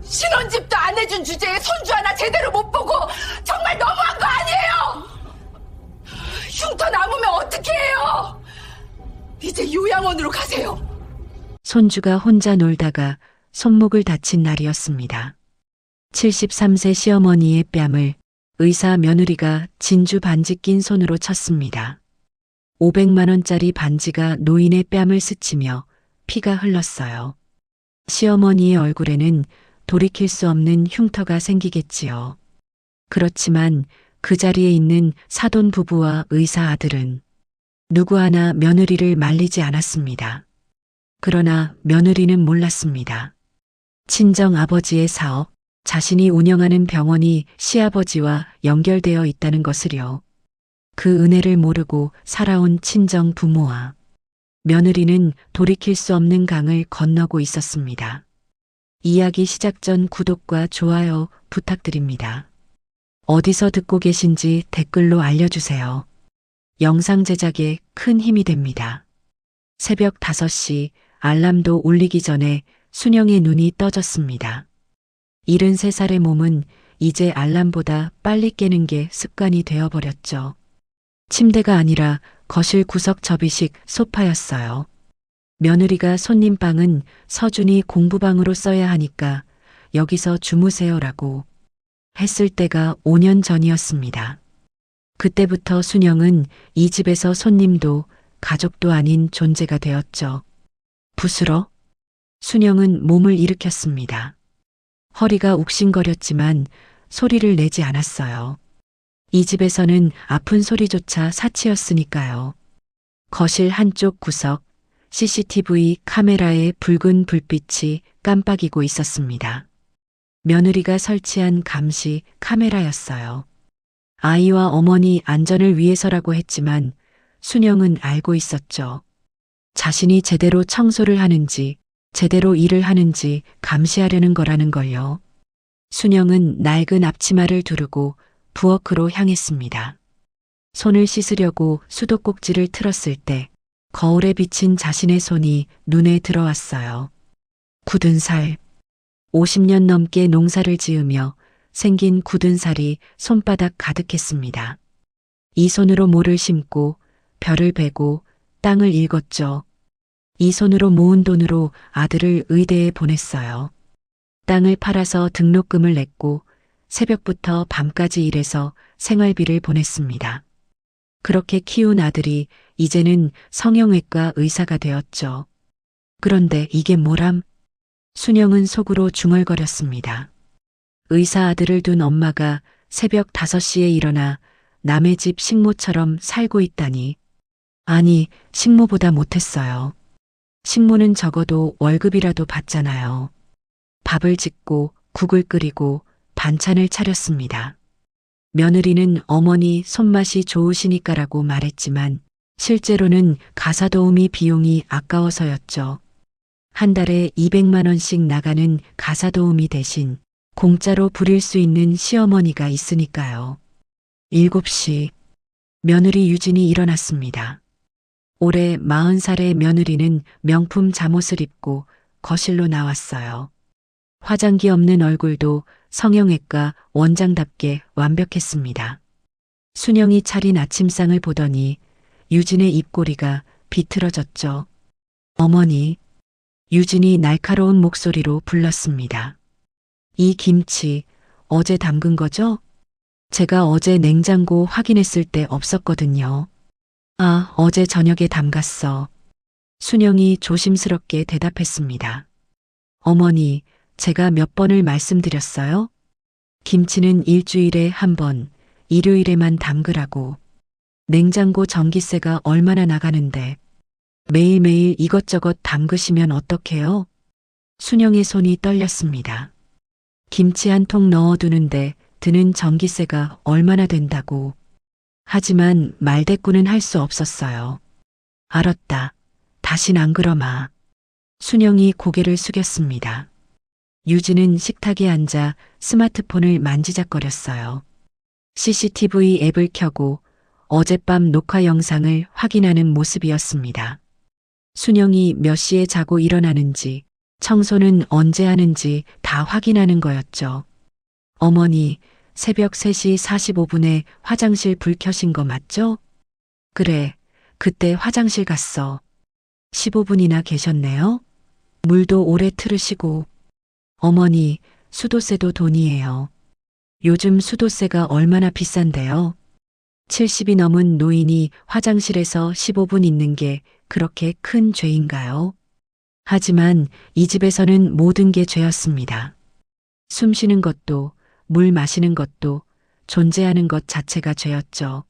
신혼집도 안 해준 주제에 손주 하나 제대로 못 보고 정말 너무한 거 아니에요? 흉터 남으면 어떻게 해요? 이제 요양원으로 가세요. 손주가 혼자 놀다가 손목을 다친 날이었습니다. 73세 시어머니의 뺨을 의사 며느리가 진주 반지 낀 손으로 쳤습니다. 500만 원짜리 반지가 노인의 뺨을 스치며 피가 흘렀어요. 시어머니의 얼굴에는 돌이킬 수 없는 흉터가 생기겠지요. 그렇지만 그 자리에 있는 사돈 부부와 의사 아들은 누구 하나 며느리를 말리지 않았습니다. 그러나 며느리는 몰랐습니다. 친정 아버지의 사업, 자신이 운영하는 병원이 시아버지와 연결되어 있다는 것을요. 그 은혜를 모르고 살아온 친정 부모와 며느리는 돌이킬 수 없는 강을 건너고 있었습니다. 이야기 시작 전 구독과 좋아요 부탁드립니다. 어디서 듣고 계신지 댓글로 알려주세요. 영상 제작에 큰 힘이 됩니다. 새벽 5시 알람도 울리기 전에 순영의 눈이 떠졌습니다. 73살의 몸은 이제 알람보다 빨리 깨는 게 습관이 되어버렸죠. 침대가 아니라 거실 구석 접이식 소파였어요. 며느리가 손님 방은 서준이 공부방으로 써야 하니까 여기서 주무세요라고 했을 때가 5년 전이었습니다. 그때부터 순영은 이 집에서 손님도 가족도 아닌 존재가 되었죠. 부스러 순영은 몸을 일으켰습니다. 허리가 욱신거렸지만 소리를 내지 않았어요. 이 집에서는 아픈 소리조차 사치였으니까요. 거실 한쪽 구석 CCTV 카메라의 붉은 불빛이 깜빡이고 있었습니다. 며느리가 설치한 감시 카메라였어요. 아이와 어머니 안전을 위해서라고 했지만 순영은 알고 있었죠. 자신이 제대로 청소를 하는지 제대로 일을 하는지 감시하려는 거라는 걸요. 순영은 낡은 앞치마를 두르고 부엌으로 향했습니다. 손을 씻으려고 수도꼭지를 틀었을 때 거울에 비친 자신의 손이 눈에 들어왔어요. 굳은 살. 50년 넘게 농사를 지으며 생긴 굳은 살이 손바닥 가득했습니다. 이 손으로 모를 심고 벼를 베고 땅을 일궜죠. 이 손으로 모은 돈으로 아들을 의대에 보냈어요. 땅을 팔아서 등록금을 냈고 새벽부터 밤까지 일해서 생활비를 보냈습니다. 그렇게 키운 아들이 이제는 성형외과 의사가 되었죠. 그런데 이게 뭐람? 순영은 속으로 중얼거렸습니다. 의사 아들을 둔 엄마가 새벽 5시에 일어나 남의 집 식모처럼 살고 있다니. 아니, 식모보다 못했어요. 식모는 적어도 월급이라도 받잖아요. 밥을 짓고 국을 끓이고 반찬을 차렸습니다. 며느리는 어머니 손맛이 좋으시니까라고 말했지만 실제로는 가사도우미 비용이 아까워서였죠. 한 달에 200만 원씩 나가는 가사도우미 대신 공짜로 부릴 수 있는 시어머니가 있으니까요. 7시 며느리 유진이 일어났습니다. 올해 40살의 며느리는 명품 잠옷을 입고 거실로 나왔어요. 화장기 없는 얼굴도 성형외과 원장답게 완벽했습니다. 순영이 차린 아침상을 보더니 유진의 입꼬리가 비틀어졌죠. 어머니, 유진이 날카로운 목소리로 불렀습니다. 이 김치 어제 담근 거죠? 제가 어제 냉장고 확인했을 때 없었거든요. 아, 어제 저녁에 담갔어. 순영이 조심스럽게 대답했습니다. 어머니, 제가 몇 번을 말씀드렸어요? 김치는 일주일에 한 번, 일요일에만 담그라고. 냉장고 전기세가 얼마나 나가는데 매일매일 이것저것 담그시면 어떡해요? 순영의 손이 떨렸습니다. 김치 한 통 넣어두는데 드는 전기세가 얼마나 된다고. 하지만 말대꾸는 할 수 없었어요. 알았다. 다신 안 그러마. 순영이 고개를 숙였습니다. 유진은 식탁에 앉아 스마트폰을 만지작거렸어요. CCTV 앱을 켜고 어젯밤 녹화 영상을 확인하는 모습이었습니다. 순영이 몇 시에 자고 일어나는지, 청소는 언제 하는지 다 확인하는 거였죠. 어머니, 새벽 3시 45분에 화장실 불 켜신 거 맞죠? 그래, 그때 화장실 갔어. 15분이나 계셨네요? 물도 오래 틀으시고. 어머니, 수도세도 돈이에요. 요즘 수도세가 얼마나 비싼데요? 70이 넘은 노인이 화장실에서 15분 있는 게 그렇게 큰 죄인가요? 하지만 이 집에서는 모든 게 죄였습니다. 숨 쉬는 것도, 물 마시는 것도, 존재하는 것 자체가 죄였죠.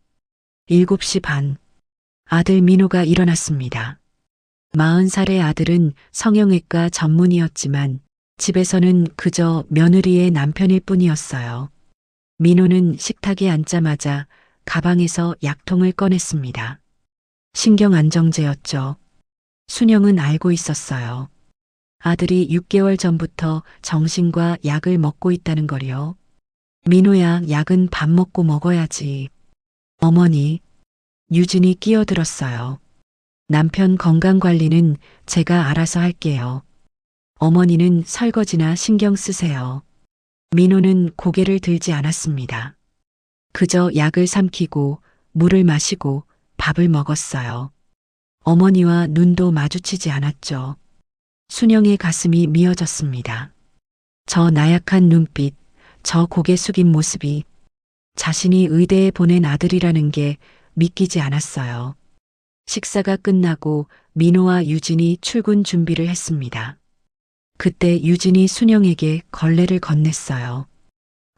7시 반. 아들 민호가 일어났습니다. 40살의 아들은 성형외과 전문의였지만 집에서는 그저 며느리의 남편일 뿐이었어요. 민호는 식탁에 앉자마자 가방에서 약통을 꺼냈습니다. 신경안정제였죠. 순영은 알고 있었어요. 아들이 6개월 전부터 정신과 약을 먹고 있다는 걸요. 민호야, 약은 밥 먹고 먹어야지. 어머니, 유진이 끼어들었어요. 남편 건강관리는 제가 알아서 할게요. 어머니는 설거지나 신경 쓰세요. 민호는 고개를 들지 않았습니다. 그저 약을 삼키고 물을 마시고 밥을 먹었어요. 어머니와 눈도 마주치지 않았죠. 순영의 가슴이 미어졌습니다. 저 나약한 눈빛, 저 고개 숙인 모습이 자신이 의대에 보낸 아들이라는 게 믿기지 않았어요. 식사가 끝나고 민호와 유진이 출근 준비를 했습니다. 그때 유진이 순영에게 걸레를 건넸어요.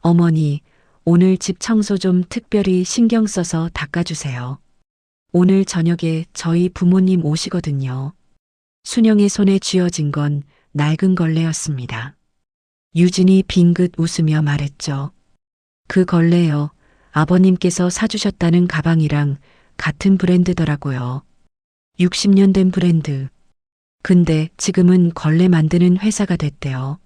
어머니, 오늘 집 청소 좀 특별히 신경 써서 닦아주세요. 오늘 저녁에 저희 부모님 오시거든요. 순영의 손에 쥐어진 건 낡은 걸레였습니다. 유진이 빙긋 웃으며 말했죠. 그 걸레요. 아버님께서 사주셨다는 가방이랑 같은 브랜드더라고요. 60년 된 브랜드. 근데 지금은 걸레 만드는 회사가 됐대요.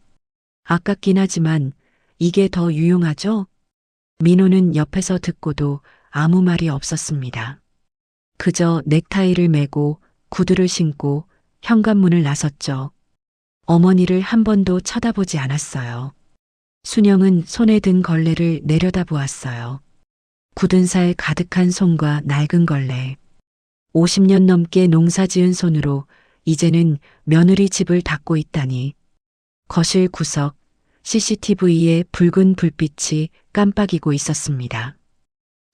아깝긴 하지만 이게 더 유용하죠? 민호는 옆에서 듣고도 아무 말이 없었습니다. 그저 넥타이를 매고 구두를 신고 현관문을 나섰죠. 어머니를 한 번도 쳐다보지 않았어요. 순영은 손에 든 걸레를 내려다보았어요. 굳은 살 가득한 손과 낡은 걸레. 50년 넘게 농사지은 손으로 이제는 며느리 집을 닦고 있다니. 거실 구석, CCTV에 붉은 불빛이 깜빡이고 있었습니다.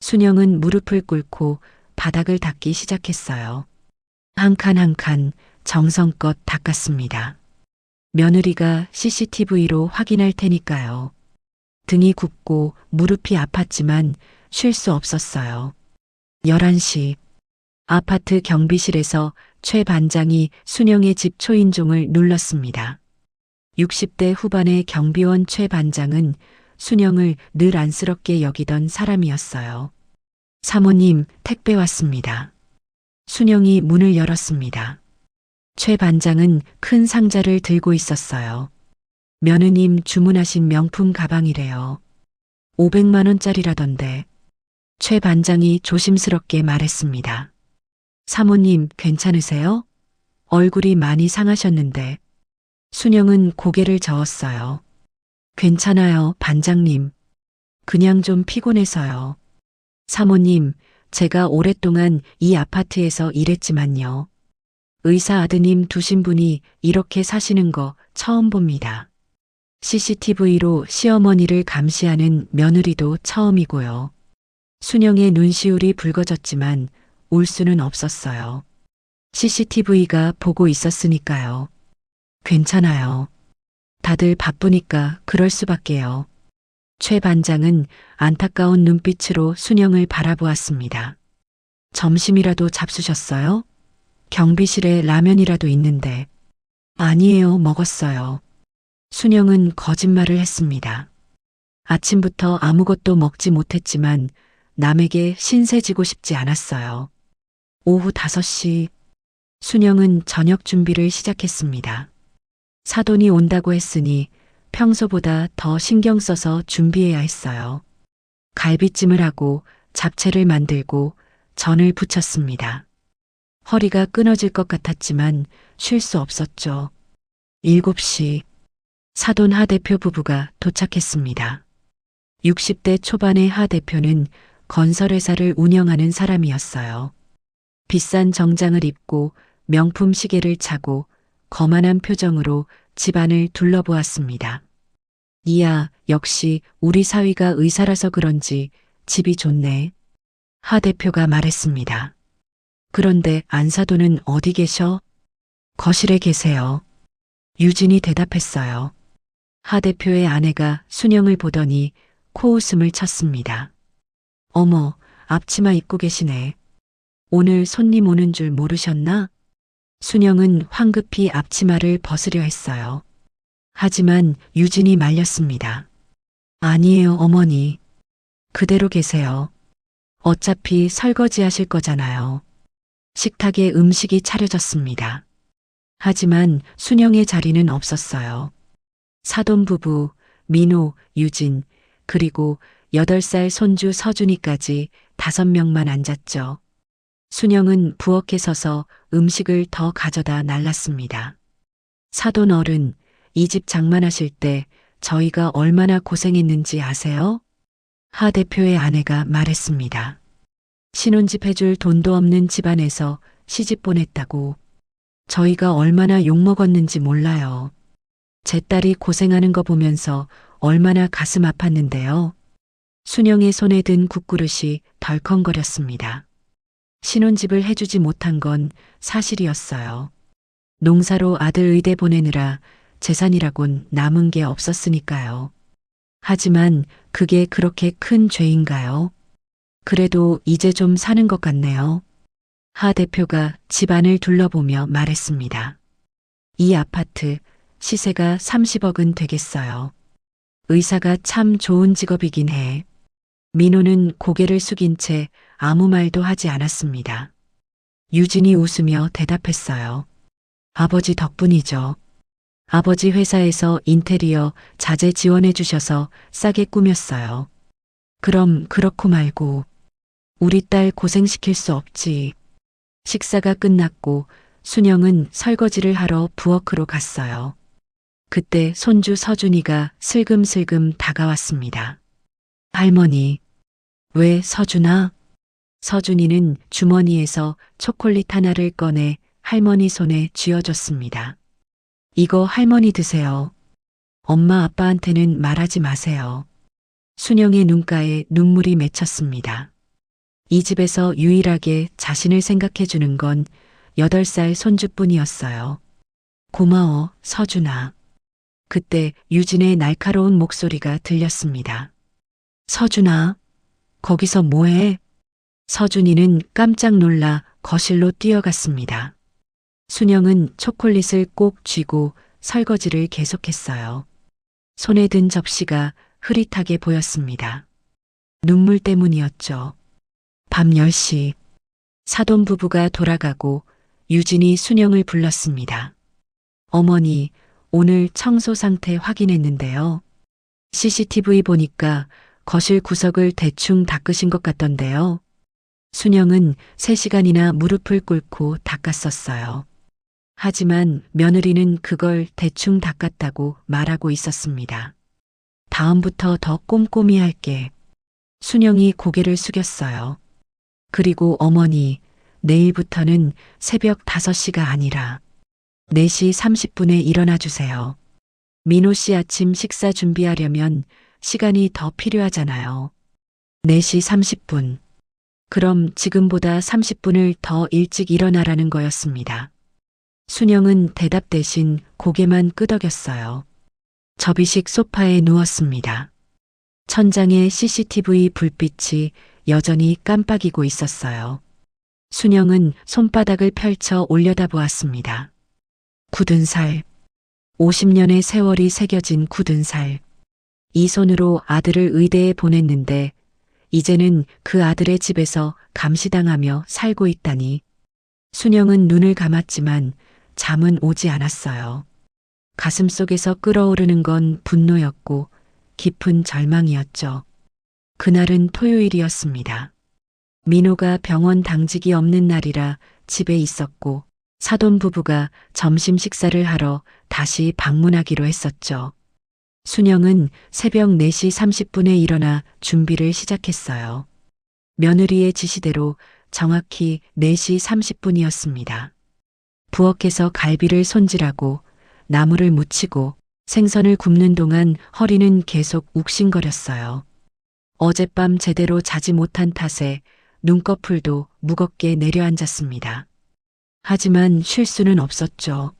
순영은 무릎을 꿇고 바닥을 닦기 시작했어요. 한 칸 한 칸 정성껏 닦았습니다. 며느리가 CCTV로 확인할 테니까요. 등이 굽고 무릎이 아팠지만 쉴 수 없었어요. 11시. 아파트 경비실에서 최 반장이 순영의 집 초인종을 눌렀습니다. 60대 후반의 경비원 최 반장은 순영을 늘 안쓰럽게 여기던 사람이었어요. 사모님, 택배 왔습니다. 순영이 문을 열었습니다. 최 반장은 큰 상자를 들고 있었어요. 며느님 주문하신 명품 가방이래요. 500만 원짜리라던데. 최 반장이 조심스럽게 말했습니다. 사모님, 괜찮으세요? 얼굴이 많이 상하셨는데. 순영은 고개를 저었어요. 괜찮아요, 반장님. 그냥 좀 피곤해서요. 사모님, 제가 오랫동안 이 아파트에서 일했지만요. 의사 아드님 두신 분이 이렇게 사시는 거 처음 봅니다. CCTV로 시어머니를 감시하는 며느리도 처음이고요. 순영의 눈시울이 붉어졌지만 울 수는 없었어요. CCTV가 보고 있었으니까요. 괜찮아요. 다들 바쁘니까 그럴 수밖에요. 최 반장은 안타까운 눈빛으로 순영을 바라보았습니다. 점심이라도 잡수셨어요? 경비실에 라면이라도 있는데. 아니에요, 먹었어요. 순영은 거짓말을 했습니다. 아침부터 아무것도 먹지 못했지만 남에게 신세지고 싶지 않았어요. 오후 5시. 순영은 저녁 준비를 시작했습니다. 사돈이 온다고 했으니 평소보다 더 신경 써서 준비해야 했어요. 갈비찜을 하고 잡채를 만들고 전을 부쳤습니다. 허리가 끊어질 것 같았지만 쉴 수 없었죠. 7시 사돈 하 대표 부부가 도착했습니다. 60대 초반의 하 대표는 건설회사를 운영하는 사람이었어요. 비싼 정장을 입고 명품 시계를 차고 거만한 표정으로 집안을 둘러보았습니다. 이야, 역시 우리 사위가 의사라서 그런지 집이 좋네. 하 대표가 말했습니다. 그런데 안사돈은 어디 계셔? 거실에 계세요. 유진이 대답했어요. 하 대표의 아내가 순영을 보더니 코웃음을 쳤습니다. 어머, 앞치마 입고 계시네. 오늘 손님 오는 줄 모르셨나? 순영은 황급히 앞치마를 벗으려 했어요. 하지만 유진이 말렸습니다. 아니에요, 어머니. 그대로 계세요. 어차피 설거지 하실 거잖아요. 식탁에 음식이 차려졌습니다. 하지만 순영의 자리는 없었어요. 사돈 부부, 민호, 유진, 그리고 8살 손주 서준이까지 5명만 앉았죠. 순영은 부엌에 서서 음식을 더 가져다 날랐습니다. 사돈 어른, 이 집 장만하실 때 저희가 얼마나 고생했는지 아세요? 하 대표의 아내가 말했습니다. 신혼집 해줄 돈도 없는 집안에서 시집 보냈다고. 저희가 얼마나 욕먹었는지 몰라요. 제 딸이 고생하는 거 보면서 얼마나 가슴 아팠는데요. 순영의 손에 든 국그릇이 덜컹거렸습니다. 신혼집을 해주지 못한 건 사실이었어요. 농사로 아들 의대 보내느라 재산이라곤 남은 게 없었으니까요. 하지만 그게 그렇게 큰 죄인가요? 그래도 이제 좀 사는 것 같네요. 하 대표가 집안을 둘러보며 말했습니다. 이 아파트 시세가 30억은 되겠어요. 의사가 참 좋은 직업이긴 해. 민호는 고개를 숙인 채 아무 말도 하지 않았습니다. 유진이 웃으며 대답했어요. 아버지 덕분이죠. 아버지 회사에서 인테리어 자재 지원해 주셔서 싸게 꾸몄어요. 그럼 그렇고 말고 우리 딸 고생시킬 수 없지. 식사가 끝났고 순영은 설거지를 하러 부엌으로 갔어요. 그때 손주 서준이가 슬금슬금 다가왔습니다. 할머니, 왜 서준아? 서준이는 주머니에서 초콜릿 하나를 꺼내 할머니 손에 쥐어줬습니다. 이거 할머니 드세요. 엄마 아빠한테는 말하지 마세요. 순영의 눈가에 눈물이 맺혔습니다. 이 집에서 유일하게 자신을 생각해 주는 건 8살 손주뿐이었어요. 고마워, 서준아. 그때 유진의 날카로운 목소리가 들렸습니다. 서준아, 거기서 뭐해? 서준이는 깜짝 놀라 거실로 뛰어갔습니다. 순영은 초콜릿을 꼭 쥐고 설거지를 계속했어요. 손에 든 접시가 흐릿하게 보였습니다. 눈물 때문이었죠. 밤 10시 사돈 부부가 돌아가고 유진이 순영을 불렀습니다. 어머니, 오늘 청소 상태 확인했는데요. CCTV 보니까 거실 구석을 대충 닦으신 것 같던데요. 순영은 3시간이나 무릎을 꿇고 닦았었어요. 하지만 며느리는 그걸 대충 닦았다고 말하고 있었습니다. 다음부터 더 꼼꼼히 할게. 순영이 고개를 숙였어요. 그리고 어머니, 내일부터는 새벽 5시가 아니라 4시 30분에 일어나 주세요. 민호 씨 아침 식사 준비하려면 시간이 더 필요하잖아요. 4시 30분. 그럼 지금보다 30분을 더 일찍 일어나라는 거였습니다. 순영은 대답 대신 고개만 끄덕였어요. 접이식 소파에 누웠습니다. 천장에 CCTV 불빛이 여전히 깜빡이고 있었어요. 순영은 손바닥을 펼쳐 올려다보았습니다. 굳은 살. 50년의 세월이 새겨진 굳은 살. 이 손으로 아들을 의대에 보냈는데 이제는 그 아들의 집에서 감시당하며 살고 있다니. 순영은 눈을 감았지만 잠은 오지 않았어요. 가슴속에서 끓어오르는 건 분노였고 깊은 절망이었죠. 그날은 토요일이었습니다. 민호가 병원 당직이 없는 날이라 집에 있었고 사돈 부부가 점심 식사를 하러 다시 방문하기로 했었죠. 순영은 새벽 4시 30분에 일어나 준비를 시작했어요. 며느리의 지시대로 정확히 4시 30분이었습니다. 부엌에서 갈비를 손질하고 나물을 무치고 생선을 굽는 동안 허리는 계속 욱신거렸어요. 어젯밤 제대로 자지 못한 탓에 눈꺼풀도 무겁게 내려앉았습니다. 하지만 쉴 수는 없었죠.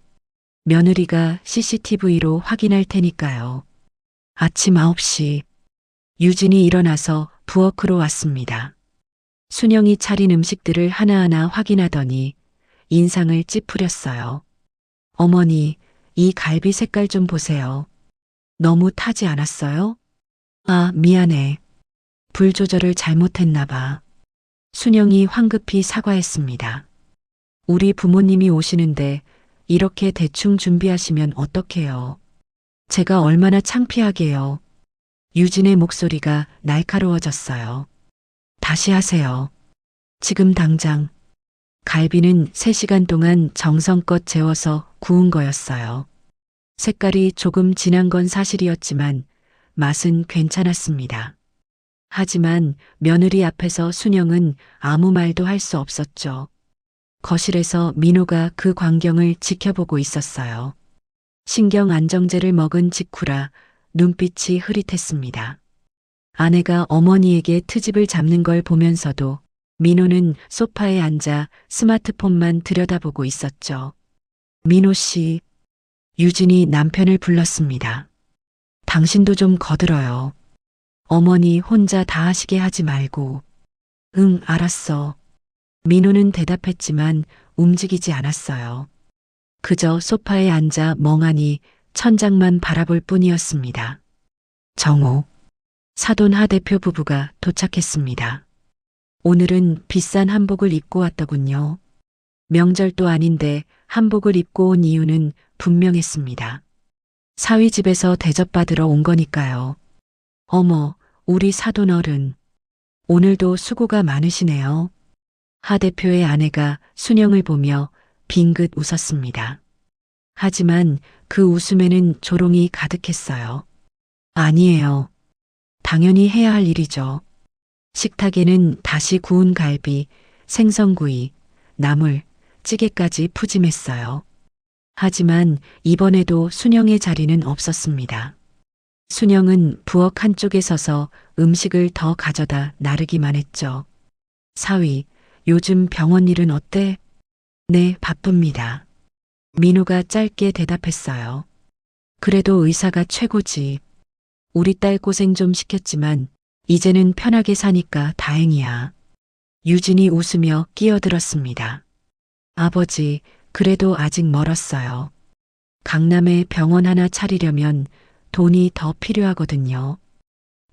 며느리가 CCTV로 확인할 테니까요. 아침 9시 유진이 일어나서 부엌으로 왔습니다. 순영이 차린 음식들을 하나하나 확인하더니 인상을 찌푸렸어요. 어머니, 이 갈비 색깔 좀 보세요. 너무 타지 않았어요? 아, 미안해. 불 조절을 잘못했나 봐. 순영이 황급히 사과했습니다. 우리 부모님이 오시는데 이렇게 대충 준비하시면 어떡해요? 제가 얼마나 창피하게요. 유진의 목소리가 날카로워졌어요. 다시 하세요. 지금 당장. 갈비는 3시간 동안 정성껏 재워서 구운 거였어요. 색깔이 조금 진한 건 사실이었지만 맛은 괜찮았습니다. 하지만 며느리 앞에서 순영은 아무 말도 할 수 없었죠. 거실에서 민호가 그 광경을 지켜보고 있었어요. 신경 안정제를 먹은 직후라 눈빛이 흐릿했습니다. 아내가 어머니에게 트집을 잡는 걸 보면서도 민호는 소파에 앉아 스마트폰만 들여다보고 있었죠. 민호 씨, 유진이 남편을 불렀습니다. 당신도 좀 거들어요. 어머니 혼자 다 하시게 하지 말고. 응, 알았어. 민호는 대답했지만 움직이지 않았어요. 그저 소파에 앉아 멍하니 천장만 바라볼 뿐이었습니다. 정오, 사돈 하 대표 부부가 도착했습니다. 오늘은 비싼 한복을 입고 왔더군요. 명절도 아닌데 한복을 입고 온 이유는 분명했습니다. 사위 집에서 대접받으러 온 거니까요. 어머, 우리 사돈 어른. 오늘도 수고가 많으시네요. 하 대표의 아내가 순영을 보며 빙긋 웃었습니다. 하지만 그 웃음에는 조롱이 가득했어요. 아니에요. 당연히 해야 할 일이죠. 식탁에는 다시 구운 갈비, 생선구이, 나물, 찌개까지 푸짐했어요. 하지만 이번에도 순영의 자리는 없었습니다. 순영은 부엌 한쪽에 서서 음식을 더 가져다 나르기만 했죠. 사위, 요즘 병원 일은 어때? 네, 바쁩니다. 민호가 짧게 대답했어요. 그래도 의사가 최고지. 우리 딸 고생 좀 시켰지만 이제는 편하게 사니까 다행이야. 유진이 웃으며 끼어들었습니다. 아버지, 그래도 아직 멀었어요. 강남에 병원 하나 차리려면 돈이 더 필요하거든요.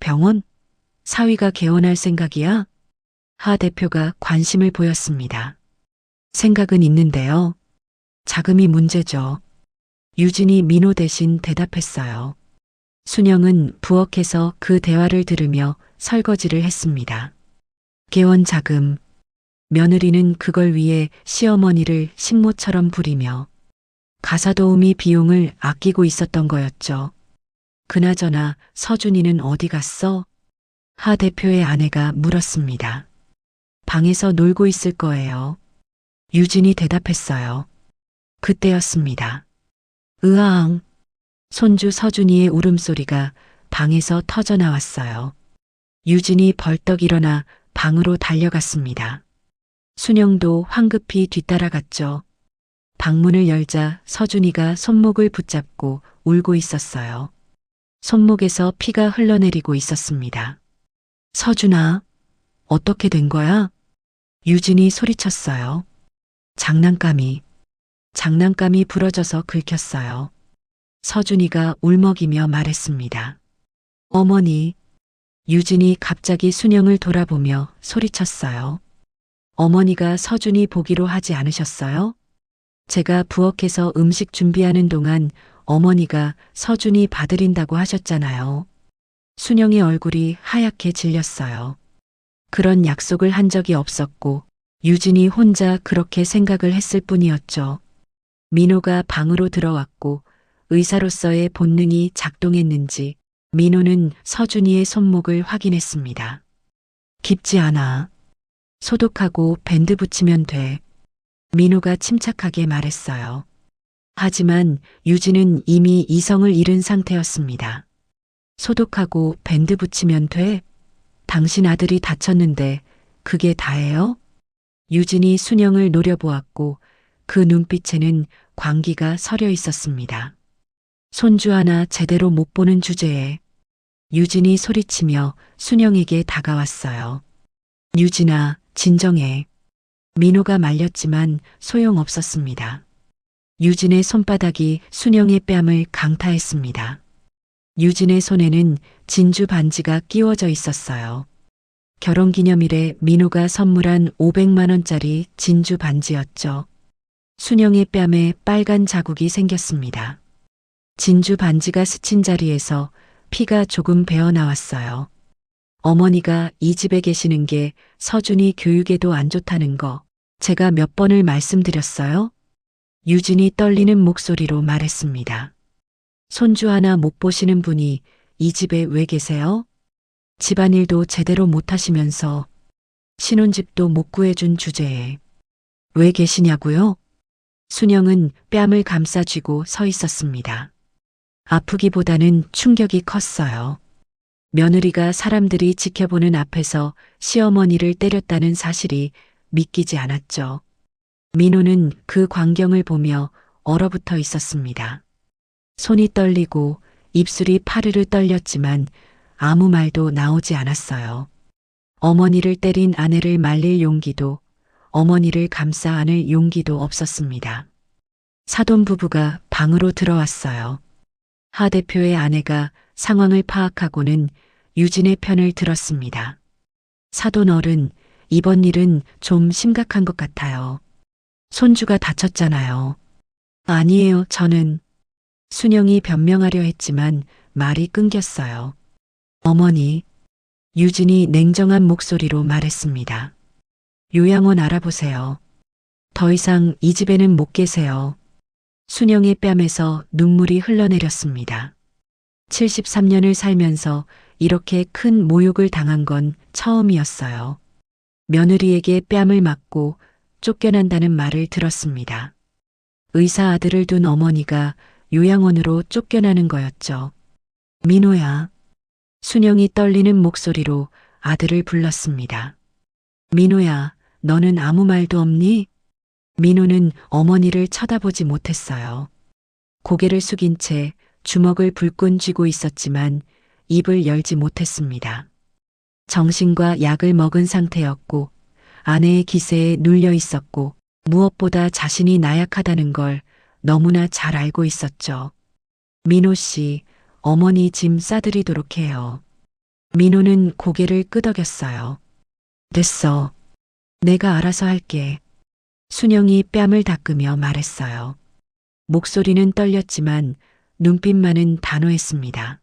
병원? 사위가 개원할 생각이야? 하 대표가 관심을 보였습니다. 생각은 있는데요. 자금이 문제죠. 유진이 민호 대신 대답했어요. 순영은 부엌에서 그 대화를 들으며 설거지를 했습니다. 개원 자금. 며느리는 그걸 위해 시어머니를 식모처럼 부리며 가사도우미 비용을 아끼고 있었던 거였죠. 그나저나 서준이는 어디 갔어? 하 대표의 아내가 물었습니다. 방에서 놀고 있을 거예요. 유진이 대답했어요. 그때였습니다. 으앙. 손주 서준이의 울음소리가 방에서 터져 나왔어요. 유진이 벌떡 일어나 방으로 달려갔습니다. 순영도 황급히 뒤따라갔죠. 방문을 열자 서준이가 손목을 붙잡고 울고 있었어요. 손목에서 피가 흘러내리고 있었습니다. 서준아, 어떻게 된 거야? 유진이 소리쳤어요. 장난감이 부러져서 긁혔어요. 서준이가 울먹이며 말했습니다. 어머니. 유진이 갑자기 순영을 돌아보며 소리쳤어요. 어머니가 서준이 보기로 하지 않으셨어요? 제가 부엌에서 음식 준비하는 동안 어머니가 서준이 봐드린다고 하셨잖아요. 순영의 얼굴이 하얗게 질렸어요. 그런 약속을 한 적이 없었고 유진이 혼자 그렇게 생각을 했을 뿐이었죠. 민호가 방으로 들어왔고 의사로서의 본능이 작동했는지 민호는 서준이의 손목을 확인했습니다. 깊지 않아. 소독하고 밴드 붙이면 돼. 민호가 침착하게 말했어요. 하지만 유진은 이미 이성을 잃은 상태였습니다. 소독하고 밴드 붙이면 돼? 당신 아들이 다쳤는데 그게 다예요? 유진이 순영을 노려보았고 그 눈빛에는 광기가 서려 있었습니다. 손주 하나 제대로 못 보는 주제에 유진이 소리치며 순영에게 다가왔어요. 유진아, 진정해. 민호가 말렸지만 소용없었습니다. 유진의 손바닥이 순영의 뺨을 강타했습니다. 유진의 손에는 진주 반지가 끼워져 있었어요. 결혼기념일에 민호가 선물한 500만 원짜리 진주 반지였죠. 순영의 뺨에 빨간 자국이 생겼습니다. 진주 반지가 스친 자리에서 피가 조금 배어 나왔어요. 어머니가 이 집에 계시는 게 서준이 교육에도 안 좋다는 거 제가 몇 번을 말씀드렸어요? 유진이 떨리는 목소리로 말했습니다. 손주 하나 못 보시는 분이 이 집에 왜 계세요? 집안일도 제대로 못 하시면서 신혼집도 못 구해준 주제에 왜 계시냐고요? 순영은 뺨을 감싸쥐고 서 있었습니다. 아프기보다는 충격이 컸어요. 며느리가 사람들이 지켜보는 앞에서 시어머니를 때렸다는 사실이 믿기지 않았죠. 민호는 그 광경을 보며 얼어붙어 있었습니다. 손이 떨리고 입술이 파르르 떨렸지만 아무 말도 나오지 않았어요. 어머니를 때린 아내를 말릴 용기도 어머니를 감싸 안을 용기도 없었습니다. 사돈 부부가 방으로 들어왔어요. 하 대표의 아내가 상황을 파악하고는 유진의 편을 들었습니다. 사돈 어른, 이번 일은 좀 심각한 것 같아요. 손주가 다쳤잖아요. 아니에요, 저는. 순영이 변명하려 했지만 말이 끊겼어요. 어머니, 유진이 냉정한 목소리로 말했습니다. 요양원 알아보세요. 더 이상 이 집에는 못 계세요. 순영의 뺨에서 눈물이 흘러내렸습니다. 73년을 살면서 이렇게 큰 모욕을 당한 건 처음이었어요. 며느리에게 뺨을 맞고 쫓겨난다는 말을 들었습니다. 의사 아들을 둔 어머니가 요양원으로 쫓겨나는 거였죠. 민호야. 순영이 떨리는 목소리로 아들을 불렀습니다. 민호야, 너는 아무 말도 없니? 민호는 어머니를 쳐다보지 못했어요. 고개를 숙인 채 주먹을 불끈 쥐고 있었지만 입을 열지 못했습니다. 정신과 약을 먹은 상태였고 아내의 기세에 눌려 있었고 무엇보다 자신이 나약하다는 걸 너무나 잘 알고 있었죠. 민호 씨, 어머니 짐 싸드리도록 해요. 민호는 고개를 끄덕였어요. 됐어. 내가 알아서 할게. 순영이 뺨을 닦으며 말했어요. 목소리는 떨렸지만 눈빛만은 단호했습니다.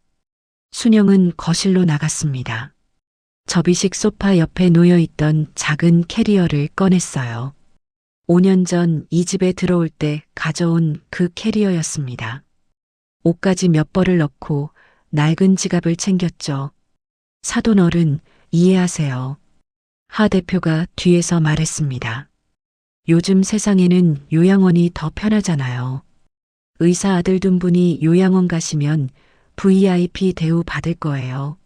순영은 거실로 나갔습니다. 접이식 소파 옆에 놓여있던 작은 캐리어를 꺼냈어요. 5년 전 이 집에 들어올 때 가져온 그 캐리어였습니다. 옷까지 몇 벌을 넣고 낡은 지갑을 챙겼죠. 사돈 어른, 이해하세요. 하 대표가 뒤에서 말했습니다. 요즘 세상에는 요양원이 더 편하잖아요. 의사 아들 둔 분이 요양원 가시면 VIP 대우 받을 거예요.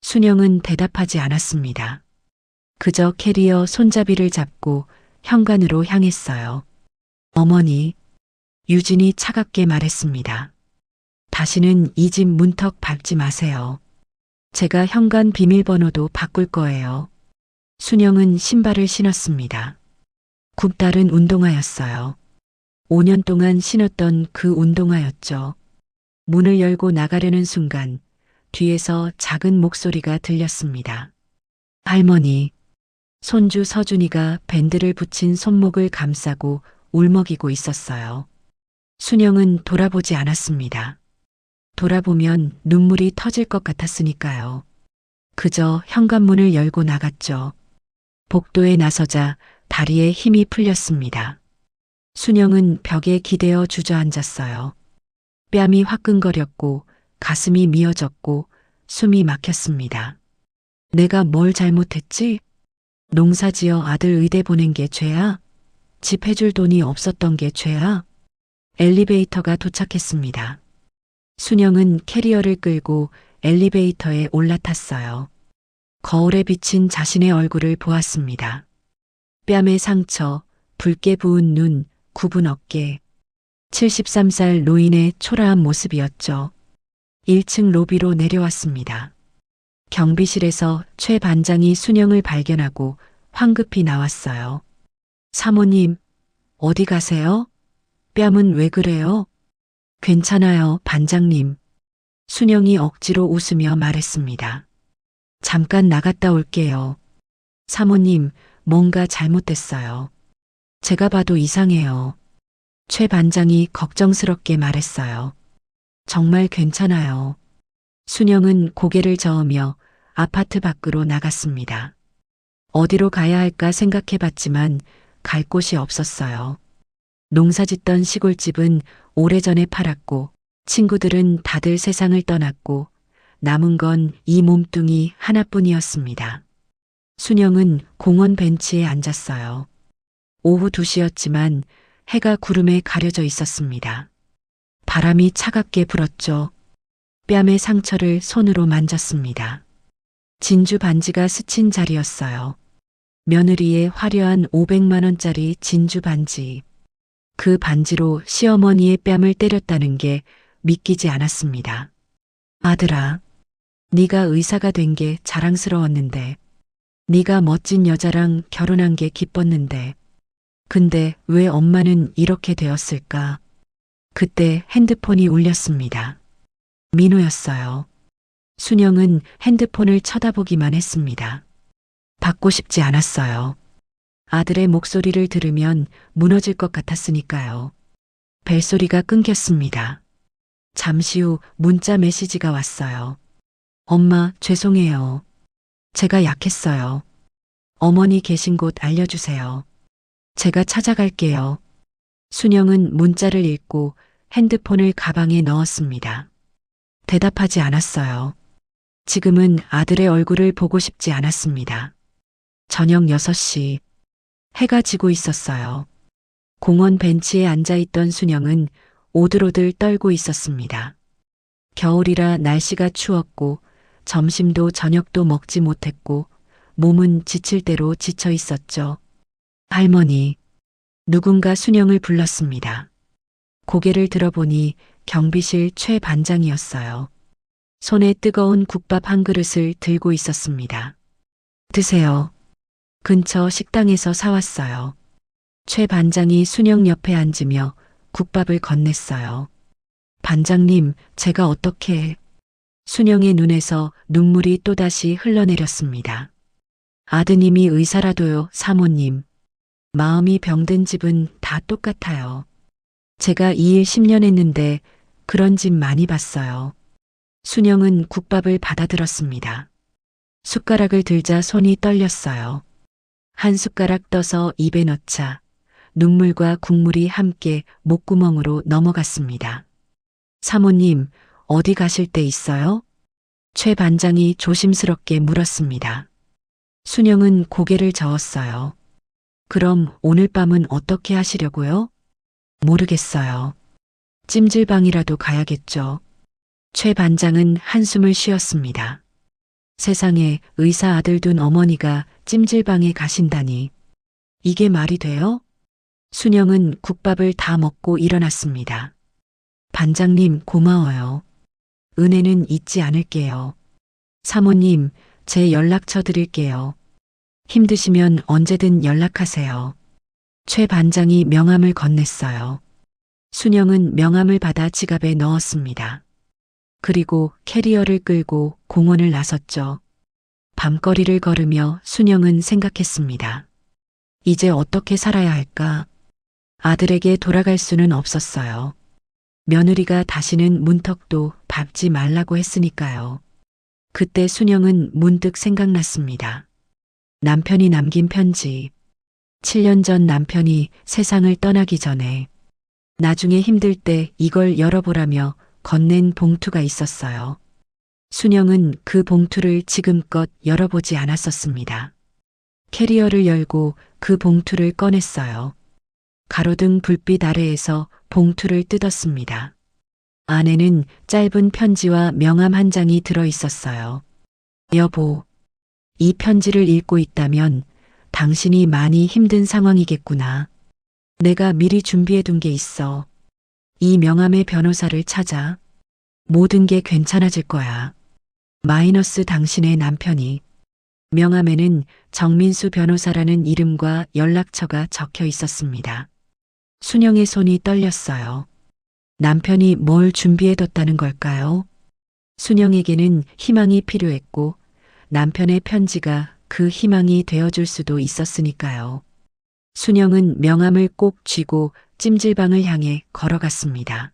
순영은 대답하지 않았습니다. 그저 캐리어 손잡이를 잡고 현관으로 향했어요. 어머니, 유진이 차갑게 말했습니다. 다시는 이 집 문턱 밟지 마세요. 제가 현관 비밀번호도 바꿀 거예요. 순영은 신발을 신었습니다. 굽다른 운동화였어요. 5년 동안 신었던 그 운동화였죠. 문을 열고 나가려는 순간 뒤에서 작은 목소리가 들렸습니다. 할머니, 손주 서준이가 밴드를 붙인 손목을 감싸고 울먹이고 있었어요. 순영은 돌아보지 않았습니다. 돌아보면 눈물이 터질 것 같았으니까요. 그저 현관문을 열고 나갔죠. 복도에 나서자 다리에 힘이 풀렸습니다. 순영은 벽에 기대어 주저앉았어요. 뺨이 화끈거렸고 가슴이 미어졌고 숨이 막혔습니다. 내가 뭘 잘못했지? 농사지어 아들 의대 보낸 게 죄야? 집 해줄 돈이 없었던 게 죄야? 엘리베이터가 도착했습니다. 순영은 캐리어를 끌고 엘리베이터에 올라탔어요. 거울에 비친 자신의 얼굴을 보았습니다. 뺨의 상처, 붉게 부은 눈, 굽은 어깨. 73살 노인의 초라한 모습이었죠. 1층 로비로 내려왔습니다. 경비실에서 최 반장이 순영을 발견하고 황급히 나왔어요. 사모님, 어디 가세요? 뺨은 왜 그래요? 괜찮아요, 반장님. 순영이 억지로 웃으며 말했습니다. 잠깐 나갔다 올게요. 사모님, 뭔가 잘못됐어요. 제가 봐도 이상해요. 최 반장이 걱정스럽게 말했어요. 정말 괜찮아요. 순영은 고개를 저으며 아파트 밖으로 나갔습니다. 어디로 가야 할까 생각해 봤지만 갈 곳이 없었어요. 농사짓던 시골집은 오래전에 팔았고 친구들은 다들 세상을 떠났고 남은 건 이 몸뚱이 하나뿐이었습니다. 순영은 공원 벤치에 앉았어요. 오후 2시였지만 해가 구름에 가려져 있었습니다. 바람이 차갑게 불었죠. 뺨의 상처를 손으로 만졌습니다. 진주 반지가 스친 자리였어요. 며느리의 화려한 500만 원짜리 진주 반지. 그 반지로 시어머니의 뺨을 때렸다는 게 믿기지 않았습니다. 아들아, 네가 의사가 된 게 자랑스러웠는데, 네가 멋진 여자랑 결혼한 게 기뻤는데, 근데 왜 엄마는 이렇게 되었을까? 그때 핸드폰이 울렸습니다. 민호였어요. 순영은 핸드폰을 쳐다보기만 했습니다. 받고 싶지 않았어요. 아들의 목소리를 들으면 무너질 것 같았으니까요. 벨소리가 끊겼습니다. 잠시 후 문자 메시지가 왔어요. 엄마, 죄송해요. 제가 약했어요. 어머니 계신 곳 알려주세요. 제가 찾아갈게요. 순영은 문자를 읽고 핸드폰을 가방에 넣었습니다. 대답하지 않았어요. 지금은 아들의 얼굴을 보고 싶지 않았습니다. 저녁 6시. 해가 지고 있었어요. 공원 벤치에 앉아있던 순영은 오들오들 떨고 있었습니다. 겨울이라 날씨가 추웠고 점심도 저녁도 먹지 못했고 몸은 지칠 대로 지쳐 있었죠. 할머니, 누군가 순영을 불렀습니다. 고개를 들어보니 경비실 최 반장이었어요. 손에 뜨거운 국밥 한 그릇을 들고 있었습니다. 드세요. 근처 식당에서 사왔어요. 최 반장이 순영 옆에 앉으며 국밥을 건넸어요. 반장님, 제가 어떻게... 순영의 눈에서 눈물이 또다시 흘러내렸습니다. 아드님이 의사라도요, 사모님. 마음이 병든 집은 다 똑같아요. 제가 이 일 10년 했는데 그런 집 많이 봤어요. 순영은 국밥을 받아들었습니다. 숟가락을 들자 손이 떨렸어요. 한 숟가락 떠서 입에 넣자 눈물과 국물이 함께 목구멍으로 넘어갔습니다. 사모님, 어디 가실 데 있어요? 최 반장이 조심스럽게 물었습니다. 순영은 고개를 저었어요. 그럼 오늘 밤은 어떻게 하시려고요? 모르겠어요. 찜질방이라도 가야겠죠. 최 반장은 한숨을 쉬었습니다. 세상에 의사 아들 둔 어머니가 찜질방에 가신다니. 이게 말이 돼요? 순영은 국밥을 다 먹고 일어났습니다. 반장님, 고마워요. 은혜는 잊지 않을게요. 사모님, 제 연락처 드릴게요. 힘드시면 언제든 연락하세요. 최 반장이 명함을 건넸어요. 순영은 명함을 받아 지갑에 넣었습니다. 그리고 캐리어를 끌고 공원을 나섰죠. 밤거리를 걸으며 순영은 생각했습니다. 이제 어떻게 살아야 할까? 아들에게 돌아갈 수는 없었어요. 며느리가 다시는 문턱도 밟지 말라고 했으니까요. 그때 순영은 문득 생각났습니다. 남편이 남긴 편지. 7년 전 남편이 세상을 떠나기 전에 나중에 힘들 때 이걸 열어보라며 건넨 봉투가 있었어요. 순영은 그 봉투를 지금껏 열어보지 않았었습니다. 캐리어를 열고 그 봉투를 꺼냈어요. 가로등 불빛 아래에서 봉투를 뜯었습니다. 안에는 짧은 편지와 명함 한 장이 들어 있었어요. 여보, 이 편지를 읽고 있다면 당신이 많이 힘든 상황이겠구나. 내가 미리 준비해 둔 게 있어. 이 명함의 변호사를 찾아. 모든 게 괜찮아질 거야. 마이너스 당신의 남편이. 명함에는 정민수 변호사라는 이름과 연락처가 적혀 있었습니다. 순영의 손이 떨렸어요. 남편이 뭘 준비해뒀다는 걸까요? 순영에게는 희망이 필요했고 남편의 편지가 그 희망이 되어줄 수도 있었으니까요. 순영은 명함을 꼭 쥐고 찜질방을 향해 걸어갔습니다.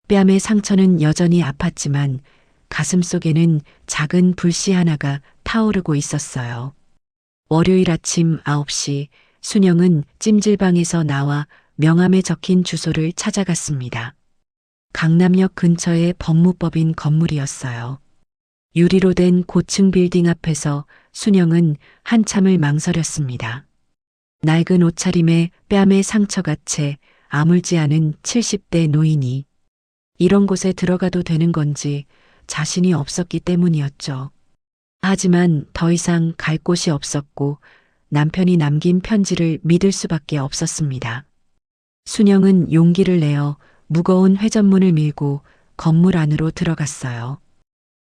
뺨의 상처는 여전히 아팠지만 가슴 속에는 작은 불씨 하나가 타오르고 있었어요. 월요일 아침 9시 순영은 찜질방에서 나와 명함에 적힌 주소를 찾아갔습니다. 강남역 근처의 법무법인 건물이었어요. 유리로 된 고층 빌딩 앞에서 순영은 한참을 망설였습니다. 낡은 옷차림에 뺨에 상처가 채 아물지 않은 70대 노인이 이런 곳에 들어가도 되는 건지 자신이 없었기 때문이었죠. 하지만 더 이상 갈 곳이 없었고 남편이 남긴 편지를 믿을 수밖에 없었습니다. 순영은 용기를 내어 무거운 회전문을 밀고 건물 안으로 들어갔어요.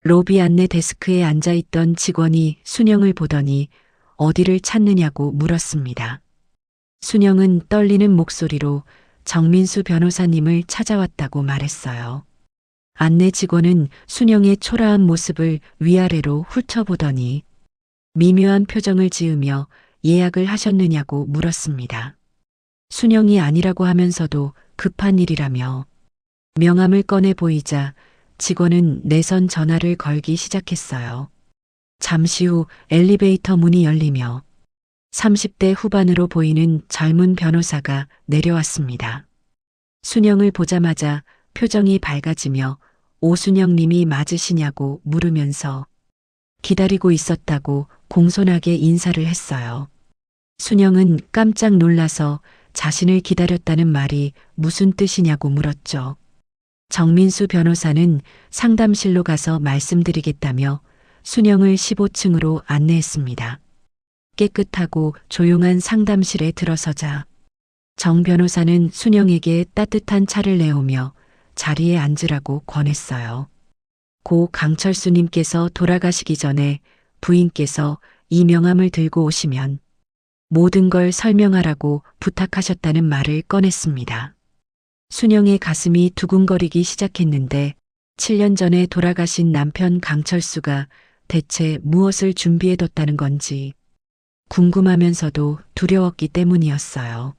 로비 안내 데스크에 앉아있던 직원이 순영을 보더니 어디를 찾느냐고 물었습니다. 순영은 떨리는 목소리로 정민수 변호사님을 찾아왔다고 말했어요. 안내 직원은 순영의 초라한 모습을 위아래로 훑어보더니 미묘한 표정을 지으며 예약을 하셨느냐고 물었습니다. 순영이 아니라고 하면서도 급한 일이라며 명함을 꺼내 보이자 직원은 내선 전화를 걸기 시작했어요. 잠시 후 엘리베이터 문이 열리며 30대 후반으로 보이는 젊은 변호사가 내려왔습니다. 순영을 보자마자 표정이 밝아지며 오순영 님이 맞으시냐고 물으면서 기다리고 있었다고 공손하게 인사를 했어요. 순영은 깜짝 놀라서 자신을 기다렸다는 말이 무슨 뜻이냐고 물었죠. 정민수 변호사는 상담실로 가서 말씀드리겠다며 순영을 15층으로 안내했습니다. 깨끗하고 조용한 상담실에 들어서자 정 변호사는 순영에게 따뜻한 차를 내오며 자리에 앉으라고 권했어요. 고 강철수님께서 돌아가시기 전에 부인께서 이 명함을 들고 오시면 모든 걸 설명하라고 부탁하셨다는 말을 꺼냈습니다. 순영의 가슴이 두근거리기 시작했는데 7년 전에 돌아가신 남편 강철수가 대체 무엇을 준비해뒀다는 건지 궁금하면서도 두려웠기 때문이었어요.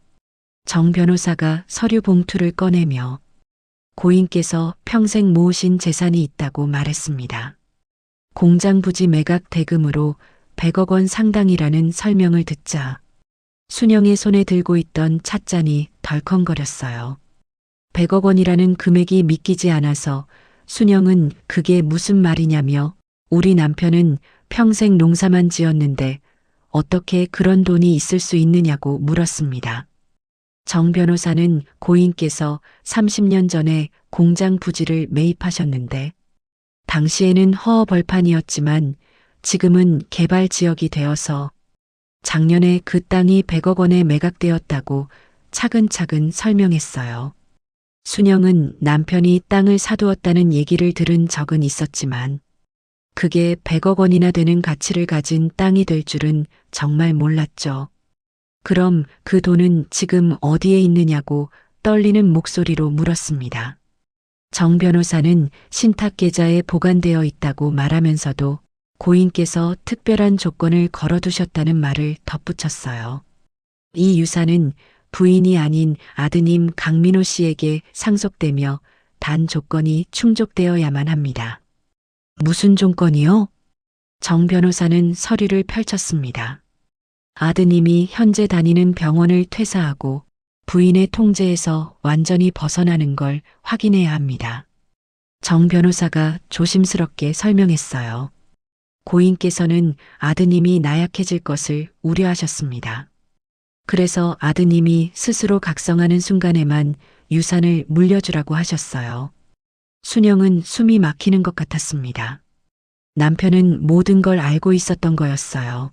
정 변호사가 서류 봉투를 꺼내며 고인께서 평생 모으신 재산이 있다고 말했습니다. 공장 부지 매각 대금으로 100억 원 상당이라는 설명을 듣자 순영의 손에 들고 있던 찻잔이 덜컹거렸어요. 100억 원이라는 금액이 믿기지 않아서 순영은 그게 무슨 말이냐며 우리 남편은 평생 농사만 지었는데 어떻게 그런 돈이 있을 수 있느냐고 물었습니다. 정 변호사는 고인께서 30년 전에 공장 부지를 매입하셨는데 당시에는 허허벌판이었지만 지금은 개발 지역이 되어서 작년에 그 땅이 100억 원에 매각되었다고 차근차근 설명했어요. 순영은 남편이 땅을 사두었다는 얘기를 들은 적은 있었지만 그게 100억 원이나 되는 가치를 가진 땅이 될 줄은 정말 몰랐죠. 그럼 그 돈은 지금 어디에 있느냐고 떨리는 목소리로 물었습니다. 정 변호사는 신탁 계좌에 보관되어 있다고 말하면서도 고인께서 특별한 조건을 걸어두셨다는 말을 덧붙였어요. 이 유산은 부인이 아닌 아드님 강민호 씨에게 상속되며 단 조건이 충족되어야만 합니다. 무슨 조건이요? 정 변호사는 서류를 펼쳤습니다. 아드님이 현재 다니는 병원을 퇴사하고 부인의 통제에서 완전히 벗어나는 걸 확인해야 합니다. 정 변호사가 조심스럽게 설명했어요. 고인께서는 아드님이 나약해질 것을 우려하셨습니다. 그래서 아드님이 스스로 각성하는 순간에만 유산을 물려주라고 하셨어요. 순영은 숨이 막히는 것 같았습니다. 남편은 모든 걸 알고 있었던 거였어요.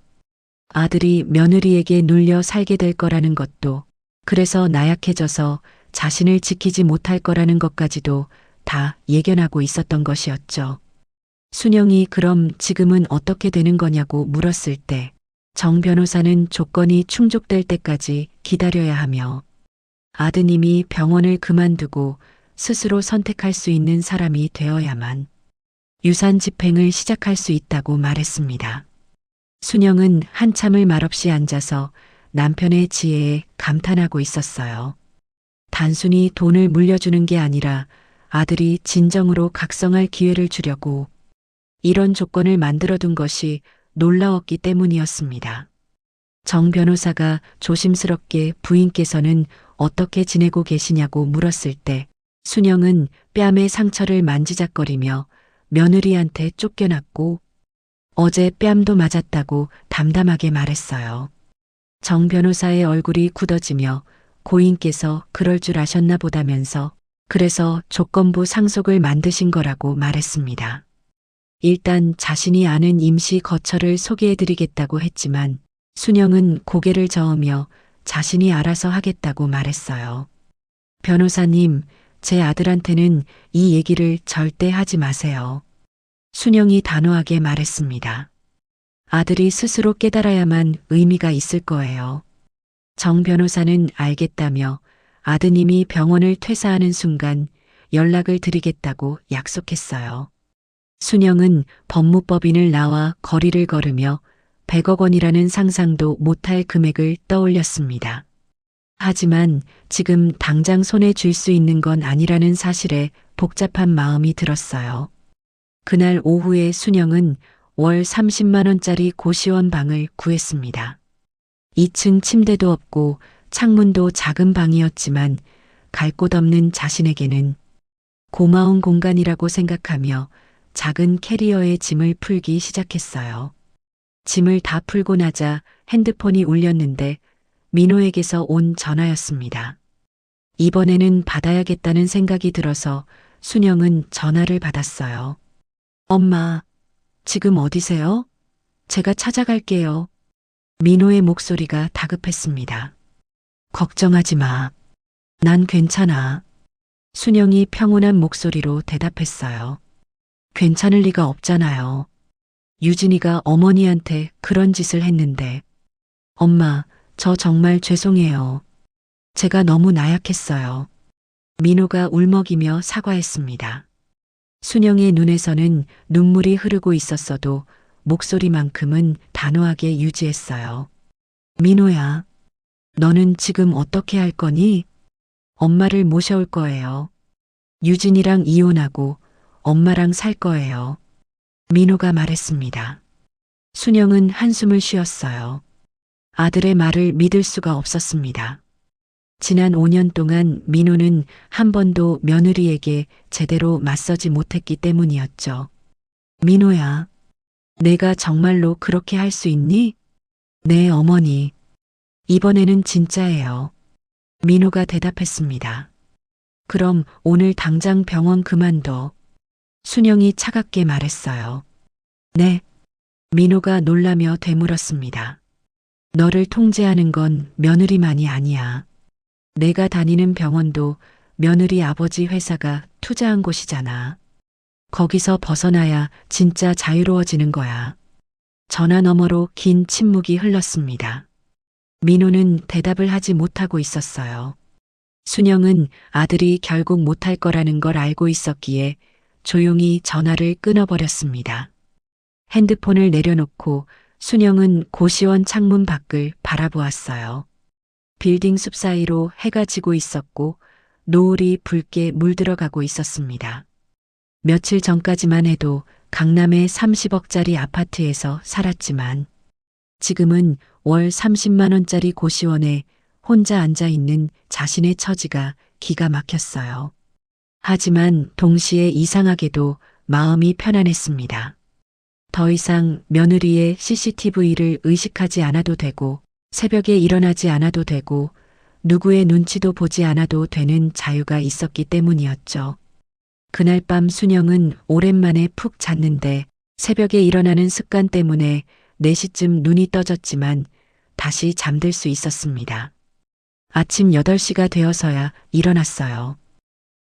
아들이 며느리에게 눌려 살게 될 거라는 것도, 그래서 나약해져서 자신을 지키지 못할 거라는 것까지도 다 예견하고 있었던 것이었죠. 순영이 그럼 지금은 어떻게 되는 거냐고 물었을 때 정 변호사는 조건이 충족될 때까지 기다려야 하며 아드님이 병원을 그만두고 스스로 선택할 수 있는 사람이 되어야만 유산 집행을 시작할 수 있다고 말했습니다. 순영은 한참을 말없이 앉아서 남편의 지혜에 감탄하고 있었어요. 단순히 돈을 물려주는 게 아니라 아들이 진정으로 각성할 기회를 주려고 이런 조건을 만들어둔 것이 놀라웠기 때문이었습니다. 정 변호사가 조심스럽게 부인께서는 어떻게 지내고 계시냐고 물었을 때 순영은 뺨의 상처를 만지작거리며 며느리한테 쫓겨났고 어제 뺨도 맞았다고 담담하게 말했어요. 정 변호사의 얼굴이 굳어지며 고인께서 그럴 줄 아셨나 보다면서 그래서 조건부 상속을 만드신 거라고 말했습니다. 일단 자신이 아는 임시 거처를 소개해드리겠다고 했지만 순영은 고개를 저으며 자신이 알아서 하겠다고 말했어요. 변호사님, 제 아들한테는 이 얘기를 절대 하지 마세요. 순영이 단호하게 말했습니다. 아들이 스스로 깨달아야만 의미가 있을 거예요. 정 변호사는 알겠다며 아드님이 병원을 퇴사하는 순간 연락을 드리겠다고 약속했어요. 순영은 법무법인을 나와 거리를 걸으며 100억 원이라는 상상도 못할 금액을 떠올렸습니다. 하지만 지금 당장 손에 쥘 수 있는 건 아니라는 사실에 복잡한 마음이 들었어요. 그날 오후에 순영은 월 30만 원짜리 고시원 방을 구했습니다. 2층 침대도 없고 창문도 작은 방이었지만 갈 곳 없는 자신에게는 고마운 공간이라고 생각하며 작은 캐리어에 짐을 풀기 시작했어요. 짐을 다 풀고 나자 핸드폰이 울렸는데 민호에게서 온 전화였습니다. 이번에는 받아야겠다는 생각이 들어서 순영은 전화를 받았어요. 엄마, 지금 어디세요? 제가 찾아갈게요. 민호의 목소리가 다급했습니다. 걱정하지 마. 난 괜찮아. 순영이 평온한 목소리로 대답했어요. 괜찮을 리가 없잖아요. 유진이가 어머니한테 그런 짓을 했는데. 엄마, 저 정말 죄송해요. 제가 너무 나약했어요. 민호가 울먹이며 사과했습니다. 순영의 눈에서는 눈물이 흐르고 있었어도 목소리만큼은 단호하게 유지했어요. 민호야, 너는 지금 어떻게 할 거니? 엄마를 모셔올 거예요. 유진이랑 이혼하고 엄마랑 살 거예요. 민호가 말했습니다. 순영은 한숨을 쉬었어요. 아들의 말을 믿을 수가 없었습니다. 지난 5년 동안 민호는 한 번도 며느리에게 제대로 맞서지 못했기 때문이었죠. 민호야, 내가 정말로 그렇게 할 수 있니? 네, 어머니. 이번에는 진짜예요. 민호가 대답했습니다. 그럼 오늘 당장 병원 그만둬. 순영이 차갑게 말했어요. 네. 민호가 놀라며 되물었습니다. 너를 통제하는 건 며느리만이 아니야. 내가 다니는 병원도 며느리 아버지 회사가 투자한 곳이잖아. 거기서 벗어나야 진짜 자유로워지는 거야. 전화 너머로 긴 침묵이 흘렀습니다. 민호는 대답을 하지 못하고 있었어요. 순영은 아들이 결국 못할 거라는 걸 알고 있었기에 조용히 전화를 끊어버렸습니다. 핸드폰을 내려놓고 순영은 고시원 창문 밖을 바라보았어요. 빌딩 숲 사이로 해가 지고 있었고 노을이 붉게 물들어가고 있었습니다. 며칠 전까지만 해도 강남의 30억짜리 아파트에서 살았지만 지금은 월 30만 원짜리 고시원에 혼자 앉아 있는 자신의 처지가 기가 막혔어요. 하지만 동시에 이상하게도 마음이 편안했습니다. 더 이상 며느리의 CCTV를 의식하지 않아도 되고, 새벽에 일어나지 않아도 되고, 누구의 눈치도 보지 않아도 되는 자유가 있었기 때문이었죠. 그날 밤 순영은 오랜만에 푹 잤는데 새벽에 일어나는 습관 때문에 4시쯤 눈이 떠졌지만 다시 잠들 수 있었습니다. 아침 8시가 되어서야 일어났어요.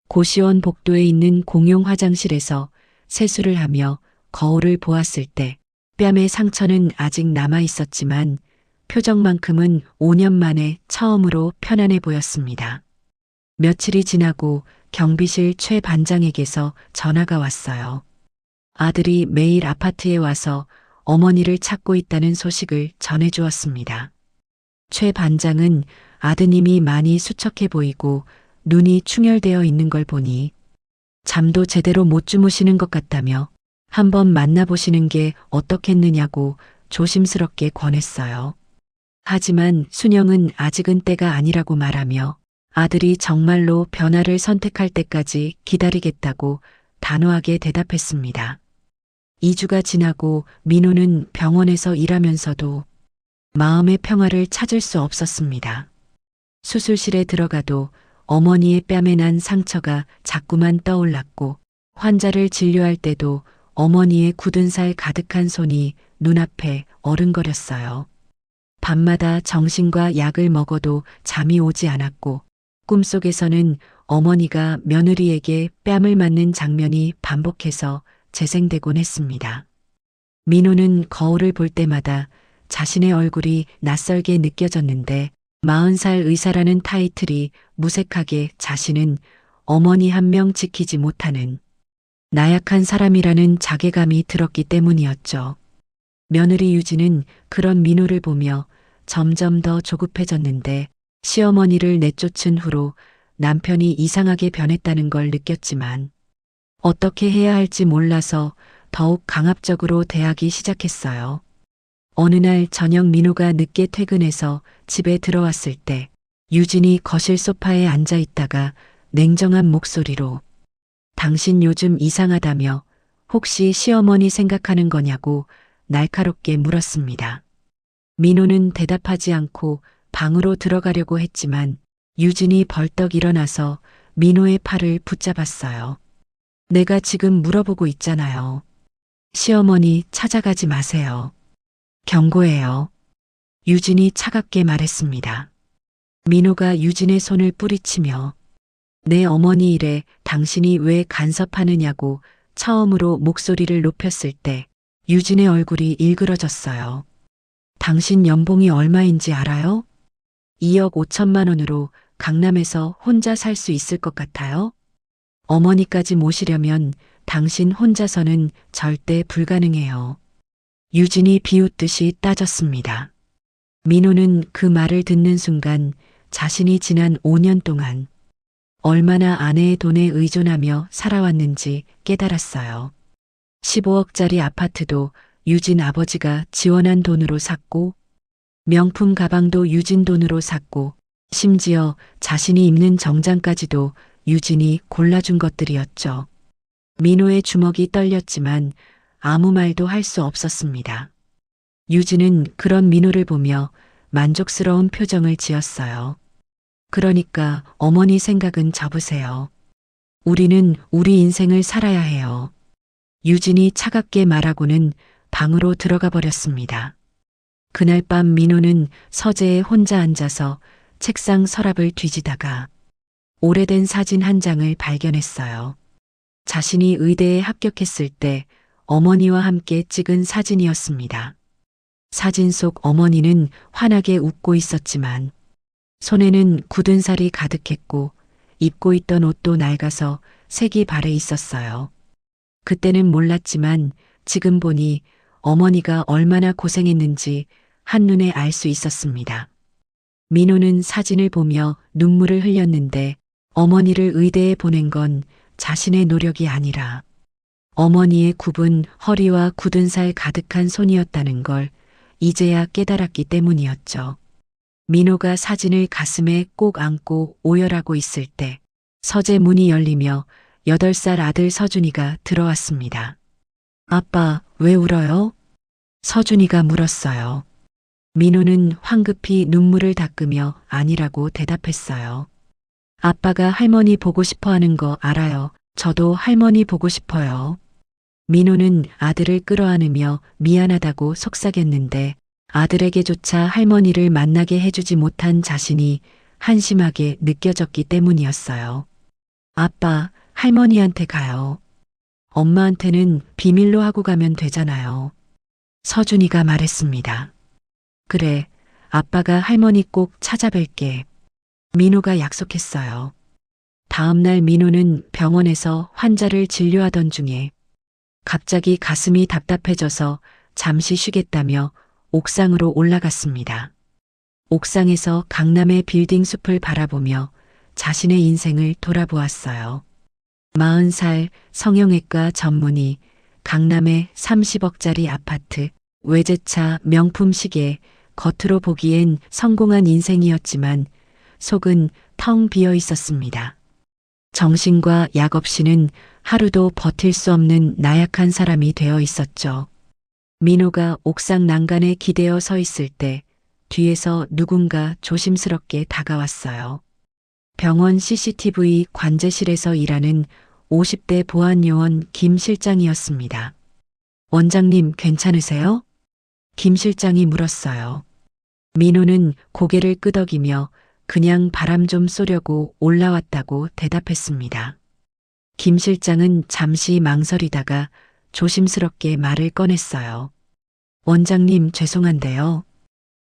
고시원 복도에 있는 공용 화장실에서 세수를 하며 거울을 보았을 때 뺨의 상처는 아직 남아 있었지만 표정만큼은 5년 만에 처음으로 편안해 보였습니다. 며칠이 지나고 경비실 최 반장에게서 전화가 왔어요. 아들이 매일 아파트에 와서 어머니를 찾고 있다는 소식을 전해주었습니다. 최 반장은 아드님이 많이 수척해 보이고 눈이 충혈되어 있는 걸 보니 잠도 제대로 못 주무시는 것 같다며 한번 만나보시는 게 어떻겠느냐고 조심스럽게 권했어요. 하지만 순영은 아직은 때가 아니라고 말하며 아들이 정말로 변화를 선택할 때까지 기다리겠다고 단호하게 대답했습니다. 2주가 지나고 민호는 병원에서 일하면서도 마음의 평화를 찾을 수 없었습니다. 수술실에 들어가도 어머니의 뺨에 난 상처가 자꾸만 떠올랐고 환자를 진료할 때도 어머니의 굳은 살 가득한 손이 눈앞에 어른거렸어요. 밤마다 정신과 약을 먹어도 잠이 오지 않았고 꿈속에서는 어머니가 며느리에게 뺨을 맞는 장면이 반복해서 재생되곤 했습니다. 민호는 거울을 볼 때마다 자신의 얼굴이 낯설게 느껴졌는데 40살 의사라는 타이틀이 무색하게 자신은 어머니 한 명 지키지 못하는 나약한 사람이라는 자괴감이 들었기 때문이었죠. 며느리 유진은 그런 민호를 보며 점점 더 조급해졌는데 시어머니를 내쫓은 후로 남편이 이상하게 변했다는 걸 느꼈지만 어떻게 해야 할지 몰라서 더욱 강압적으로 대하기 시작했어요. 어느 날 저녁 민호가 늦게 퇴근해서 집에 들어왔을 때 유진이 거실 소파에 앉아 있다가 냉정한 목소리로 당신 요즘 이상하다며 혹시 시어머니 생각하는 거냐고 날카롭게 물었습니다. 민호는 대답하지 않고 방으로 들어가려고 했지만 유진이 벌떡 일어나서 민호의 팔을 붙잡았어요. 내가 지금 물어보고 있잖아요. 시어머니 찾아가지 마세요. 경고해요. 유진이 차갑게 말했습니다. 민호가 유진의 손을 뿌리치며 내 어머니 일에 당신이 왜 간섭하느냐고 처음으로 목소리를 높였을 때 유진의 얼굴이 일그러졌어요. 당신 연봉이 얼마인지 알아요? 2억 5천만 원으로 강남에서 혼자 살 수 있을 것 같아요? 어머니까지 모시려면 당신 혼자서는 절대 불가능해요. 유진이 비웃듯이 따졌습니다. 민호는 그 말을 듣는 순간 자신이 지난 5년 동안 얼마나 아내의 돈에 의존하며 살아왔는지 깨달았어요. 15억짜리 아파트도 유진 아버지가 지원한 돈으로 샀고 명품 가방도 유진 돈으로 샀고 심지어 자신이 입는 정장까지도 유진이 골라준 것들이었죠. 민호의 주먹이 떨렸지만 아무 말도 할 수 없었습니다. 유진은 그런 민호를 보며 만족스러운 표정을 지었어요. 그러니까 어머니 생각은 접으세요. 우리는 우리 인생을 살아야 해요. 유진이 차갑게 말하고는 방으로 들어가 버렸습니다. 그날 밤 민호는 서재에 혼자 앉아서 책상 서랍을 뒤지다가 오래된 사진 한 장을 발견했어요. 자신이 의대에 합격했을 때 어머니와 함께 찍은 사진이었습니다. 사진 속 어머니는 환하게 웃고 있었지만 손에는 굳은 살이 가득했고 입고 있던 옷도 낡아서 색이 발해 있었어요. 그때는 몰랐지만 지금 보니 어머니가 얼마나 고생했는지 한눈에 알 수 있었습니다. 민호는 사진을 보며 눈물을 흘렸는데 어머니를 의대에 보낸 건 자신의 노력이 아니라 어머니의 굽은 허리와 굳은 살 가득한 손이었다는 걸 이제야 깨달았기 때문이었죠. 민호가 사진을 가슴에 꼭 안고 오열하고 있을 때 서재 문이 열리며 8살 아들 서준이가 들어왔습니다. 아빠, 왜 울어요? 서준이가 물었어요. 민호는 황급히 눈물을 닦으며 아니라고 대답했어요. 아빠가 할머니 보고 싶어 하는 거 알아요. 저도 할머니 보고 싶어요. 민호는 아들을 끌어안으며 미안하다고 속삭였는데 아들에게조차 할머니를 만나게 해주지 못한 자신이 한심하게 느껴졌기 때문이었어요. 아빠, 할머니한테 가요. 엄마한테는 비밀로 하고 가면 되잖아요. 서준이가 말했습니다. 그래, 아빠가 할머니 꼭 찾아뵐게. 민호가 약속했어요. 다음 날 민호는 병원에서 환자를 진료하던 중에 갑자기 가슴이 답답해져서 잠시 쉬겠다며 옥상으로 올라갔습니다. 옥상에서 강남의 빌딩 숲을 바라보며 자신의 인생을 돌아보았어요. 40살 성형외과 전문의, 강남의 30억짜리 아파트, 외제차, 명품 시계, 겉으로 보기엔 성공한 인생이었지만 속은 텅 비어 있었습니다. 정신과 약 없이는 하루도 버틸 수 없는 나약한 사람이 되어 있었죠. 민호가 옥상 난간에 기대어 서 있을 때 뒤에서 누군가 조심스럽게 다가왔어요. 병원 CCTV 관제실에서 일하는 50대 보안요원 김 실장이었습니다. 원장님 괜찮으세요? 김 실장이 물었어요. 민호는 고개를 끄덕이며 그냥 바람 좀 쏘려고 올라왔다고 대답했습니다. 김 실장은 잠시 망설이다가 조심스럽게 말을 꺼냈어요. 원장님 죄송한데요.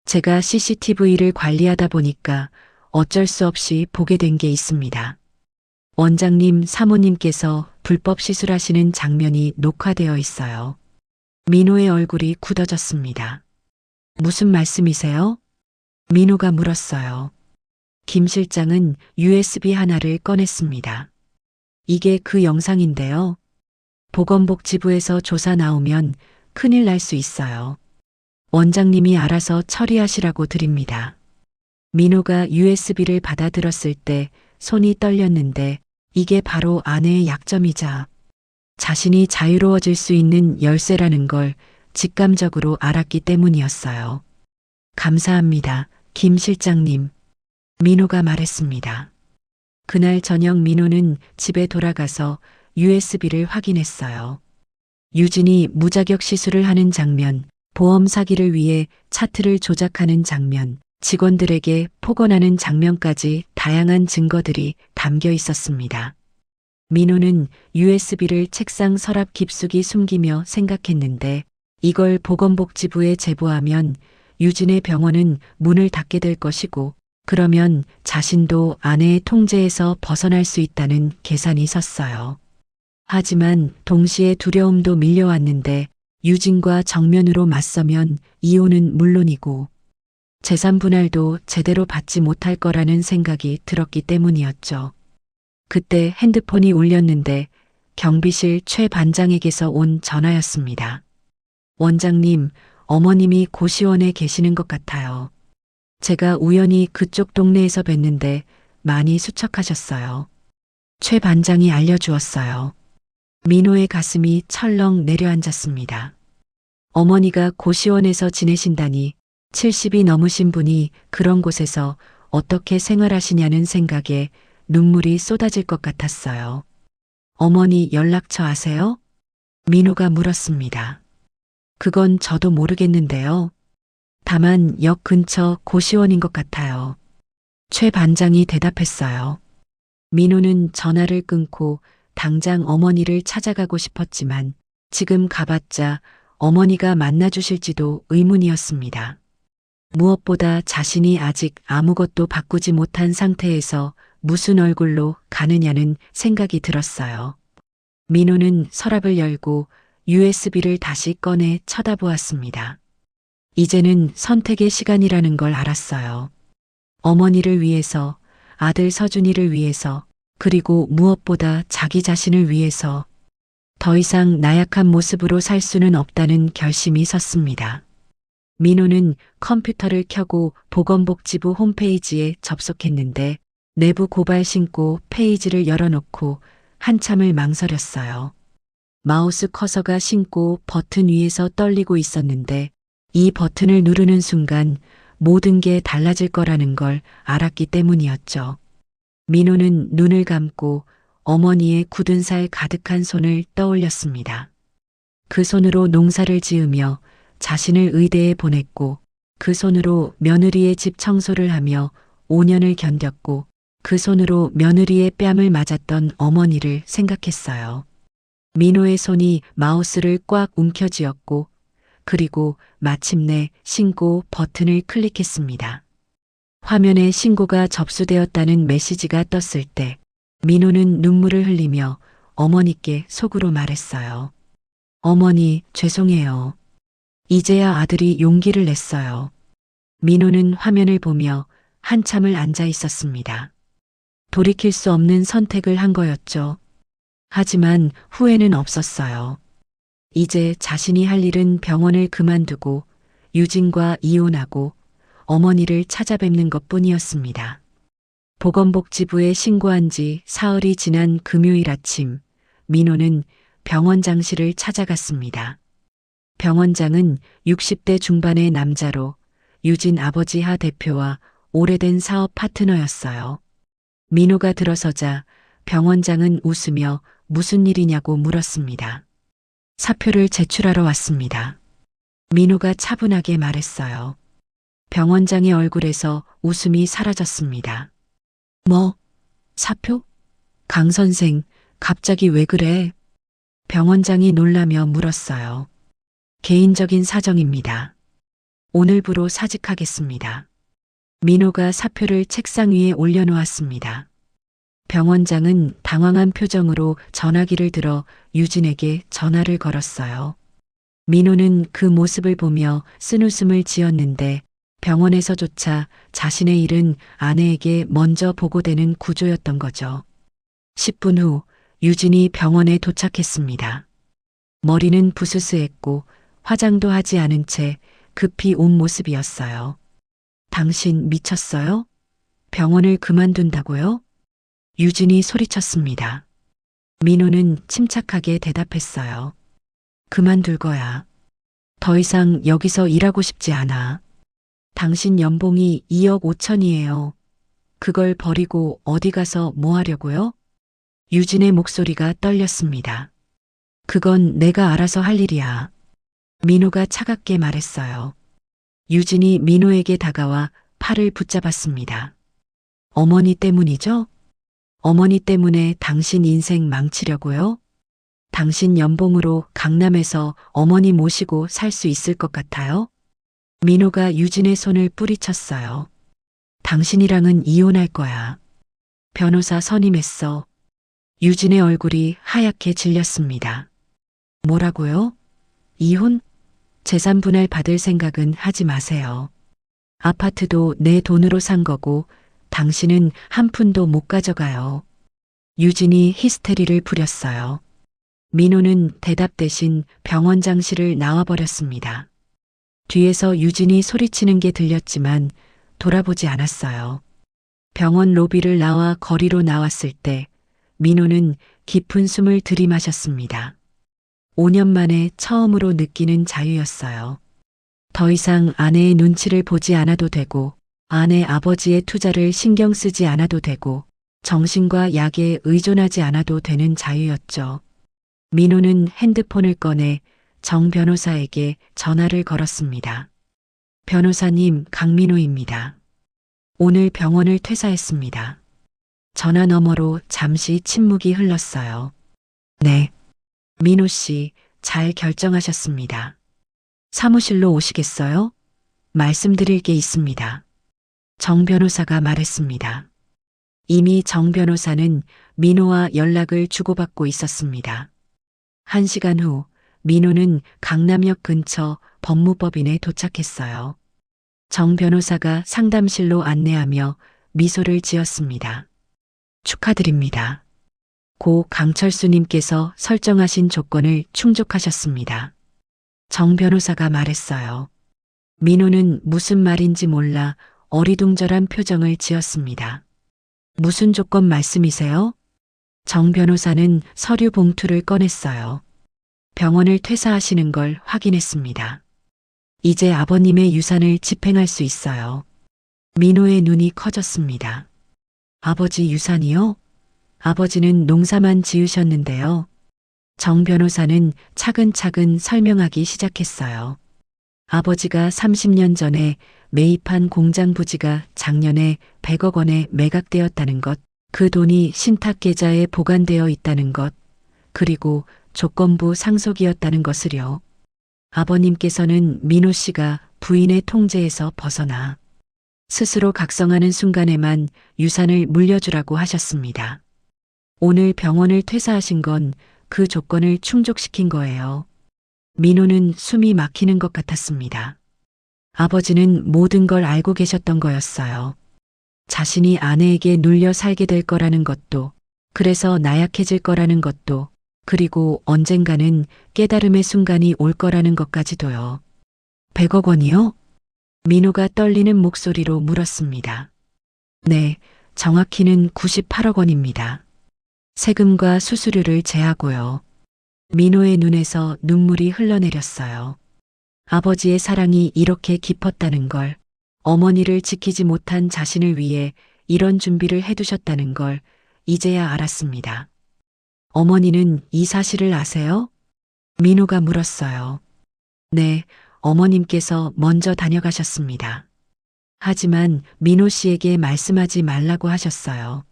제가 CCTV를 관리하다 보니까 어쩔 수 없이 보게 된 게 있습니다. 원장님 사모님께서 불법 시술하시는 장면이 녹화되어 있어요. 민호의 얼굴이 굳어졌습니다. 무슨 말씀이세요? 민호가 물었어요. 김 실장은 USB 하나를 꺼냈습니다. 이게 그 영상인데요. 보건복지부에서 조사 나오면 큰일 날 수 있어요. 원장님이 알아서 처리하시라고 드립니다. 민호가 USB를 받아들었을 때 손이 떨렸는데 이게 바로 아내의 약점이자 자신이 자유로워질 수 있는 열쇠라는 걸 직감적으로 알았기 때문이었어요. 감사합니다, 김 실장님. 민호가 말했습니다. 그날 저녁 민호는 집에 돌아가서 USB를 확인했어요. 유진이 무자격 시술을 하는 장면, 보험 사기를 위해 차트를 조작하는 장면, 직원들에게 폭언하는 장면까지 다양한 증거들이 담겨 있었습니다. 민호는 USB를 책상 서랍 깊숙이 숨기며 생각했는데 이걸 보건복지부에 제보하면 유진의 병원은 문을 닫게 될 것이고 그러면 자신도 아내의 통제에서 벗어날 수 있다는 계산이 섰어요. 하지만 동시에 두려움도 밀려왔는데 유진과 정면으로 맞서면 이혼은 물론이고 재산 분할도 제대로 받지 못할 거라는 생각이 들었기 때문이었죠. 그때 핸드폰이 울렸는데 경비실 최 반장에게서 온 전화였습니다. 원장님, 어머님이 고시원에 계시는 것 같아요. 제가 우연히 그쪽 동네에서 뵀는데 많이 수척하셨어요. 최 반장이 알려주었어요. 민호의 가슴이 철렁 내려앉았습니다. 어머니가 고시원에서 지내신다니 70이 넘으신 분이 그런 곳에서 어떻게 생활하시냐는 생각에 눈물이 쏟아질 것 같았어요. 어머니 연락처 아세요? 민호가 물었습니다. 그건 저도 모르겠는데요. 다만 역 근처 고시원인 것 같아요. 최 반장이 대답했어요. 민호는 전화를 끊고 당장 어머니를 찾아가고 싶었지만 지금 가봤자 어머니가 만나주실지도 의문이었습니다. 무엇보다 자신이 아직 아무것도 바꾸지 못한 상태에서 무슨 얼굴로 가느냐는 생각이 들었어요. 민호는 서랍을 열고 USB를 다시 꺼내 쳐다보았습니다. 이제는 선택의 시간이라는 걸 알았어요. 어머니를 위해서, 아들 서준이를 위해서, 그리고 무엇보다 자기 자신을 위해서 더 이상 나약한 모습으로 살 수는 없다는 결심이 섰습니다. 민호는 컴퓨터를 켜고 보건복지부 홈페이지에 접속했는데 내부 고발 신고 페이지를 열어놓고 한참을 망설였어요. 마우스 커서가 신고 버튼 위에서 떨리고 있었는데 이 버튼을 누르는 순간 모든 게 달라질 거라는 걸 알았기 때문이었죠. 민호는 눈을 감고 어머니의 굳은 살 가득한 손을 떠올렸습니다. 그 손으로 농사를 지으며 자신을 의대에 보냈고 그 손으로 며느리의 집 청소를 하며 5년을 견뎠고 그 손으로 며느리의 뺨을 맞았던 어머니를 생각했어요. 민호의 손이 마우스를 꽉 움켜쥐었고 그리고 마침내 신고 버튼을 클릭했습니다. 화면에 신고가 접수되었다는 메시지가 떴을 때 민호는 눈물을 흘리며 어머니께 속으로 말했어요. 어머니, 죄송해요. 이제야 아들이 용기를 냈어요. 민호는 화면을 보며 한참을 앉아 있었습니다. 돌이킬 수 없는 선택을 한 거였죠. 하지만 후회는 없었어요. 이제 자신이 할 일은 병원을 그만두고 유진과 이혼하고 어머니를 찾아뵙는 것뿐이었습니다. 보건복지부에 신고한 지 사흘이 지난 금요일 아침, 민호는 병원장실을 찾아갔습니다. 병원장은 60대 중반의 남자로 유진 아버지 하 대표와 오래된 사업 파트너였어요. 민호가 들어서자 병원장은 웃으며 무슨 일이냐고 물었습니다. 사표를 제출하러 왔습니다. 민호가 차분하게 말했어요. 병원장의 얼굴에서 웃음이 사라졌습니다. 뭐? 사표? 강 선생, 갑자기 왜 그래? 병원장이 놀라며 물었어요. 개인적인 사정입니다. 오늘부로 사직하겠습니다. 민호가 사표를 책상 위에 올려놓았습니다. 병원장은 당황한 표정으로 전화기를 들어 유진에게 전화를 걸었어요. 민호는 그 모습을 보며 쓴웃음을 지었는데 병원에서조차 자신의 일은 아내에게 먼저 보고되는 구조였던 거죠. 10분 후 유진이 병원에 도착했습니다. 머리는 부스스했고 화장도 하지 않은 채 급히 온 모습이었어요. 당신 미쳤어요? 병원을 그만둔다고요? 유진이 소리쳤습니다. 민호는 침착하게 대답했어요. 그만둘 거야. 더 이상 여기서 일하고 싶지 않아. 당신 연봉이 2억 5천이에요. 그걸 버리고 어디 가서 뭐 하려고요? 유진의 목소리가 떨렸습니다. 그건 내가 알아서 할 일이야. 민호가 차갑게 말했어요. 유진이 민호에게 다가와 팔을 붙잡았습니다. 어머니 때문이죠? 어머니 때문에 당신 인생 망치려고요? 당신 연봉으로 강남에서 어머니 모시고 살 수 있을 것 같아요? 민호가 유진의 손을 뿌리쳤어요. 당신이랑은 이혼할 거야. 변호사 선임했어. 유진의 얼굴이 하얗게 질렸습니다. 뭐라고요? 이혼? 재산 분할 받을 생각은 하지 마세요. 아파트도 내 돈으로 산 거고 당신은 한 푼도 못 가져가요. 유진이 히스테리를 부렸어요. 민호는 대답 대신 병원장실을 나와버렸습니다. 뒤에서 유진이 소리치는 게 들렸지만 돌아보지 않았어요. 병원 로비를 나와 거리로 나왔을 때 민호는 깊은 숨을 들이마셨습니다. 5년 만에 처음으로 느끼는 자유였어요. 더 이상 아내의 눈치를 보지 않아도 되고 아내 아버지의 투자를 신경 쓰지 않아도 되고 정신과 약에 의존하지 않아도 되는 자유였죠. 민호는 핸드폰을 꺼내 정 변호사에게 전화를 걸었습니다. 변호사님, 강민호입니다. 오늘 병원을 퇴사했습니다. 전화 너머로 잠시 침묵이 흘렀어요. 네. 민호 씨, 잘 결정하셨습니다. 사무실로 오시겠어요? 말씀드릴 게 있습니다. 정 변호사가 말했습니다. 이미 정 변호사는 민호와 연락을 주고받고 있었습니다. 1시간 후 민호는 강남역 근처 법무법인에 도착했어요. 정 변호사가 상담실로 안내하며 미소를 지었습니다. 축하드립니다. 고 강철수님께서 설정하신 조건을 충족하셨습니다. 정 변호사가 말했어요. 민호는 무슨 말인지 몰라 어리둥절한 표정을 지었습니다. 무슨 조건 말씀이세요? 정 변호사는 서류 봉투를 꺼냈어요. 병원을 퇴사하시는 걸 확인했습니다. 이제 아버님의 유산을 집행할 수 있어요. 민호의 눈이 커졌습니다. 아버지 유산이요? 아버지는 농사만 지으셨는데요. 정 변호사는 차근차근 설명하기 시작했어요. 아버지가 30년 전에 매입한 공장 부지가 작년에 100억 원에 매각되었다는 것, 그 돈이 신탁 계좌에 보관되어 있다는 것, 그리고 조건부 상속이었다는 것을요. 아버님께서는 민호 씨가 부인의 통제에서 벗어나 스스로 각성하는 순간에만 유산을 물려주라고 하셨습니다. 오늘 병원을 퇴사하신 건 그 조건을 충족시킨 거예요. 민호는 숨이 막히는 것 같았습니다. 아버지는 모든 걸 알고 계셨던 거였어요. 자신이 아내에게 눌려 살게 될 거라는 것도, 그래서 나약해질 거라는 것도, 그리고 언젠가는 깨달음의 순간이 올 거라는 것까지도요. 100억 원이요? 민호가 떨리는 목소리로 물었습니다. 네, 정확히는 98억 원입니다. 세금과 수수료를 제하고요. 민호의 눈에서 눈물이 흘러내렸어요. 아버지의 사랑이 이렇게 깊었다는 걸, 어머니를 지키지 못한 자신을 위해 이런 준비를 해두셨다는 걸 이제야 알았습니다. 어머니는 이 사실을 아세요? 민호가 물었어요. 네, 어머님께서 먼저 다녀가셨습니다. 하지만 민호 씨에게 말씀하지 말라고 하셨어요.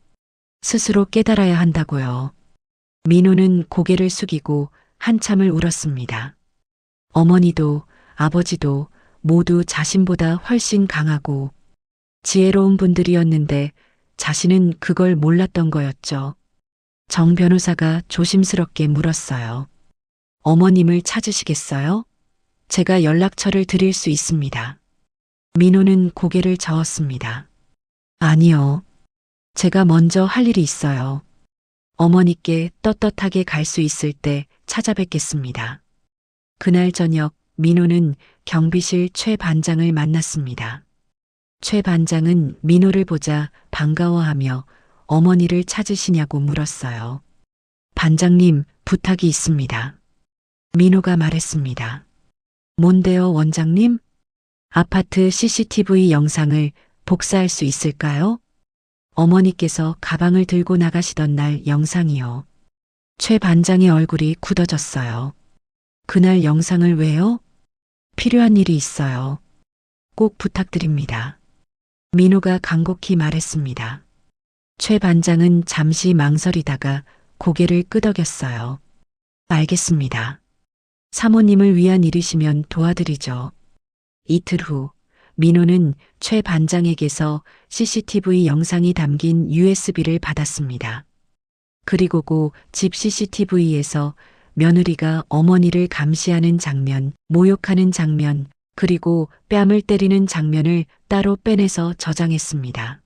스스로 깨달아야 한다고요. 민호는 고개를 숙이고 한참을 울었습니다. 어머니도 아버지도 모두 자신보다 훨씬 강하고 지혜로운 분들이었는데 자신은 그걸 몰랐던 거였죠. 정 변호사가 조심스럽게 물었어요. 어머님을 찾으시겠어요? 제가 연락처를 드릴 수 있습니다. 민호는 고개를 저었습니다. 아니요. 제가 먼저 할 일이 있어요. 어머니께 떳떳하게 갈 수 있을 때 찾아뵙겠습니다. 그날 저녁 민호는 경비실 최 반장을 만났습니다. 최 반장은 민호를 보자 반가워하며 어머니를 찾으시냐고 물었어요. 반장님, 부탁이 있습니다. 민호가 말했습니다. 뭔데요, 원장님? 아파트 CCTV 영상을 복사할 수 있을까요? 어머니께서 가방을 들고 나가시던 날 영상이요. 최 반장의 얼굴이 굳어졌어요. 그날 영상을 왜요? 필요한 일이 있어요. 꼭 부탁드립니다. 민호가 간곡히 말했습니다. 최 반장은 잠시 망설이다가 고개를 끄덕였어요. 알겠습니다. 사모님을 위한 일이시면 도와드리죠. 이틀 후 민호는 최 반장에게서 CCTV 영상이 담긴 USB를 받았습니다. 그리고 집 CCTV에서 며느리가 어머니를 감시하는 장면, 모욕하는 장면, 그리고 뺨을 때리는 장면을 따로 빼내서 저장했습니다.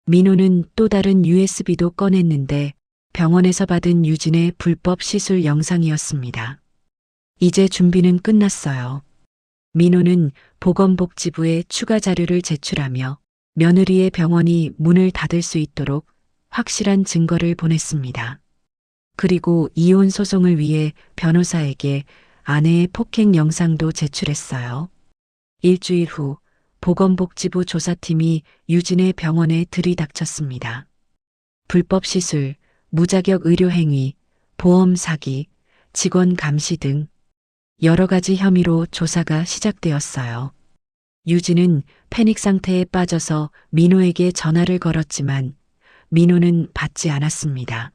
민호는 또 다른 USB도 꺼냈는데 병원에서 받은 유진의 불법 시술 영상이었습니다. 이제 준비는 끝났어요. 민호는 보건복지부에 추가 자료를 제출하며 며느리의 병원이 문을 닫을 수 있도록 확실한 증거를 보냈습니다. 그리고 이혼 소송을 위해 변호사에게 아내의 폭행 영상도 제출했어요. 일주일 후 보건복지부 조사팀이 유진의 병원에 들이닥쳤습니다. 불법 시술, 무자격 의료행위, 보험 사기, 직원 감시 등 여러 가지 혐의로 조사가 시작되었어요. 유진은 패닉 상태에 빠져서 민호에게 전화를 걸었지만 민호는 받지 않았습니다.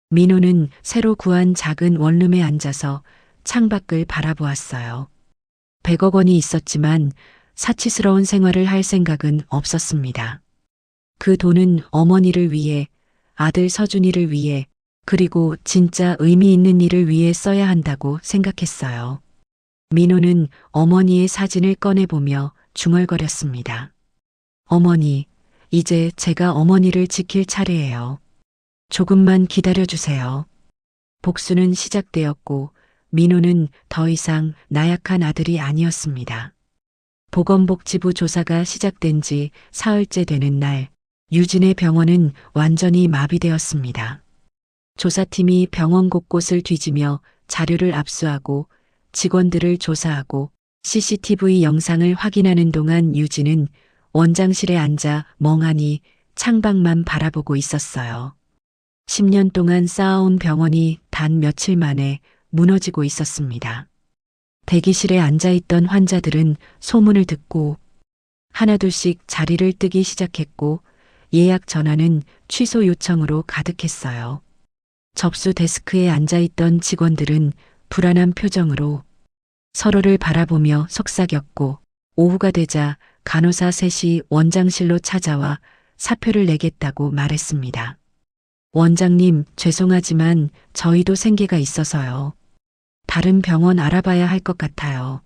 민호는 새로 구한 작은 원룸에 앉아서 창밖을 바라보았어요. 100억 원이 있었지만 사치스러운 생활을 할 생각은 없었습니다. 그 돈은 어머니를 위해, 아들 서준이를 위해, 그리고 진짜 의미 있는 일을 위해 써야 한다고 생각했어요. 민호는 어머니의 사진을 꺼내보며 중얼거렸습니다. 어머니, 이제 제가 어머니를 지킬 차례예요. 조금만 기다려주세요. 복수는 시작되었고 민호는 더 이상 나약한 아들이 아니었습니다. 보건복지부 조사가 시작된 지 사흘째 되는 날, 유진의 병원은 완전히 마비되었습니다. 조사팀이 병원 곳곳을 뒤지며 자료를 압수하고 직원들을 조사하고 CCTV 영상을 확인하는 동안 유진은 원장실에 앉아 멍하니 창밖만 바라보고 있었어요. 10년 동안 쌓아온 병원이 단 며칠 만에 무너지고 있었습니다. 대기실에 앉아있던 환자들은 소문을 듣고 하나둘씩 자리를 뜨기 시작했고 예약 전화는 취소 요청으로 가득했어요. 접수 데스크에 앉아있던 직원들은 불안한 표정으로 서로를 바라보며 속삭였고 오후가 되자 간호사 셋이 원장실로 찾아와 사표를 내겠다고 말했습니다. 원장님, 죄송하지만 저희도 생계가 있어서요. 다른 병원 알아봐야 할 것 같아요.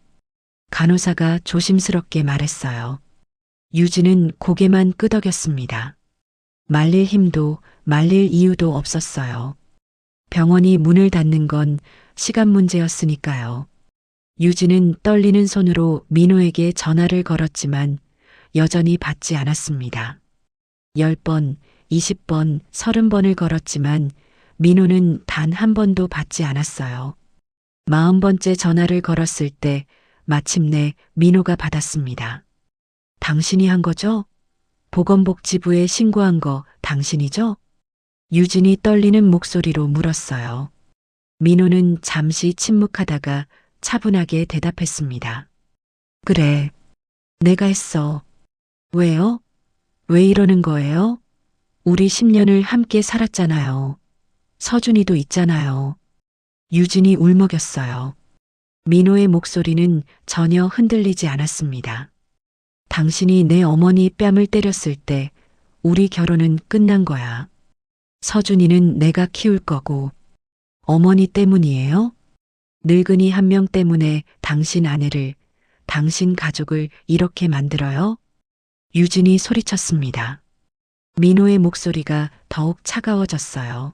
간호사가 조심스럽게 말했어요. 유진은 고개만 끄덕였습니다. 말릴 힘도 말릴 이유도 없었어요. 병원이 문을 닫는 건 시간 문제였으니까요. 유진은 떨리는 손으로 민호에게 전화를 걸었지만 여전히 받지 않았습니다. 10번, 20번, 30번을 걸었지만 민호는 단 한 번도 받지 않았어요. 40번째 전화를 걸었을 때 마침내 민호가 받았습니다. 당신이 한 거죠? 보건복지부에 신고한 거 당신이죠? 유진이 떨리는 목소리로 물었어요. 민호는 잠시 침묵하다가 차분하게 대답했습니다. 그래, 내가 했어. 왜요? 왜 이러는 거예요? 우리 10년을 함께 살았잖아요. 서준이도 있잖아요. 유진이 울먹였어요. 민호의 목소리는 전혀 흔들리지 않았습니다. 당신이 내 어머니 뺨을 때렸을 때 우리 결혼은 끝난 거야. 서준이는 내가 키울 거고 어머니 때문이에요? 늙은이 한 명 때문에 당신 아내를, 당신 가족을 이렇게 만들어요? 유진이 소리쳤습니다. 민호의 목소리가 더욱 차가워졌어요.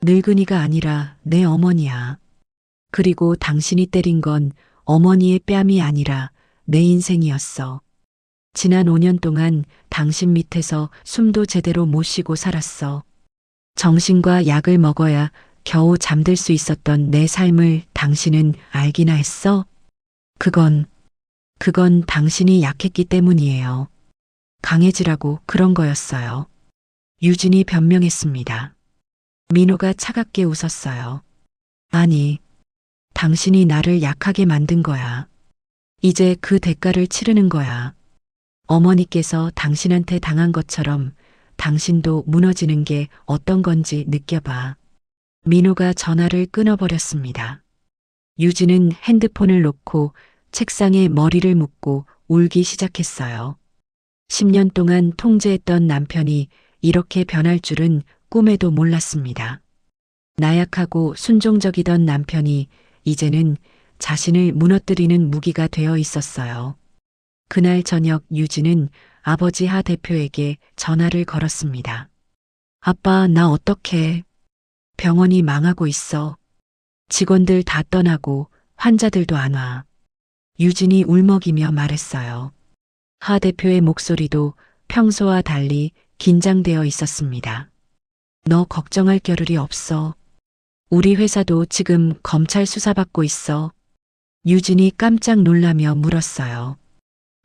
늙은이가 아니라 내 어머니야. 그리고 당신이 때린 건 어머니의 뺨이 아니라 내 인생이었어. 지난 5년 동안 당신 밑에서 숨도 제대로 못 쉬고 살았어. 정신과 약을 먹어야 겨우 잠들 수 있었던 내 삶을 당신은 알기나 했어? 그건 당신이 약했기 때문이에요. 강해지라고 그런 거였어요. 유진이 변명했습니다. 민호가 차갑게 웃었어요. 아니, 당신이 나를 약하게 만든 거야. 이제 그 대가를 치르는 거야. 어머니께서 당신한테 당한 것처럼 당신도 무너지는 게 어떤 건지 느껴봐. 민호가 전화를 끊어버렸습니다. 유진은 핸드폰을 놓고 책상에 머리를 묻고 울기 시작했어요. 10년 동안 통제했던 남편이 이렇게 변할 줄은 꿈에도 몰랐습니다. 나약하고 순종적이던 남편이 이제는 자신을 무너뜨리는 무기가 되어 있었어요. 그날 저녁 유진은 아버지 하 대표에게 전화를 걸었습니다. 아빠, 나 어떡해. 병원이 망하고 있어. 직원들 다 떠나고 환자들도 안 와. 유진이 울먹이며 말했어요. 하 대표의 목소리도 평소와 달리 긴장되어 있었습니다. 너 걱정할 겨를이 없어. 우리 회사도 지금 검찰 수사받고 있어. 유진이 깜짝 놀라며 물었어요.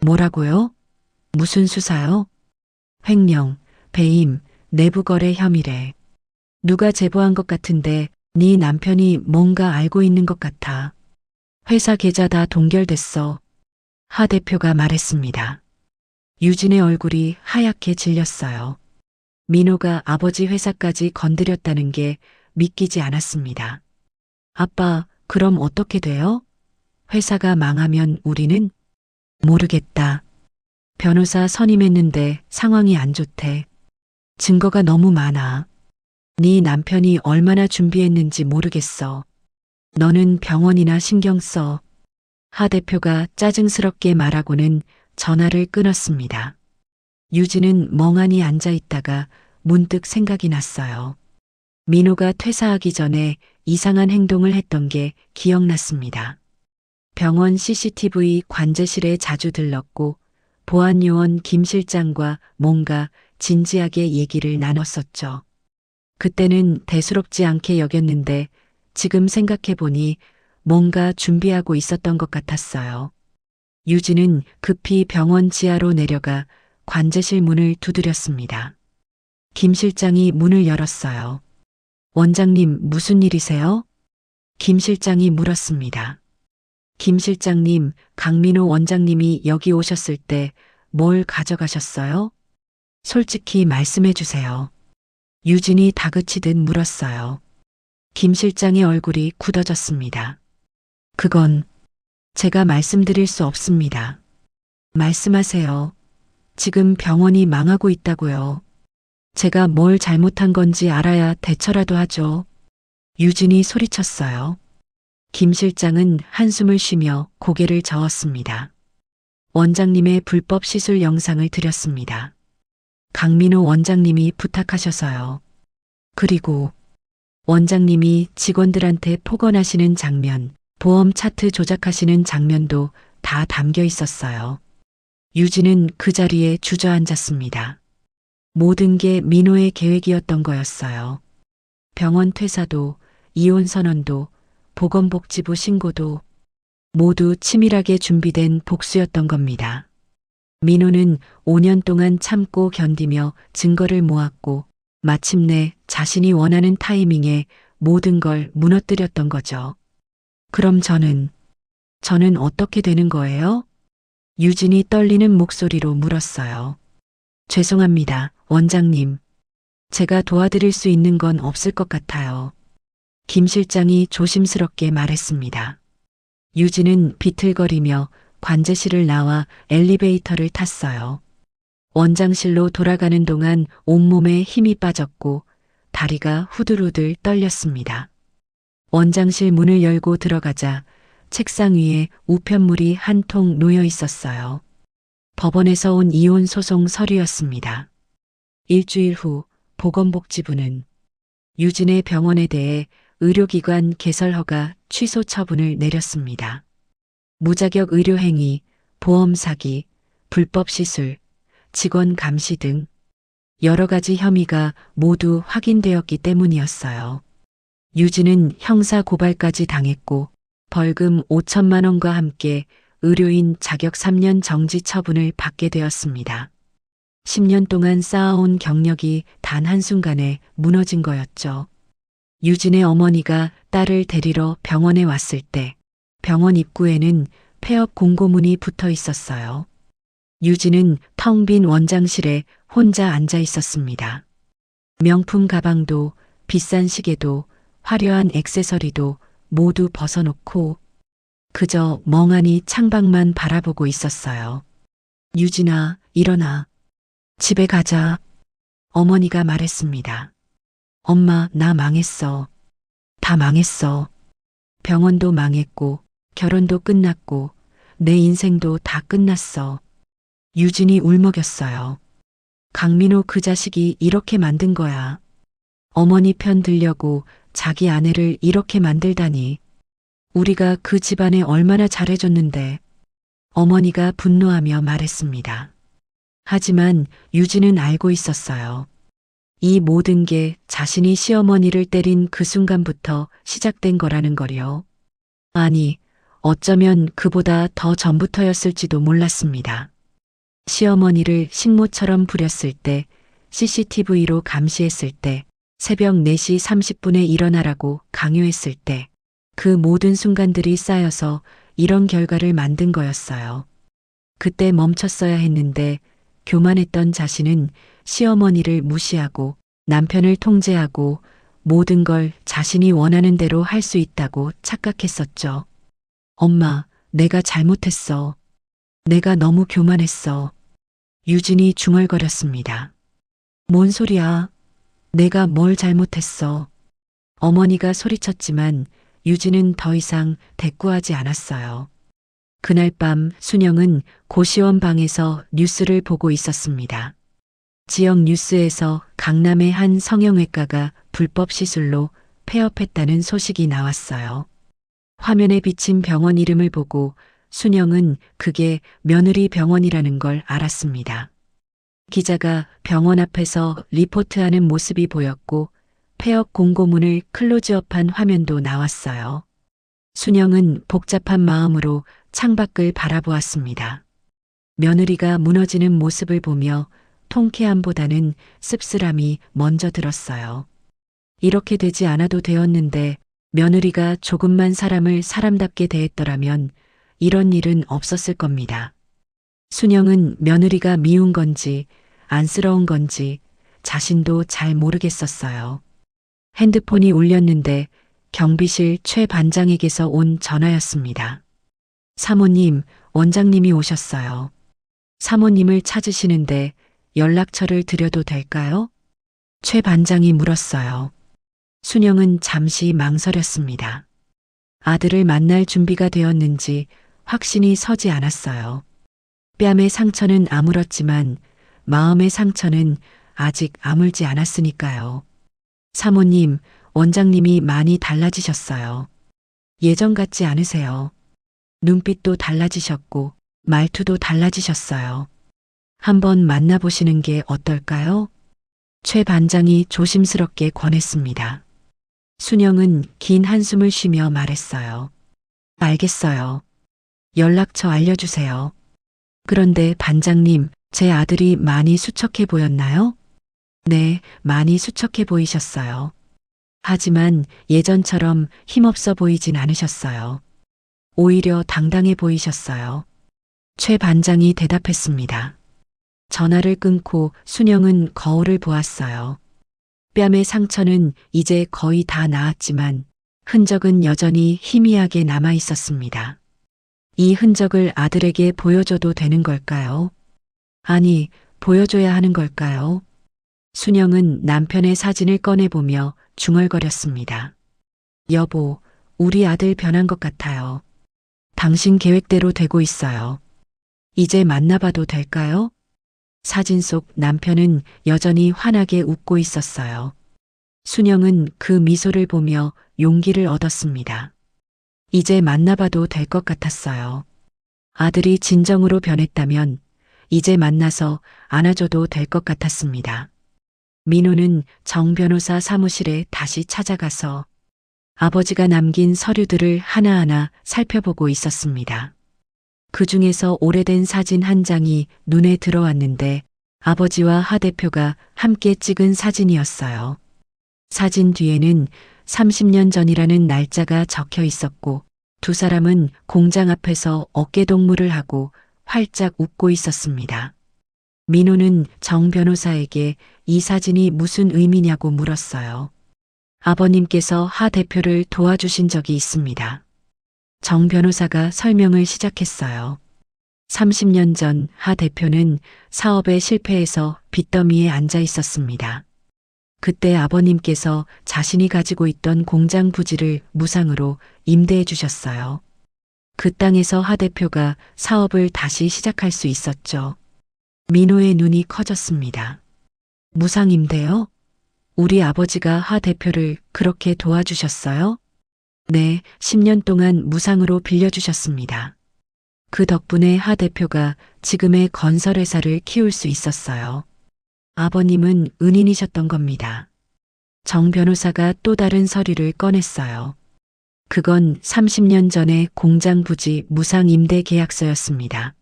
뭐라고요? 무슨 수사요? 횡령, 배임, 내부거래 혐의래. 누가 제보한 것 같은데 네 남편이 뭔가 알고 있는 것 같아. 회사 계좌 다 동결됐어. 하 대표가 말했습니다. 유진의 얼굴이 하얗게 질렸어요. 민호가 아버지 회사까지 건드렸다는 게 믿기지 않았습니다. 아빠, 그럼 어떻게 돼요? 회사가 망하면 우리는? 모르겠다. 변호사 선임했는데 상황이 안 좋대. 증거가 너무 많아. 네 남편이 얼마나 준비했는지 모르겠어. 너는 병원이나 신경 써. 하 대표가 짜증스럽게 말하고는 전화를 끊었습니다. 유진은 멍하니 앉아 있다가 문득 생각이 났어요. 민호가 퇴사하기 전에 이상한 행동을 했던 게 기억났습니다. 병원 CCTV 관제실에 자주 들렀고 보안요원 김 실장과 뭔가 진지하게 얘기를 나눴었죠. 그때는 대수롭지 않게 여겼는데 지금 생각해보니 뭔가 준비하고 있었던 것 같았어요. 유진은 급히 병원 지하로 내려가 관제실 문을 두드렸습니다. 김 실장이 문을 열었어요. 원장님, 무슨 일이세요? 김 실장이 물었습니다. 김 실장님, 강민호 원장님이 여기 오셨을 때 뭘 가져가셨어요? 솔직히 말씀해 주세요. 유진이 다그치듯 물었어요. 김 실장의 얼굴이 굳어졌습니다. 그건 제가 말씀드릴 수 없습니다. 말씀하세요. 지금 병원이 망하고 있다고요. 제가 뭘 잘못한 건지 알아야 대처라도 하죠. 유진이 소리쳤어요. 김 실장은 한숨을 쉬며 고개를 저었습니다. 원장님의 불법 시술 영상을 드렸습니다. 강민호 원장님이 부탁하셔서요. 그리고 원장님이 직원들한테 폭언하시는 장면, 보험 차트 조작하시는 장면도 다 담겨 있었어요. 유진은 그 자리에 주저앉았습니다. 모든 게 민호의 계획이었던 거였어요. 병원 퇴사도, 이혼 선언도, 보건복지부 신고도 모두 치밀하게 준비된 복수였던 겁니다. 민호는 5년 동안 참고 견디며 증거를 모았고 마침내 자신이 원하는 타이밍에 모든 걸 무너뜨렸던 거죠. 그럼 저는 어떻게 되는 거예요? 유진이 떨리는 목소리로 물었어요. 죄송합니다, 원장님. 제가 도와드릴 수 있는 건 없을 것 같아요. 김 실장이 조심스럽게 말했습니다. 유진은 비틀거리며 관제실을 나와 엘리베이터를 탔어요. 원장실로 돌아가는 동안 온몸에 힘이 빠졌고 다리가 후들후들 떨렸습니다. 원장실 문을 열고 들어가자 책상 위에 우편물이 한 통 놓여 있었어요. 법원에서 온 이혼 소송 서류였습니다. 일주일 후 보건복지부는 유진의 병원에 대해 의료기관 개설 허가 취소 처분을 내렸습니다. 무자격 의료행위, 보험 사기, 불법 시술, 직원 감시 등 여러 가지 혐의가 모두 확인되었기 때문이었어요. 유진은 형사 고발까지 당했고 벌금 5천만 원과 함께 의료인 자격 3년 정지 처분을 받게 되었습니다. 10년 동안 쌓아온 경력이 단 한순간에 무너진 거였죠. 유진의 어머니가 딸을 데리러 병원에 왔을 때 병원 입구에는 폐업 공고문이 붙어 있었어요. 유진은 텅 빈 원장실에 혼자 앉아 있었습니다. 명품 가방도 비싼 시계도 화려한 액세서리도 모두 벗어놓고 그저 멍하니 창밖만 바라보고 있었어요. 유진아, 일어나. 집에 가자. 어머니가 말했습니다. 엄마, 나 망했어. 다 망했어. 병원도 망했고, 결혼도 끝났고, 내 인생도 다 끝났어. 유진이 울먹였어요. 강민호 그 자식이 이렇게 만든 거야. 어머니 편 들려고 자기 아내를 이렇게 만들다니. 우리가 그 집안에 얼마나 잘해줬는데. 어머니가 분노하며 말했습니다. 하지만 유진은 알고 있었어요. 이 모든 게 자신이 시어머니를 때린 그 순간부터 시작된 거라는 거요. 아니, 어쩌면 그보다 더 전부터였을지도 몰랐습니다. 시어머니를 식모처럼 부렸을 때, CCTV로 감시했을 때, 새벽 4시 30분에 일어나라고 강요했을 때, 그 모든 순간들이 쌓여서 이런 결과를 만든 거였어요. 그때 멈췄어야 했는데 교만했던 자신은 시어머니를 무시하고 남편을 통제하고 모든 걸 자신이 원하는 대로 할 수 있다고 착각했었죠. 엄마, 내가 잘못했어. 내가 너무 교만했어. 유진이 중얼거렸습니다. 뭔 소리야? 내가 뭘 잘못했어? 어머니가 소리쳤지만 유진은 더 이상 대꾸하지 않았어요. 그날 밤 순영은 고시원 방에서 뉴스를 보고 있었습니다. 지역 뉴스에서 강남의 한 성형외과가 불법 시술로 폐업했다는 소식이 나왔어요. 화면에 비친 병원 이름을 보고 순영은 그게 며느리 병원이라는 걸 알았습니다. 기자가 병원 앞에서 리포트하는 모습이 보였고 폐업 공고문을 클로즈업한 화면도 나왔어요. 순영은 복잡한 마음으로 창밖을 바라보았습니다. 며느리가 무너지는 모습을 보며 통쾌함보다는 씁쓸함이 먼저 들었어요. 이렇게 되지 않아도 되었는데 며느리가 조금만 사람을 사람답게 대했더라면 이런 일은 없었을 겁니다. 순영은 며느리가 미운 건지 안쓰러운 건지 자신도 잘 모르겠었어요. 핸드폰이 울렸는데 경비실 최 반장에게서 온 전화였습니다. 사모님, 원장님이 오셨어요. 사모님을 찾으시는데 연락처를 드려도 될까요? 최 반장이 물었어요. 순영은 잠시 망설였습니다. 아들을 만날 준비가 되었는지 확신이 서지 않았어요. 뺨의 상처는 아물었지만 마음의 상처는 아직 아물지 않았으니까요. 사모님, 원장님이 많이 달라지셨어요. 예전 같지 않으세요. 눈빛도 달라지셨고 말투도 달라지셨어요. 한번 만나보시는 게 어떨까요? 최 반장이 조심스럽게 권했습니다. 순영은 긴 한숨을 쉬며 말했어요. 알겠어요. 연락처 알려주세요. 그런데 반장님, 제 아들이 많이 수척해 보였나요? 네, 많이 수척해 보이셨어요. 하지만 예전처럼 힘없어 보이진 않으셨어요. 오히려 당당해 보이셨어요. 최 반장이 대답했습니다. 전화를 끊고 순영은 거울을 보았어요. 뺨의 상처는 이제 거의 다 나았지만 흔적은 여전히 희미하게 남아 있었습니다. 이 흔적을 아들에게 보여줘도 되는 걸까요? 아니, 보여줘야 하는 걸까요? 순영은 남편의 사진을 꺼내보며 중얼거렸습니다. 여보, 우리 아들 변한 것 같아요. 당신 계획대로 되고 있어요. 이제 만나봐도 될까요? 사진 속 남편은 여전히 환하게 웃고 있었어요. 순영은 그 미소를 보며 용기를 얻었습니다. 이제 만나봐도 될 것 같았어요. 아들이 진정으로 변했다면 이제 만나서 안아줘도 될 것 같았습니다. 민호는 정 변호사 사무실에 다시 찾아가서 아버지가 남긴 서류들을 하나하나 살펴보고 있었습니다. 그 중에서 오래된 사진 한 장이 눈에 들어왔는데 아버지와 하 대표가 함께 찍은 사진이었어요. 사진 뒤에는 30년 전이라는 날짜가 적혀 있었고 두 사람은 공장 앞에서 어깨동무를 하고 활짝 웃고 있었습니다. 민호는 정 변호사에게 이 사진이 무슨 의미냐고 물었어요. 아버님께서 하 대표를 도와주신 적이 있습니다. 정 변호사가 설명을 시작했어요. 30년 전 하 대표는 사업에 실패해서 빚더미에 앉아 있었습니다. 그때 아버님께서 자신이 가지고 있던 공장 부지를 무상으로 임대해 주셨어요. 그 땅에서 하 대표가 사업을 다시 시작할 수 있었죠. 민호의 눈이 커졌습니다. 무상 임대요? 우리 아버지가 하 대표를 그렇게 도와주셨어요? 네, 10년 동안 무상으로 빌려주셨습니다. 그 덕분에 하 대표가 지금의 건설회사를 키울 수 있었어요. 아버님은 은인이셨던 겁니다. 정 변호사가 또 다른 서류를 꺼냈어요. 그건 30년 전의 공장 부지 무상 임대 계약서였습니다.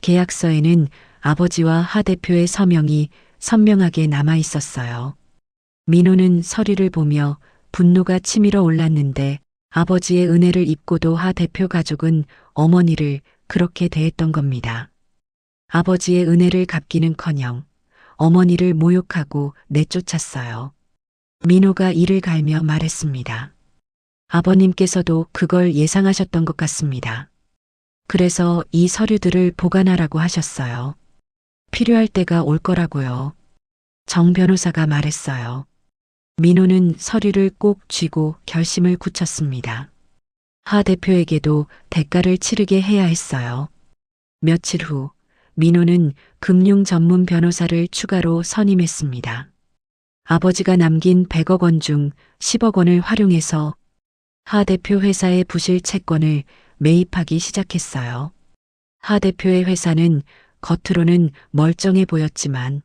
계약서에는 아버지와 하 대표의 서명이 선명하게 남아 있었어요. 민호는 서류를 보며 분노가 치밀어 올랐는데 아버지의 은혜를 입고도 하 대표 가족은 어머니를 그렇게 대했던 겁니다. 아버지의 은혜를 갚기는커녕 어머니를 모욕하고 내쫓았어요. 민호가 이를 갈며 말했습니다. 아버님께서도 그걸 예상하셨던 것 같습니다. 그래서 이 서류들을 보관하라고 하셨어요. 필요할 때가 올 거라고요. 정 변호사가 말했어요. 민호는 서류를 꼭 쥐고 결심을 굳혔습니다. 하 대표에게도 대가를 치르게 해야 했어요. 며칠 후 민호는 금융 전문 변호사를 추가로 선임했습니다. 아버지가 남긴 100억 원 중 10억 원을 활용해서 하 대표 회사의 부실 채권을 매입하기 시작했어요. 하 대표의 회사는 겉으로는 멀쩡해 보였지만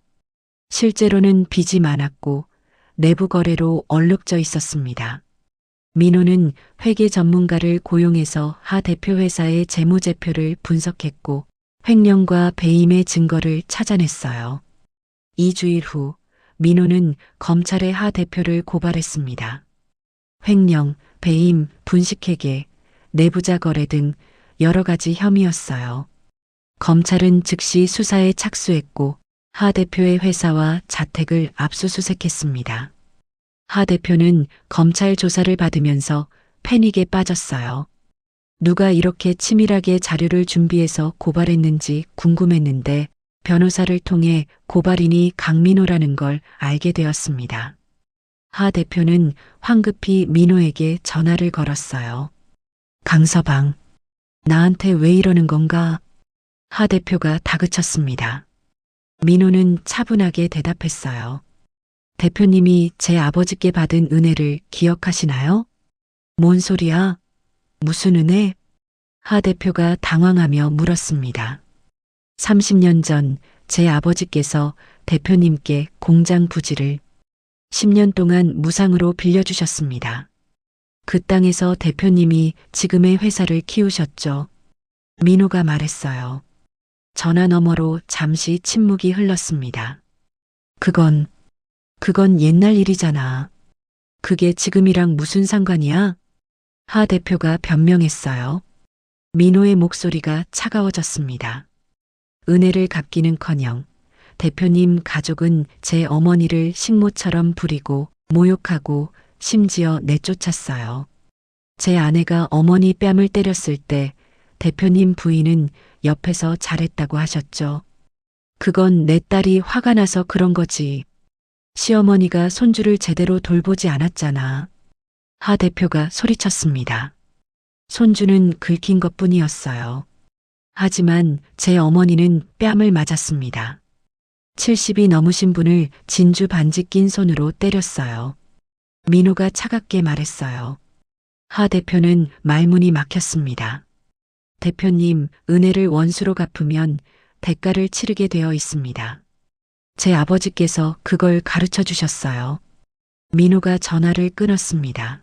실제로는 빚이 많았고 내부 거래로 얼룩져 있었습니다. 민호는 회계 전문가를 고용해서 하 대표 회사의 재무제표를 분석했고 횡령과 배임의 증거를 찾아냈어요. 2주일 후 민호는 검찰에 하 대표를 고발했습니다. 횡령, 배임, 분식회계, 내부자 거래 등 여러 가지 혐의였어요. 검찰은 즉시 수사에 착수했고 하 대표의 회사와 자택을 압수수색했습니다. 하 대표는 검찰 조사를 받으면서 패닉에 빠졌어요. 누가 이렇게 치밀하게 자료를 준비해서 고발했는지 궁금했는데 변호사를 통해 고발인이 강민호라는 걸 알게 되었습니다. 하 대표는 황급히 민호에게 전화를 걸었어요. 강서방, 나한테 왜 이러는 건가? 하 대표가 다그쳤습니다. 민호는 차분하게 대답했어요. 대표님이 제 아버지께 받은 은혜를 기억하시나요? 뭔 소리야? 무슨 은혜? 하 대표가 당황하며 물었습니다. 30년 전 제 아버지께서 대표님께 공장 부지를 10년 동안 무상으로 빌려주셨습니다. 그 땅에서 대표님이 지금의 회사를 키우셨죠. 민호가 말했어요. 전화 너머로 잠시 침묵이 흘렀습니다. 그건 옛날 일이잖아. 그게 지금이랑 무슨 상관이야? 하 대표가 변명했어요. 민호의 목소리가 차가워졌습니다. 은혜를 갚기는커녕 대표님 가족은 제 어머니를 식모처럼 부리고 모욕하고 심지어 내쫓았어요. 제 아내가 어머니 뺨을 때렸을 때 대표님 부인은 옆에서 잘했다고 하셨죠. 그건 내 딸이 화가 나서 그런 거지. 시어머니가 손주를 제대로 돌보지 않았잖아. 하 대표가 소리쳤습니다. 손주는 긁힌 것뿐이었어요. 하지만 제 어머니는 뺨을 맞았습니다. 70이 넘으신 분을 진주 반지 낀 손으로 때렸어요. 민호가 차갑게 말했어요. 하 대표는 말문이 막혔습니다. 대표님, 은혜를 원수로 갚으면 대가를 치르게 되어 있습니다. 제 아버지께서 그걸 가르쳐 주셨어요. 민호가 전화를 끊었습니다.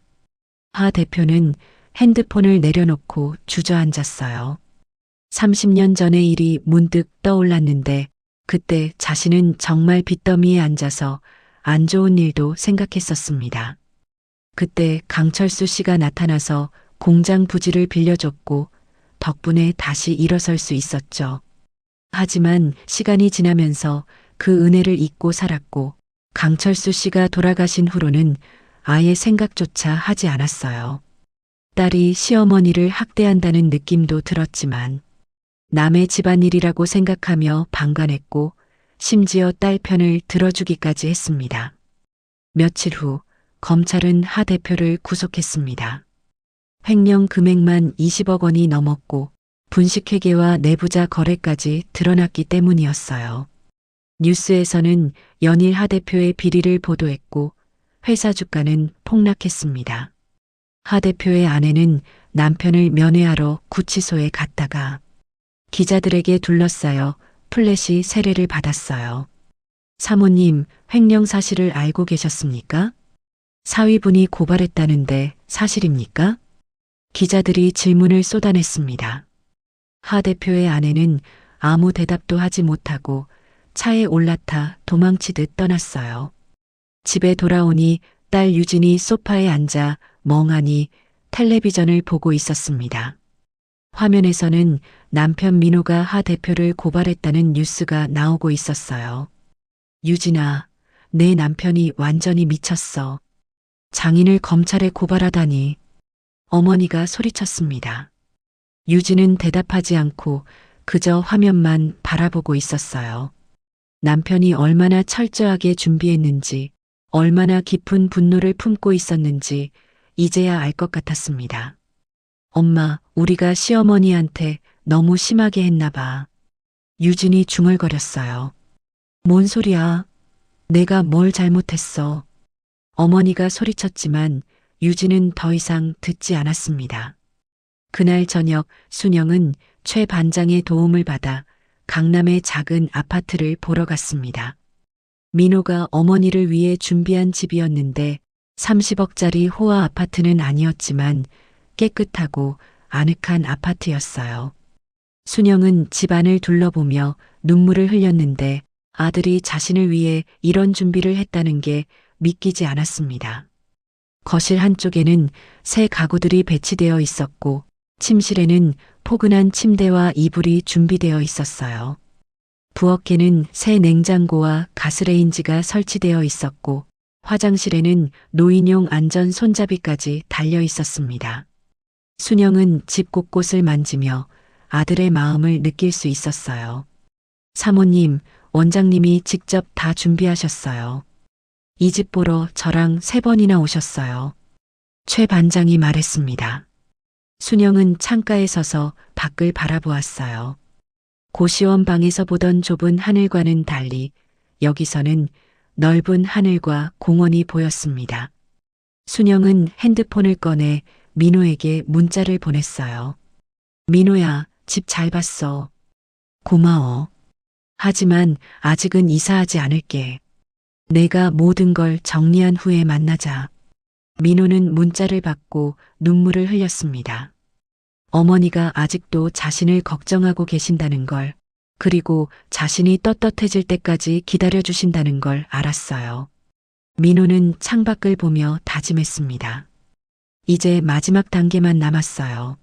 하 대표는 핸드폰을 내려놓고 주저앉았어요. 30년 전의 일이 문득 떠올랐는데 그때 자신은 정말 빚더미에 앉아서 안 좋은 일도 생각했었습니다. 그때 강철수 씨가 나타나서 공장 부지를 빌려줬고 덕분에 다시 일어설 수 있었죠. 하지만 시간이 지나면서 그 은혜를 잊고 살았고 강철수 씨가 돌아가신 후로는 아예 생각조차 하지 않았어요. 딸이 시어머니를 학대한다는 느낌도 들었지만 남의 집안일이라고 생각하며 방관했고 심지어 딸 편을 들어주기까지 했습니다. 며칠 후 검찰은 하 대표를 구속했습니다. 횡령 금액만 20억 원이 넘었고 분식회계와 내부자 거래까지 드러났기 때문이었어요. 뉴스에서는 연일 하 대표의 비리를 보도했고 회사 주가는 폭락했습니다. 하 대표의 아내는 남편을 면회하러 구치소에 갔다가 기자들에게 둘러싸여 플래시 세례를 받았어요. 사모님, 횡령 사실을 알고 계셨습니까? 사위분이 고발했다는데 사실입니까? 기자들이 질문을 쏟아냈습니다. 하 대표의 아내는 아무 대답도 하지 못하고 차에 올라타 도망치듯 떠났어요. 집에 돌아오니 딸 유진이 소파에 앉아 멍하니 텔레비전을 보고 있었습니다. 화면에서는 남편 민호가 하 대표를 고발했다는 뉴스가 나오고 있었어요. 유진아, 내 남편이 완전히 미쳤어. 장인을 검찰에 고발하다니. 어머니가 소리쳤습니다. 유진은 대답하지 않고 그저 화면만 바라보고 있었어요. 남편이 얼마나 철저하게 준비했는지, 얼마나 깊은 분노를 품고 있었는지 이제야 알 것 같았습니다. 엄마, 우리가 시어머니한테 너무 심하게 했나 봐. 유진이 중얼거렸어요. 뭔 소리야? 내가 뭘 잘못했어? 어머니가 소리쳤지만 유진은 더 이상 듣지 않았습니다. 그날 저녁 순영은 최 반장의 도움을 받아 강남의 작은 아파트를 보러 갔습니다. 민호가 어머니를 위해 준비한 집이었는데 30억짜리 호화 아파트는 아니었지만 깨끗하고 아늑한 아파트였어요. 순영은 집안을 둘러보며 눈물을 흘렸는데 아들이 자신을 위해 이런 준비를 했다는 게 믿기지 않았습니다. 거실 한쪽에는 새 가구들이 배치되어 있었고 침실에는 포근한 침대와 이불이 준비되어 있었어요. 부엌에는 새 냉장고와 가스레인지가 설치되어 있었고 화장실에는 노인용 안전 손잡이까지 달려 있었습니다. 순영은 집 곳곳을 만지며 아들의 마음을 느낄 수 있었어요. 사모님, 원장님이 직접 다 준비하셨어요. 이 집 보러 저랑 3번이나 오셨어요. 최 반장이 말했습니다. 순영은 창가에 서서 밖을 바라보았어요. 고시원 방에서 보던 좁은 하늘과는 달리 여기서는 넓은 하늘과 공원이 보였습니다. 순영은 핸드폰을 꺼내 민호에게 문자를 보냈어요. 민호야, 집 잘 봤어. 고마워. 하지만 아직은 이사하지 않을게. 내가 모든 걸 정리한 후에 만나자. 민호는 문자를 받고 눈물을 흘렸습니다. 어머니가 아직도 자신을 걱정하고 계신다는 걸, 그리고 자신이 떳떳해질 때까지 기다려주신다는 걸 알았어요. 민호는 창밖을 보며 다짐했습니다. 이제 마지막 단계만 남았어요.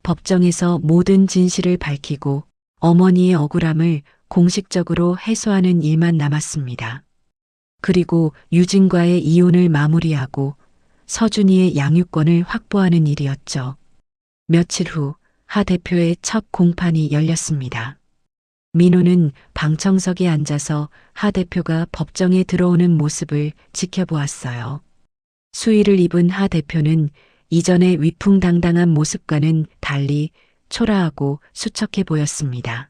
법정에서 모든 진실을 밝히고 어머니의 억울함을 공식적으로 해소하는 일만 남았습니다. 그리고 유진과의 이혼을 마무리하고 서준이의 양육권을 확보하는 일이었죠. 며칠 후 하 대표의 첫 공판이 열렸습니다. 민호는 방청석에 앉아서 하 대표가 법정에 들어오는 모습을 지켜보았어요. 수의를 입은 하 대표는 이전의 위풍당당한 모습과는 달리 초라하고 수척해 보였습니다.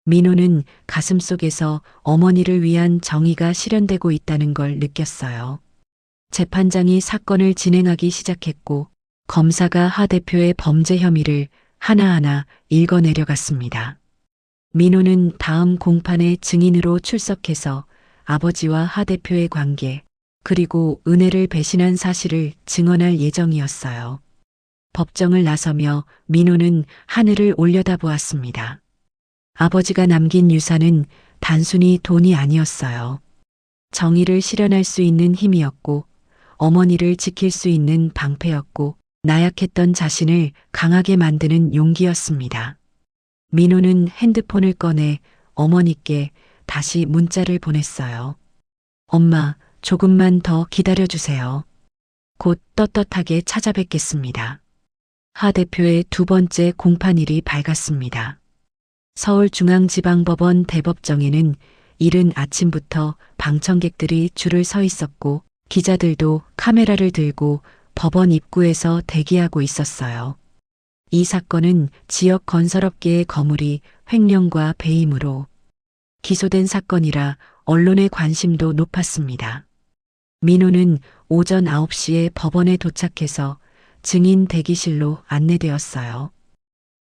민호는 가슴속에서 어머니를 위한 정의가 실현되고 있다는 걸 느꼈어요. 재판장이 사건을 진행하기 시작했고 검사가 하 대표의 범죄 혐의를 하나하나 읽어내려갔습니다. 민호는 다음 공판에 증인으로 출석해서 아버지와 하 대표의 관계, 그리고 은혜를 배신한 사실을 증언할 예정이었어요. 법정을 나서며 민호는 하늘을 올려다보았습니다. 아버지가 남긴 유산은 단순히 돈이 아니었어요. 정의를 실현할 수 있는 힘이었고 어머니를 지킬 수 있는 방패였고 나약했던 자신을 강하게 만드는 용기였습니다. 민호는 핸드폰을 꺼내 어머니께 다시 문자를 보냈어요. 엄마, 조금만 더 기다려주세요. 곧 떳떳하게 찾아뵙겠습니다. 하 대표의 두 번째 공판일이 밝았습니다. 서울중앙지방법원 대법정에는 이른 아침부터 방청객들이 줄을 서 있었고 기자들도 카메라를 들고 법원 입구에서 대기하고 있었어요. 이 사건은 지역 건설업계의 거물이 횡령과 배임으로 기소된 사건이라 언론의 관심도 높았습니다. 민호는 오전 9시에 법원에 도착해서 증인 대기실로 안내되었어요.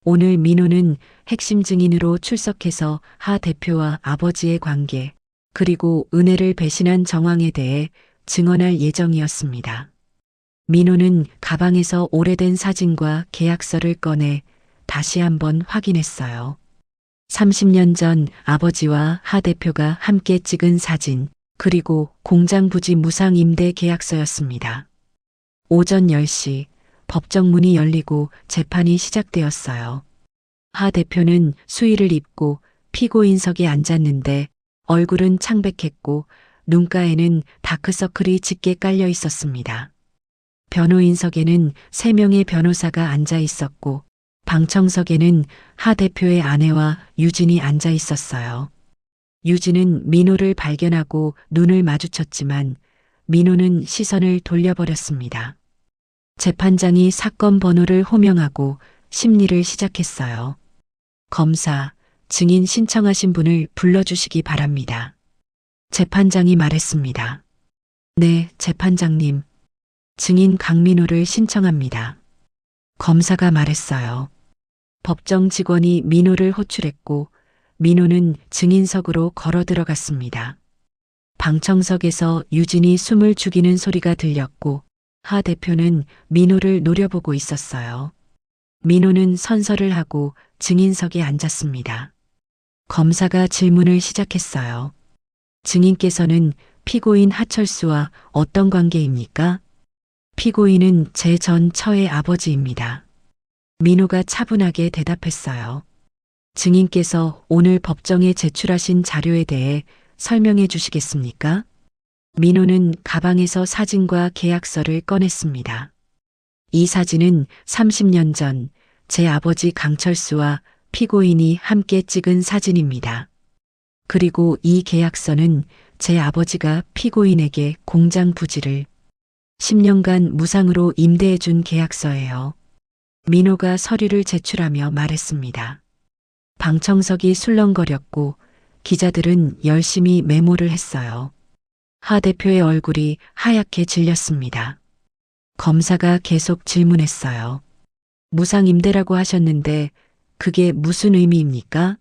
오늘 민호는 핵심 증인으로 출석해서 하 대표와 아버지의 관계, 그리고 은혜를 배신한 정황에 대해 증언할 예정이었습니다. 민호는 가방에서 오래된 사진과 계약서를 꺼내 다시 한번 확인했어요. 30년 전 아버지와 하 대표가 함께 찍은 사진, 그리고 공장 부지 무상 임대 계약서였습니다. 오전 10시 법정 문이 열리고 재판이 시작되었어요. 하 대표는 수의를 입고 피고인석에 앉았는데 얼굴은 창백했고 눈가에는 다크서클이 짙게 깔려 있었습니다. 변호인석에는 3명의 변호사가 앉아 있었고 방청석에는 하 대표의 아내와 유진이 앉아 있었어요. 유진은 민호를 발견하고 눈을 마주쳤지만 민호는 시선을 돌려버렸습니다. 재판장이 사건 번호를 호명하고 심리를 시작했어요. 검사, 증인 신청하신 분을 불러주시기 바랍니다. 재판장이 말했습니다. 네, 재판장님. 증인 강민호를 신청합니다. 검사가 말했어요. 법정 직원이 민호를 호출했고 민호는 증인석으로 걸어 들어갔습니다. 방청석에서 유진이 숨을 죽이는 소리가 들렸고 하 대표는 민호를 노려보고 있었어요. 민호는 선서를 하고 증인석에 앉았습니다. 검사가 질문을 시작했어요. 증인께서는 피고인 하철수와 어떤 관계입니까? 피고인은 제 전 처의 아버지입니다. 민호가 차분하게 대답했어요. 증인께서 오늘 법정에 제출하신 자료에 대해 설명해 주시겠습니까? 민호는 가방에서 사진과 계약서를 꺼냈습니다. 이 사진은 30년 전 제 아버지 강철수와 피고인이 함께 찍은 사진입니다. 그리고 이 계약서는 제 아버지가 피고인에게 공장 부지를 10년간 무상으로 임대해 준 계약서예요. 민호가 서류를 제출하며 말했습니다. 방청석이 술렁거렸고 기자들은 열심히 메모를 했어요. 하 대표의 얼굴이 하얗게 질렸습니다. 검사가 계속 질문했어요. 무상 임대라고 하셨는데 그게 무슨 의미입니까?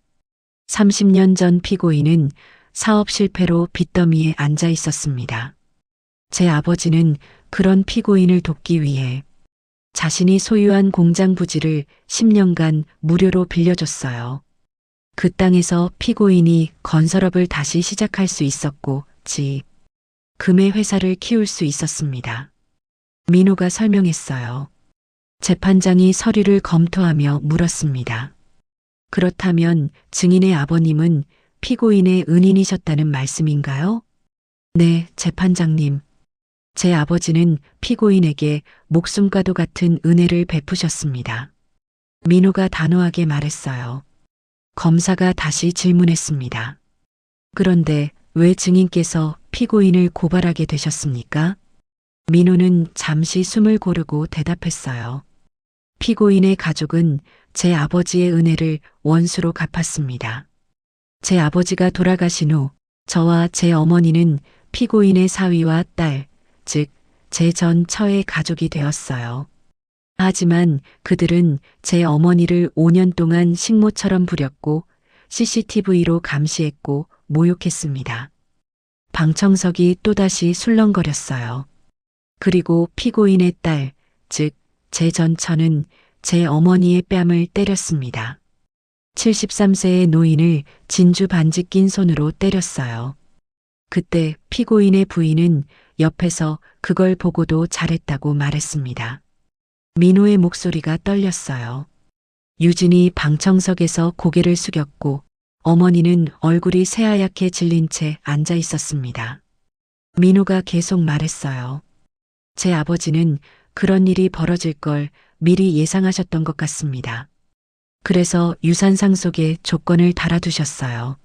30년 전 피고인은 사업 실패로 빚더미에 앉아 있었습니다. 제 아버지는 그런 피고인을 돕기 위해 자신이 소유한 공장 부지를 10년간 무료로 빌려줬어요. 그 땅에서 피고인이 건설업을 다시 시작할 수 있었고 금의 회사를 키울 수 있었습니다. 민호가 설명했어요. 재판장이 서류를 검토하며 물었습니다. 그렇다면 증인의 아버님은 피고인의 은인이셨다는 말씀인가요? 네, 재판장님. 제 아버지는 피고인에게 목숨과도 같은 은혜를 베푸셨습니다. 민호가 단호하게 말했어요. 검사가 다시 질문했습니다. 그런데 왜 증인께서 피고인을 고발하게 되셨습니까? 민호는 잠시 숨을 고르고 대답했어요. 피고인의 가족은 제 아버지의 은혜를 원수로 갚았습니다. 제 아버지가 돌아가신 후 저와 제 어머니는 피고인의 사위와 딸, 즉 제 전 처의 가족이 되었어요. 하지만 그들은 제 어머니를 5년 동안 식모처럼 부렸고 CCTV로 감시했고 모욕했습니다. 방청석이 또다시 술렁거렸어요. 그리고 피고인의 딸, 즉 제 전 처는 제 어머니의 뺨을 때렸습니다. 73세의 노인을 진주 반지 낀 손으로 때렸어요. 그때 피고인의 부인은 옆에서 그걸 보고도 잘했다고 말했습니다. 민호의 목소리가 떨렸어요. 유진이 방청석에서 고개를 숙였고 어머니는 얼굴이 새하얗게 질린 채 앉아 있었습니다. 민호가 계속 말했어요. 제 아버지는 그런 일이 벌어질 걸 미리 예상하셨던 것 같습니다. 그래서 유산 상속에 조건을 달아두셨어요.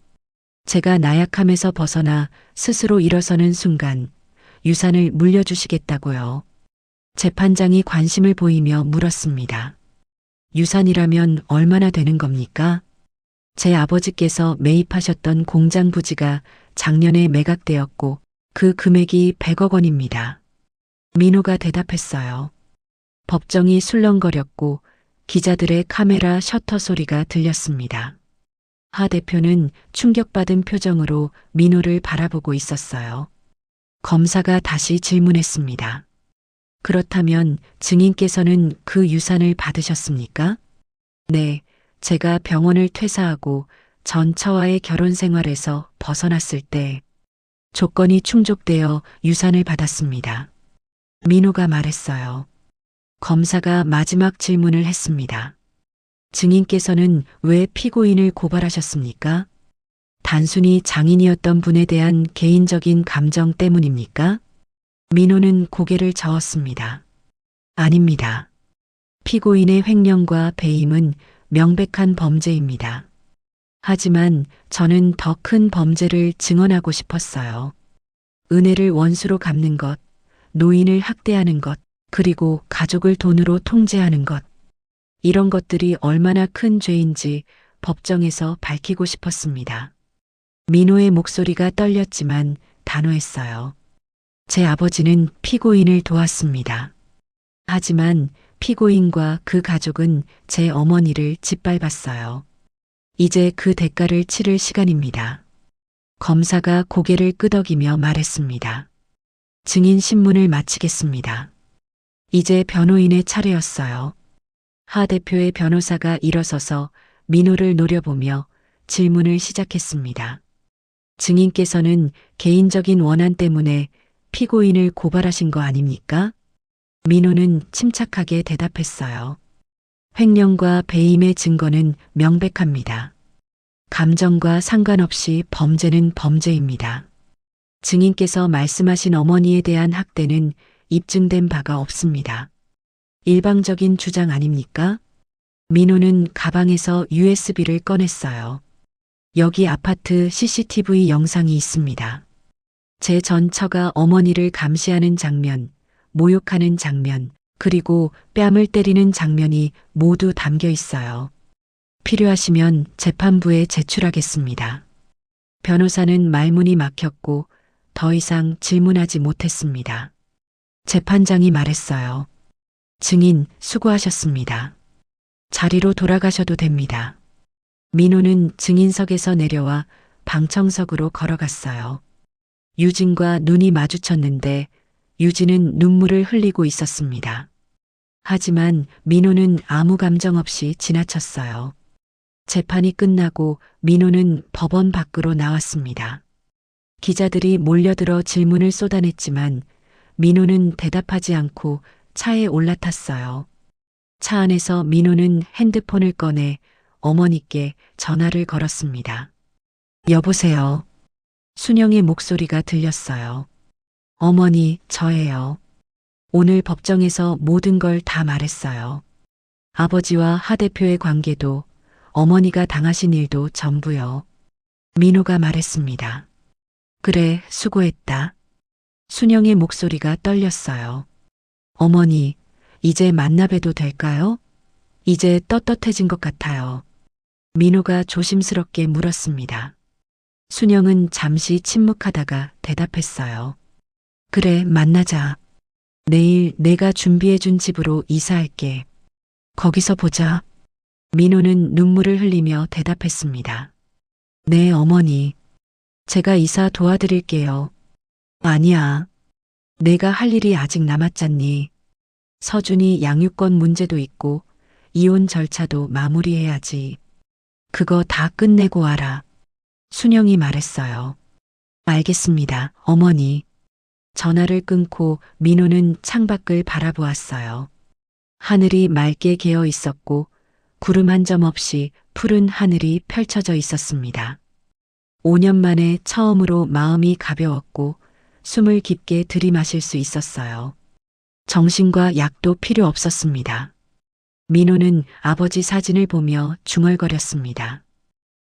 제가 나약함에서 벗어나 스스로 일어서는 순간 유산을 물려주시겠다고요. 재판장이 관심을 보이며 물었습니다. 유산이라면 얼마나 되는 겁니까? 제 아버지께서 매입하셨던 공장 부지가 작년에 매각되었고 그 금액이 100억 원입니다. 민호가 대답했어요. 법정이 술렁거렸고 기자들의 카메라 셔터 소리가 들렸습니다. 하 대표는 충격받은 표정으로 민호를 바라보고 있었어요. 검사가 다시 질문했습니다. 그렇다면 증인께서는 그 유산을 받으셨습니까? 네, 제가 병원을 퇴사하고 전 처와의 결혼 생활에서 벗어났을 때 조건이 충족되어 유산을 받았습니다. 민호가 말했어요. 검사가 마지막 질문을 했습니다. 증인께서는 왜 피고인을 고발하셨습니까? 단순히 장인이었던 분에 대한 개인적인 감정 때문입니까? 민호는 고개를 저었습니다. 아닙니다. 피고인의 횡령과 배임은 명백한 범죄입니다. 하지만 저는 더 큰 범죄를 증언하고 싶었어요. 은혜를 원수로 갚는 것, 노인을 학대하는 것, 그리고 가족을 돈으로 통제하는 것. 이런 것들이 얼마나 큰 죄인지 법정에서 밝히고 싶었습니다. 민호의 목소리가 떨렸지만 단호했어요. 제 아버지는 피고인을 도왔습니다. 하지만 피고인과 그 가족은 제 어머니를 짓밟았어요. 이제 그 대가를 치를 시간입니다. 검사가 고개를 끄덕이며 말했습니다. 증인 신문을 마치겠습니다. 이제 변호인의 차례였어요. 하 대표의 변호사가 일어서서 민호를 노려보며 질문을 시작했습니다. 증인께서는 개인적인 원한 때문에 피고인을 고발하신 거 아닙니까? 민호는 침착하게 대답했어요. 횡령과 배임의 증거는 명백합니다. 감정과 상관없이 범죄는 범죄입니다. 증인께서 말씀하신 어머니에 대한 학대는 입증된 바가 없습니다. 일방적인 주장 아닙니까? 민호는 가방에서 USB를 꺼냈어요. 여기 아파트 CCTV 영상이 있습니다. 제 전 처가 어머니를 감시하는 장면, 모욕하는 장면, 그리고 뺨을 때리는 장면이 모두 담겨 있어요. 필요하시면 재판부에 제출하겠습니다. 변호사는 말문이 막혔고 더 이상 질문하지 못했습니다. 재판장이 말했어요. 증인 수고하셨습니다. 자리로 돌아가셔도 됩니다. 민호는 증인석에서 내려와 방청석으로 걸어갔어요. 유진과 눈이 마주쳤는데 유진은 눈물을 흘리고 있었습니다. 하지만 민호는 아무 감정 없이 지나쳤어요. 재판이 끝나고 민호는 법원 밖으로 나왔습니다. 기자들이 몰려들어 질문을 쏟아냈지만 민호는 대답하지 않고 차에 올라탔어요. 차 안에서 민호는 핸드폰을 꺼내 어머니께 전화를 걸었습니다. 여보세요. 순영의 목소리가 들렸어요. 어머니, 저예요. 오늘 법정에서 모든 걸 다 말했어요. 아버지와 하 대표의 관계도 어머니가 당하신 일도 전부요. 민호가 말했습니다. 그래, 수고했다. 순영의 목소리가 떨렸어요. 어머니, 이제 만나봬도 될까요? 이제 떳떳해진 것 같아요. 민호가 조심스럽게 물었습니다. 순영은 잠시 침묵하다가 대답했어요. 그래, 만나자. 내일 내가 준비해준 집으로 이사할게. 거기서 보자. 민호는 눈물을 흘리며 대답했습니다. 네, 어머니. 제가 이사 도와드릴게요. 아니야. 내가 할 일이 아직 남았잖니. 서준이 양육권 문제도 있고 이혼 절차도 마무리해야지. 그거 다 끝내고 와라. 순영이 말했어요. 알겠습니다, 어머니. 전화를 끊고 민호는 창밖을 바라보았어요. 하늘이 맑게 개어 있었고 구름 한 점 없이 푸른 하늘이 펼쳐져 있었습니다. 5년 만에 처음으로 마음이 가벼웠고 숨을 깊게 들이마실 수 있었어요. 정신과 약도 필요 없었습니다. 민호는 아버지 사진을 보며 중얼거렸습니다.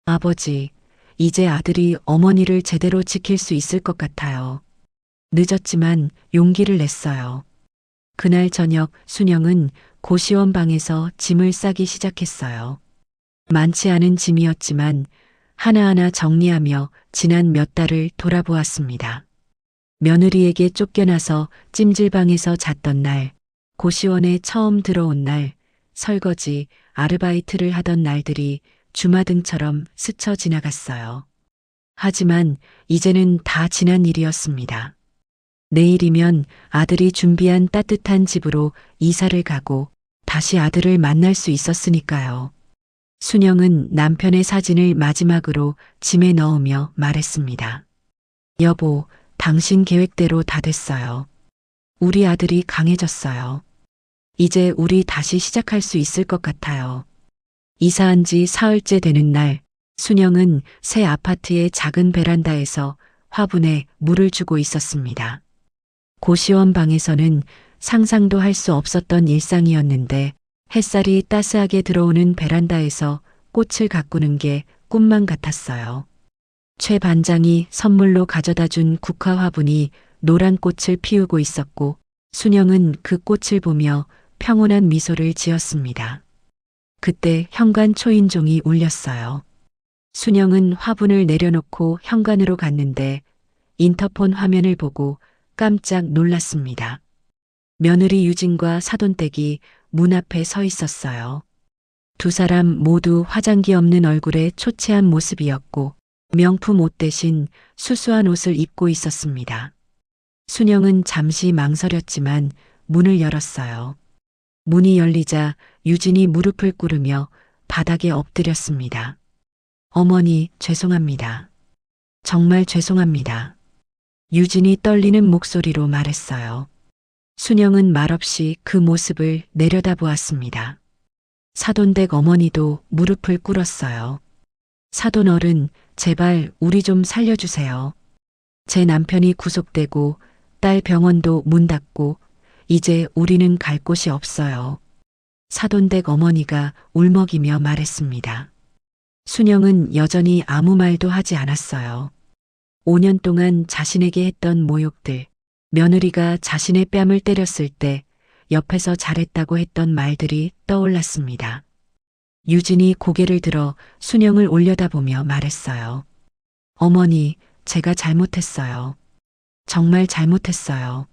아버지, 이제 아들이 어머니를 제대로 지킬 수 있을 것 같아요. 늦었지만 용기를 냈어요. 그날 저녁 순영은 고시원 방에서 짐을 싸기 시작했어요. 많지 않은 짐이었지만 하나하나 정리하며 지난 몇 달을 돌아보았습니다. 며느리에게 쫓겨나서 찜질방에서 잤던 날, 고시원에 처음 들어온 날, 설거지, 아르바이트를 하던 날들이 주마등처럼 스쳐 지나갔어요. 하지만 이제는 다 지난 일이었습니다. 내일이면 아들이 준비한 따뜻한 집으로 이사를 가고 다시 아들을 만날 수 있었으니까요. 순영은 남편의 사진을 마지막으로 짐에 넣으며 말했습니다. 여보, 당신 계획대로 다 됐어요. 우리 아들이 강해졌어요. 이제 우리 다시 시작할 수 있을 것 같아요. 이사한 지 사흘째 되는 날, 순영은 새 아파트의 작은 베란다에서 화분에 물을 주고 있었습니다. 고시원 방에서는 상상도 할 수 없었던 일상이었는데 햇살이 따스하게 들어오는 베란다에서 꽃을 가꾸는 게 꿈만 같았어요. 최 반장이 선물로 가져다 준 국화 화분이 노란 꽃을 피우고 있었고 순영은 그 꽃을 보며 평온한 미소를 지었습니다. 그때 현관 초인종이 울렸어요. 순영은 화분을 내려놓고 현관으로 갔는데 인터폰 화면을 보고 깜짝 놀랐습니다. 며느리 유진과 사돈댁이 문 앞에 서 있었어요. 두 사람 모두 화장기 없는 얼굴에 초췌한 모습이었고 명품 옷 대신 수수한 옷을 입고 있었습니다. 순영은 잠시 망설였지만 문을 열었어요. 문이 열리자 유진이 무릎을 꿇으며 바닥에 엎드렸습니다. 어머니, 죄송합니다. 정말 죄송합니다. 유진이 떨리는 목소리로 말했어요. 순영은 말없이 그 모습을 내려다보았습니다. 사돈댁 어머니도 무릎을 꿇었어요. 사돈 어른, 제발 우리 좀 살려주세요. 제 남편이 구속되고 딸 병원도 문 닫고 이제 우리는 갈 곳이 없어요. 사돈댁 어머니가 울먹이며 말했습니다. 순영은 여전히 아무 말도 하지 않았어요. 5년 동안 자신에게 했던 모욕들, 며느리가 자신의 뺨을 때렸을 때 옆에서 잘했다고 했던 말들이 떠올랐습니다. 유진이 고개를 들어 순영을 올려다보며 말했어요. 어머니, 제가 잘못했어요. 정말 잘못했어요.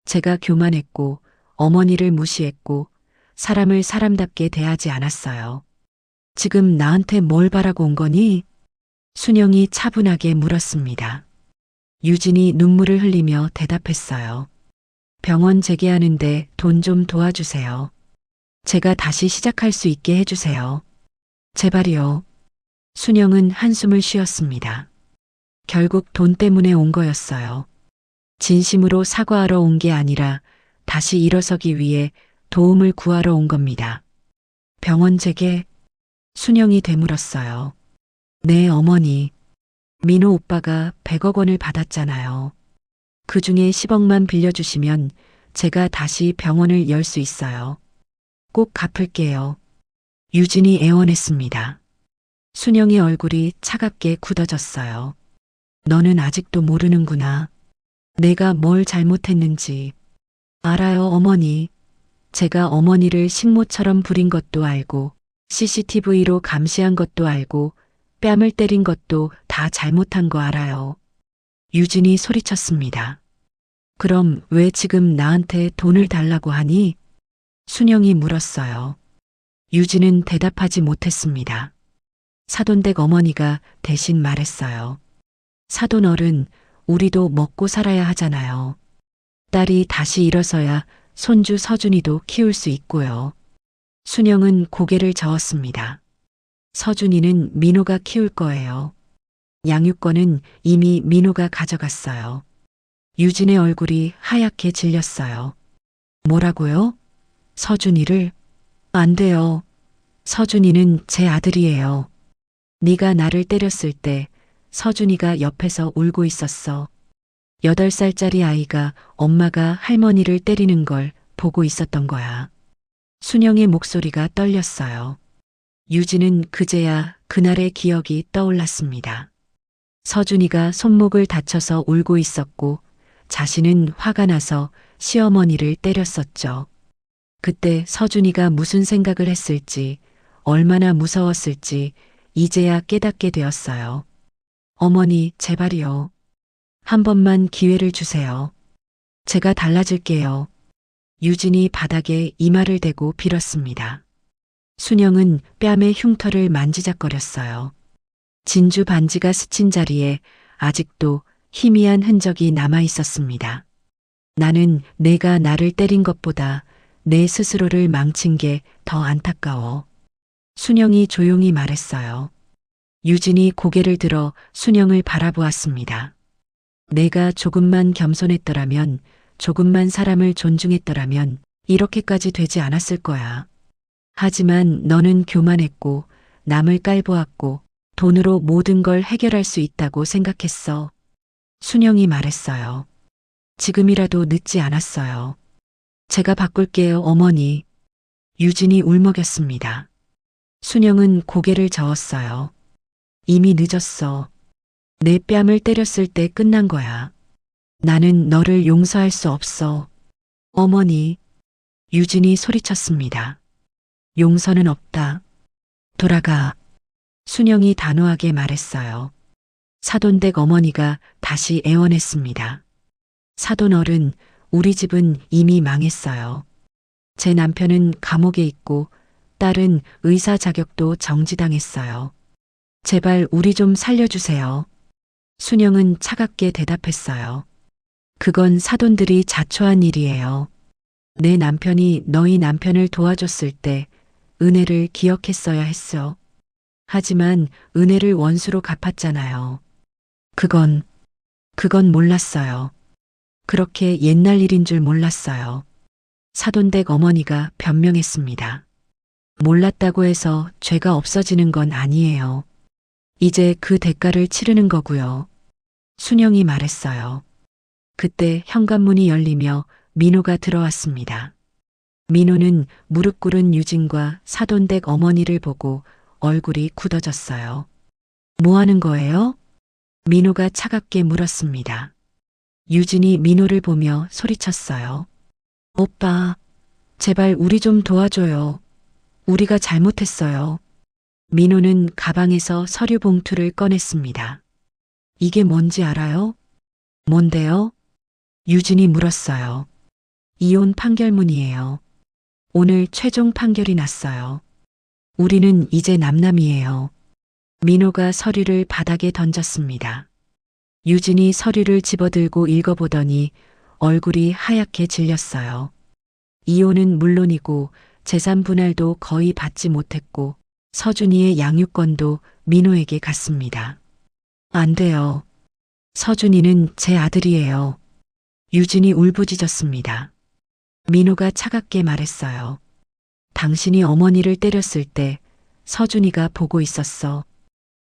제가 교만했고 어머니를 무시했고 사람을 사람답게 대하지 않았어요. 지금 나한테 뭘 바라고 온 거니? 순영이 차분하게 물었습니다. 유진이 눈물을 흘리며 대답했어요. 병원 재개하는데 돈 좀 도와주세요. 제가 다시 시작할 수 있게 해주세요. 제발이요. 순영은 한숨을 쉬었습니다. 결국 돈 때문에 온 거였어요. 진심으로 사과하러 온 게 아니라 다시 일어서기 위해 도움을 구하러 온 겁니다. 병원 재개? 순영이 되물었어요. 네, 어머니. 민호 오빠가 100억 원을 받았잖아요. 그 중에 10억만 빌려주시면 제가 다시 병원을 열 수 있어요. 꼭 갚을게요. 유진이 애원했습니다. 순영의 얼굴이 차갑게 굳어졌어요. 너는 아직도 모르는구나. 내가 뭘 잘못했는지. 알아요, 어머니. 제가 어머니를 식모처럼 부린 것도 알고 CCTV로 감시한 것도 알고 뺨을 때린 것도 다 잘못한 거 알아요. 유진이 소리쳤습니다. 그럼 왜 지금 나한테 돈을 달라고 하니? 순영이 물었어요. 유진은 대답하지 못했습니다. 사돈댁 어머니가 대신 말했어요. 사돈 어른, 우리도 먹고 살아야 하잖아요. 딸이 다시 일어서야 손주 서준이도 키울 수 있고요. 순영은 고개를 저었습니다. 서준이는 민호가 키울 거예요. 양육권은 이미 민호가 가져갔어요. 유진의 얼굴이 하얗게 질렸어요. 뭐라고요? 서준이를? 안 돼요. 서준이는 제 아들이에요. 네가 나를 때렸을 때 서준이가 옆에서 울고 있었어. 8살짜리 아이가 엄마가 할머니를 때리는 걸 보고 있었던 거야. 순영의 목소리가 떨렸어요. 유진은 그제야 그날의 기억이 떠올랐습니다. 서준이가 손목을 다쳐서 울고 있었고 자신은 화가 나서 시어머니를 때렸었죠. 그때 서준이가 무슨 생각을 했을지, 얼마나 무서웠을지 이제야 깨닫게 되었어요. 어머니, 제발이요. 한 번만 기회를 주세요. 제가 달라질게요. 유진이 바닥에 이마를 대고 빌었습니다. 순영은 뺨의 흉터를 만지작거렸어요. 진주 반지가 스친 자리에 아직도 희미한 흔적이 남아 있었습니다. 나는 내가 나를 때린 것보다 내 스스로를 망친 게 더 안타까워. 순영이 조용히 말했어요. 유진이 고개를 들어 순영을 바라보았습니다. 내가 조금만 겸손했더라면, 조금만 사람을 존중했더라면 이렇게까지 되지 않았을 거야. 하지만 너는 교만했고 남을 깔보았고 돈으로 모든 걸 해결할 수 있다고 생각했어. 순영이 말했어요. 지금이라도 늦지 않았어요. 제가 바꿀게요, 어머니. 유진이 울먹였습니다. 순영은 고개를 저었어요. 이미 늦었어. 내 뺨을 때렸을 때 끝난 거야. 나는 너를 용서할 수 없어. 어머니. 유진이 소리쳤습니다. 용서는 없다. 돌아가. 순영이 단호하게 말했어요. 사돈댁 어머니가 다시 애원했습니다. 사돈 어른, 우리 집은 이미 망했어요. 제 남편은 감옥에 있고 딸은 의사 자격도 정지당했어요. 제발 우리 좀 살려주세요. 순영은 차갑게 대답했어요. 그건 사돈들이 자초한 일이에요. 내 남편이 너희 남편을 도와줬을 때 은혜를 기억했어야 했어. 하지만 은혜를 원수로 갚았잖아요. 그건 몰랐어요. 그렇게 옛날 일인 줄 몰랐어요. 사돈댁 어머니가 변명했습니다. 몰랐다고 해서 죄가 없어지는 건 아니에요. 이제 그 대가를 치르는 거고요. 순영이 말했어요. 그때 현관문이 열리며 민호가 들어왔습니다. 민호는 무릎 꿇은 유진과 사돈댁 어머니를 보고 얼굴이 굳어졌어요. 뭐 하는 거예요? 민호가 차갑게 물었습니다. 유진이 민호를 보며 소리쳤어요. 오빠, 제발 우리 좀 도와줘요. 우리가 잘못했어요. 민호는 가방에서 서류 봉투를 꺼냈습니다. 이게 뭔지 알아요? 뭔데요? 유진이 물었어요. 이혼 판결문이에요. 오늘 최종 판결이 났어요. 우리는 이제 남남이에요. 민호가 서류를 바닥에 던졌습니다. 유진이 서류를 집어들고 읽어보더니 얼굴이 하얗게 질렸어요. 이혼은 물론이고 재산 분할도 거의 받지 못했고 서준이의 양육권도 민호에게 갔습니다. 안 돼요. 서준이는 제 아들이에요. 유진이 울부짖었습니다. 민호가 차갑게 말했어요. 당신이 어머니를 때렸을 때 서준이가 보고 있었어.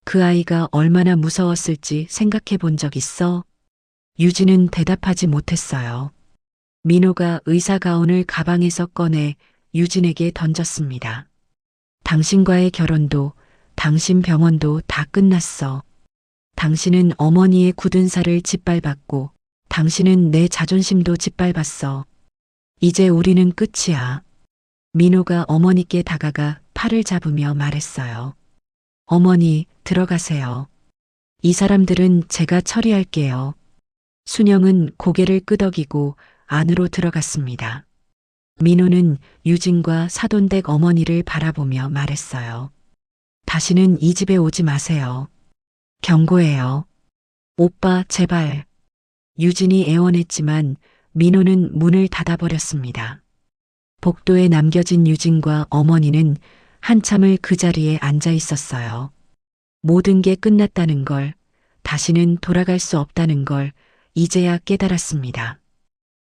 그 아이가 얼마나 무서웠을지 생각해 본 적 있어? 유진은 대답하지 못했어요. 민호가 의사 가운을 가방에서 꺼내 유진에게 던졌습니다. 당신과의 결혼도 당신 병원도 다 끝났어. 당신은 어머니의 굳은 살을 짓밟았고 당신은 내 자존심도 짓밟았어. 이제 우리는 끝이야. 민호가 어머니께 다가가 팔을 잡으며 말했어요. 어머니, 들어가세요. 이 사람들은 제가 처리할게요. 순영은 고개를 끄덕이고 안으로 들어갔습니다. 민호는 유진과 사돈댁 어머니를 바라보며 말했어요. 다시는 이 집에 오지 마세요. 경고해요. 오빠, 제발. 유진이 애원했지만 민호는 문을 닫아버렸습니다. 복도에 남겨진 유진과 어머니는 한참을 그 자리에 앉아 있었어요. 모든 게 끝났다는 걸, 다시는 돌아갈 수 없다는 걸 이제야 깨달았습니다.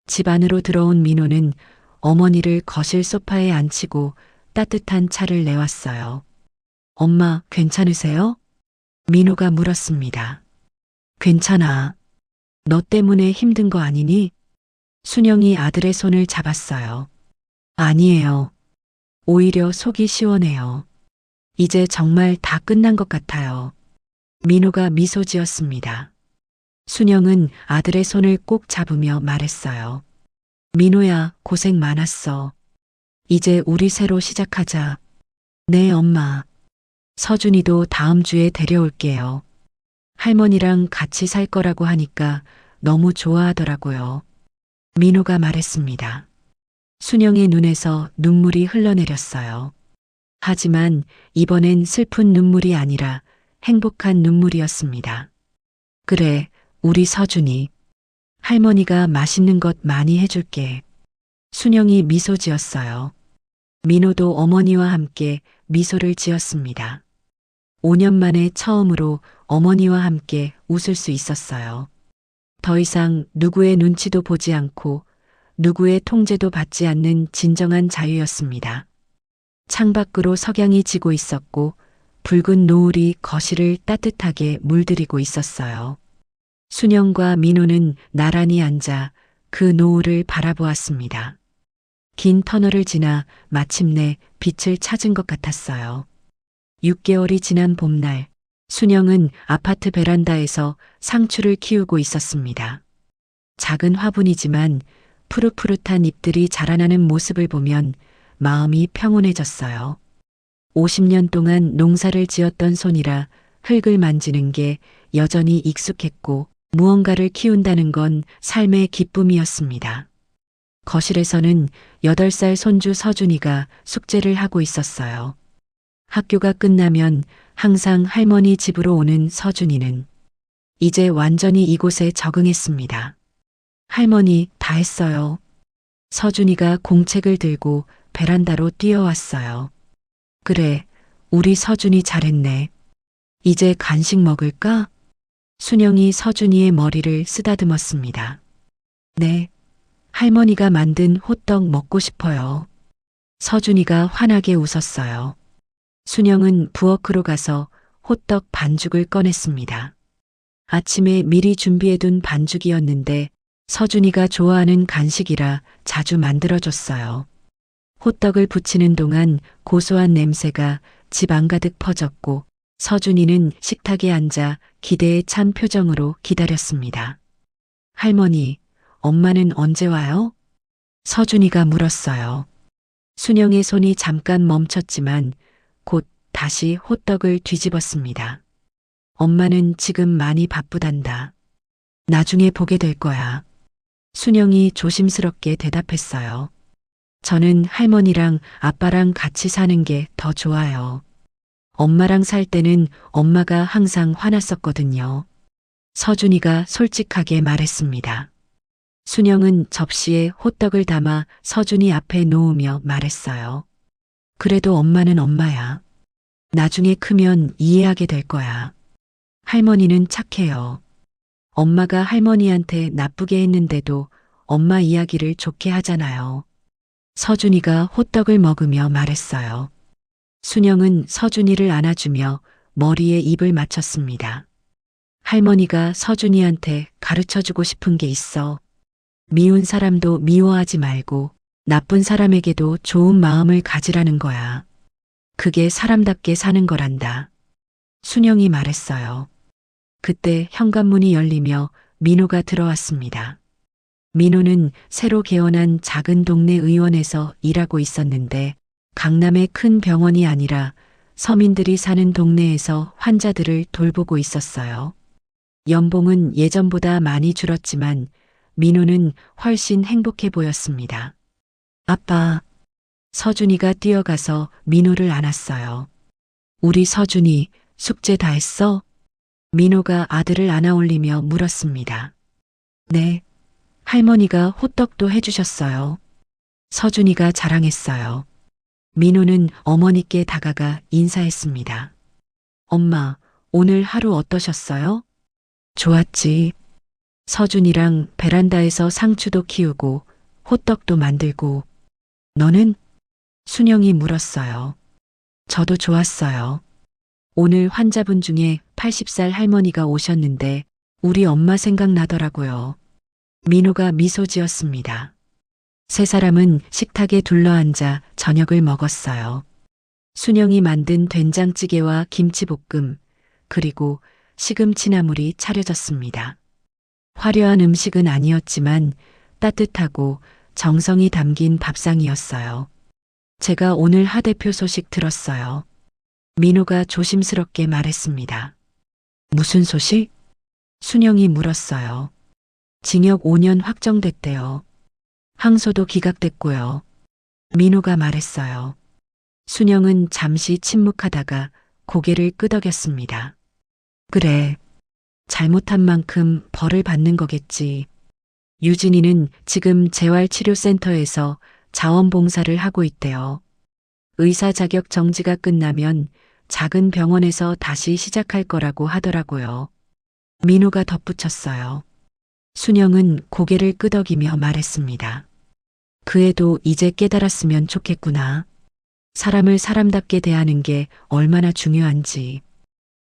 집 안으로 들어온 민호는 어머니를 거실 소파에 앉히고 따뜻한 차를 내왔어요. 엄마, 괜찮으세요? 민호가 물었습니다. 괜찮아. 너 때문에 힘든 거 아니니? 순영이 아들의 손을 잡았어요. 아니에요. 오히려 속이 시원해요. 이제 정말 다 끝난 것 같아요. 민호가 미소 지었습니다. 순영은 아들의 손을 꼭 잡으며 말했어요. 민호야, 고생 많았어. 이제 우리 새로 시작하자. 네, 엄마. 서준이도 다음 주에 데려올게요. 할머니랑 같이 살 거라고 하니까 너무 좋아하더라고요. 민호가 말했습니다. 순영의 눈에서 눈물이 흘러내렸어요. 하지만 이번엔 슬픈 눈물이 아니라 행복한 눈물이었습니다. 그래, 우리 서준이. 할머니가 맛있는 것 많이 해줄게. 순영이 미소 지었어요. 민호도 어머니와 함께 미소를 지었습니다. 5년 만에 처음으로 어머니와 함께 웃을 수 있었어요. 더 이상 누구의 눈치도 보지 않고 누구의 통제도 받지 않는 진정한 자유였습니다. 창밖으로 석양이 지고 있었고 붉은 노을이 거실을 따뜻하게 물들이고 있었어요. 순영과 민호는 나란히 앉아 그 노을을 바라보았습니다. 긴 터널을 지나 마침내 빛을 찾은 것 같았어요. 6개월이 지난 봄날, 순영은 아파트 베란다에서 상추를 키우고 있었습니다. 작은 화분이지만 푸릇푸릇한 잎들이 자라나는 모습을 보면 마음이 평온해졌어요. 50년 동안 농사를 지었던 손이라 흙을 만지는 게 여전히 익숙했고 무언가를 키운다는 건 삶의 기쁨이었습니다. 거실에서는 8살 손주 서준이가 숙제를 하고 있었어요. 학교가 끝나면 항상 할머니 집으로 오는 서준이는 이제 완전히 이곳에 적응했습니다. 할머니, 다 했어요. 서준이가 공책을 들고 베란다로 뛰어왔어요. 그래, 우리 서준이 잘했네. 이제 간식 먹을까? 순영이 서준이의 머리를 쓰다듬었습니다. 네, 할머니가 만든 호떡 먹고 싶어요. 서준이가 환하게 웃었어요. 순영은 부엌으로 가서 호떡 반죽을 꺼냈습니다. 아침에 미리 준비해둔 반죽이었는데 서준이가 좋아하는 간식이라 자주 만들어줬어요. 호떡을 부치는 동안 고소한 냄새가 집 안가득 퍼졌고 서준이는 식탁에 앉아 기대에 찬 표정으로 기다렸습니다. 할머니, 엄마는 언제 와요? 서준이가 물었어요. 순영의 손이 잠깐 멈췄지만 곧 다시 호떡을 뒤집었습니다. 엄마는 지금 많이 바쁘단다. 나중에 보게 될 거야. 순영이 조심스럽게 대답했어요. 저는 할머니랑 아빠랑 같이 사는 게 더 좋아요. 엄마랑 살 때는 엄마가 항상 화났었거든요. 서준이가 솔직하게 말했습니다. 순영은 접시에 호떡을 담아 서준이 앞에 놓으며 말했어요. 그래도 엄마는 엄마야. 나중에 크면 이해하게 될 거야. 할머니는 착해요. 엄마가 할머니한테 나쁘게 했는데도 엄마 이야기를 좋게 하잖아요. 서준이가 호떡을 먹으며 말했어요. 순영은 서준이를 안아주며 머리에 입을 맞췄습니다. 할머니가 서준이한테 가르쳐주고 싶은 게 있어. 미운 사람도 미워하지 말고 나쁜 사람에게도 좋은 마음을 가지라는 거야. 그게 사람답게 사는 거란다. 순영이 말했어요. 그때 현관문이 열리며 민호가 들어왔습니다. 민호는 새로 개원한 작은 동네 의원에서 일하고 있었는데 강남의 큰 병원이 아니라 서민들이 사는 동네에서 환자들을 돌보고 있었어요. 연봉은 예전보다 많이 줄었지만 민호는 훨씬 행복해 보였습니다. 아빠, 서준이가 뛰어가서 민호를 안았어요. 우리 서준이 숙제 다 했어? 민호가 아들을 안아올리며 물었습니다. 네, 할머니가 호떡도 해주셨어요. 서준이가 자랑했어요. 민호는 어머니께 다가가 인사했습니다. 엄마, 오늘 하루 어떠셨어요? 좋았지. 서준이랑 베란다에서 상추도 키우고 호떡도 만들고. 너는? 순영이 물었어요. 저도 좋았어요. 오늘 환자분 중에 80살 할머니가 오셨는데 우리 엄마 생각나더라고요. 민호가 미소 지었습니다. 세 사람은 식탁에 둘러앉아 저녁을 먹었어요. 순영이 만든 된장찌개와 김치볶음, 그리고 시금치나물이 차려졌습니다. 화려한 음식은 아니었지만 따뜻하고 정성이 담긴 밥상이었어요. 제가 오늘 하 대표 소식 들었어요. 민호가 조심스럽게 말했습니다. 무슨 소식? 순영이 물었어요. 징역 5년 확정됐대요. 항소도 기각됐고요. 민호가 말했어요. 순영은 잠시 침묵하다가 고개를 끄덕였습니다. 그래, 잘못한 만큼 벌을 받는 거겠지. 유진이는 지금 재활치료센터에서 자원봉사를 하고 있대요. 의사 자격 정지가 끝나면 작은 병원에서 다시 시작할 거라고 하더라고요. 민호가 덧붙였어요. 순영은 고개를 끄덕이며 말했습니다. 그 애도 이제 깨달았으면 좋겠구나. 사람을 사람답게 대하는 게 얼마나 중요한지.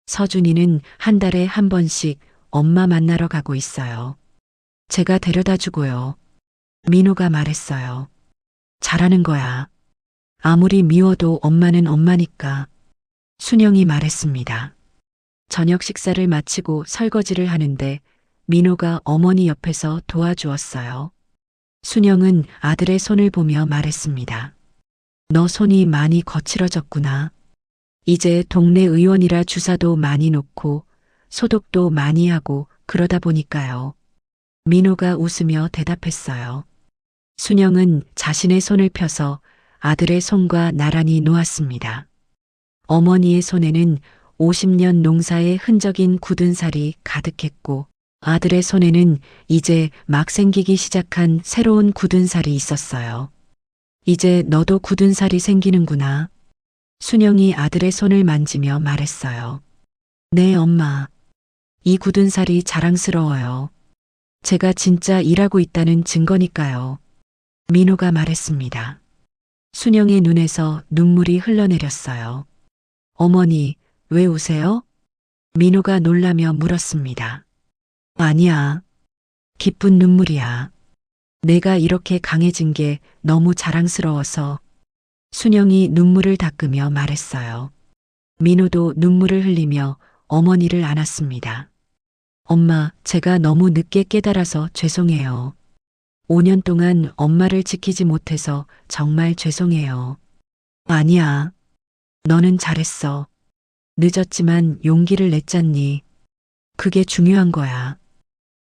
서준이는 한 달에 한 번씩 엄마 만나러 가고 있어요. 제가 데려다 주고요. 민호가 말했어요. 잘하는 거야. 아무리 미워도 엄마는 엄마니까. 순영이 말했습니다. 저녁 식사를 마치고 설거지를 하는데 민호가 어머니 옆에서 도와주었어요. 순영은 아들의 손을 보며 말했습니다. 너 손이 많이 거칠어졌구나. 이제 동네 의원이라 주사도 많이 놓고 소독도 많이 하고 그러다 보니까요. 민호가 웃으며 대답했어요. 순영은 자신의 손을 펴서 아들의 손과 나란히 놓았습니다. 어머니의 손에는 50년 농사의 흔적인 굳은 살이 가득했고 아들의 손에는 이제 막 생기기 시작한 새로운 굳은 살이 있었어요. 이제 너도 굳은 살이 생기는구나. 순영이 아들의 손을 만지며 말했어요. 네, 엄마. 이 굳은 살이 자랑스러워요. 제가 진짜 일하고 있다는 증거니까요. 민호가 말했습니다. 순영의 눈에서 눈물이 흘러내렸어요. 어머니, 왜 우세요? 민호가 놀라며 물었습니다. 아니야. 기쁜 눈물이야. 내가 이렇게 강해진 게 너무 자랑스러워서. 순영이 눈물을 닦으며 말했어요. 민호도 눈물을 흘리며 어머니를 안았습니다. 엄마, 제가 너무 늦게 깨달아서 죄송해요. 5년 동안 엄마를 지키지 못해서 정말 죄송해요. 아니야. 너는 잘했어. 늦었지만 용기를 냈잖니. 그게 중요한 거야.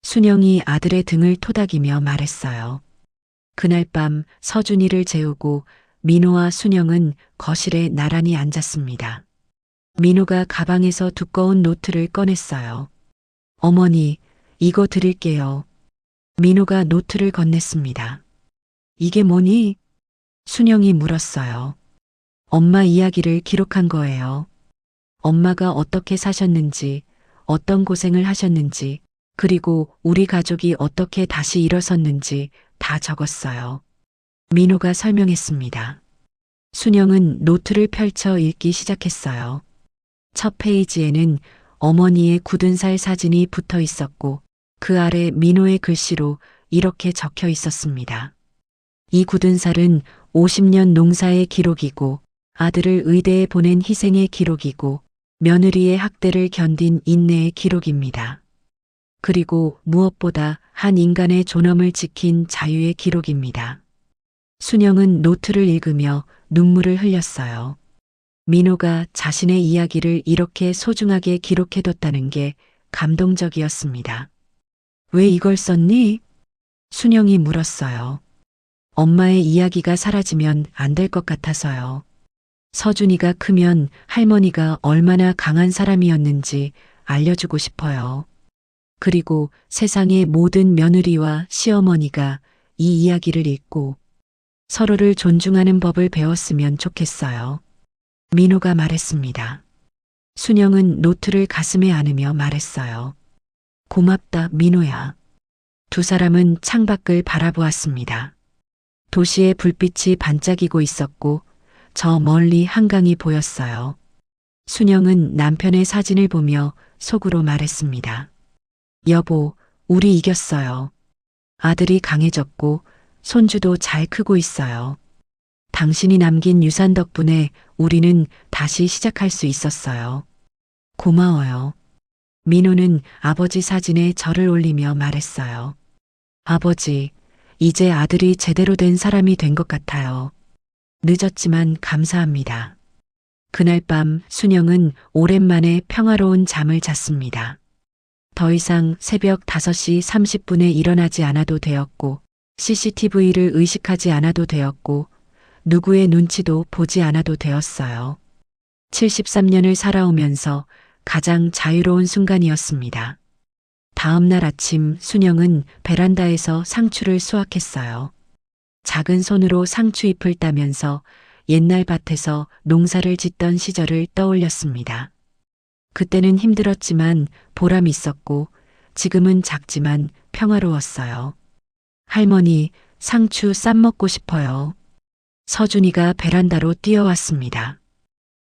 순영이 아들의 등을 토닥이며 말했어요. 그날 밤 서준이를 재우고 민호와 순영은 거실에 나란히 앉았습니다. 민호가 가방에서 두꺼운 노트를 꺼냈어요. 어머니, 이거 드릴게요. 민호가 노트를 건넸습니다. 이게 뭐니? 순영이 물었어요. 엄마 이야기를 기록한 거예요. 엄마가 어떻게 사셨는지, 어떤 고생을 하셨는지, 그리고 우리 가족이 어떻게 다시 일어섰는지 다 적었어요. 민호가 설명했습니다. 순영은 노트를 펼쳐 읽기 시작했어요. 첫 페이지에는 어머니의 굳은 살 사진이 붙어 있었고 그 아래 민호의 글씨로 이렇게 적혀 있었습니다. 이 굳은 살은 50년 농사의 기록이고 아들을 의대에 보낸 희생의 기록이고 며느리의 학대를 견딘 인내의 기록입니다. 그리고 무엇보다 한 인간의 존엄을 지킨 자유의 기록입니다. 순영은 노트를 읽으며 눈물을 흘렸어요. 민호가 자신의 이야기를 이렇게 소중하게 기록해뒀다는 게 감동적이었습니다. 왜 이걸 썼니? 순영이 물었어요. 엄마의 이야기가 사라지면 안 될 것 같아서요. 서준이가 크면 할머니가 얼마나 강한 사람이었는지 알려주고 싶어요. 그리고 세상의 모든 며느리와 시어머니가 이 이야기를 읽고 서로를 존중하는 법을 배웠으면 좋겠어요. 민호가 말했습니다. 순영은 노트를 가슴에 안으며 말했어요. 고맙다, 민호야. 두 사람은 창밖을 바라보았습니다. 도시의 불빛이 반짝이고 있었고 저 멀리 한강이 보였어요. 순영은 남편의 사진을 보며 속으로 말했습니다. 여보, 우리 이겼어요. 아들이 강해졌고 손주도 잘 크고 있어요. 당신이 남긴 유산 덕분에 우리는 다시 시작할 수 있었어요. 고마워요. 민호는 아버지 사진에 절을 올리며 말했어요. 아버지, 이제 아들이 제대로 된 사람이 된 것 같아요. 늦었지만 감사합니다. 그날 밤 순영은 오랜만에 평화로운 잠을 잤습니다. 더 이상 새벽 5시 30분에 일어나지 않아도 되었고 CCTV를 의식하지 않아도 되었고 누구의 눈치도 보지 않아도 되었어요. 73년을 살아오면서 가장 자유로운 순간이었습니다. 다음 날 아침 순영은 베란다에서 상추를 수확했어요. 작은 손으로 상추잎을 따면서 옛날 밭에서 농사를 짓던 시절을 떠올렸습니다. 그때는 힘들었지만 보람 있었고 지금은 작지만 평화로웠어요. 할머니, 상추 쌈 먹고 싶어요. 서준이가 베란다로 뛰어왔습니다.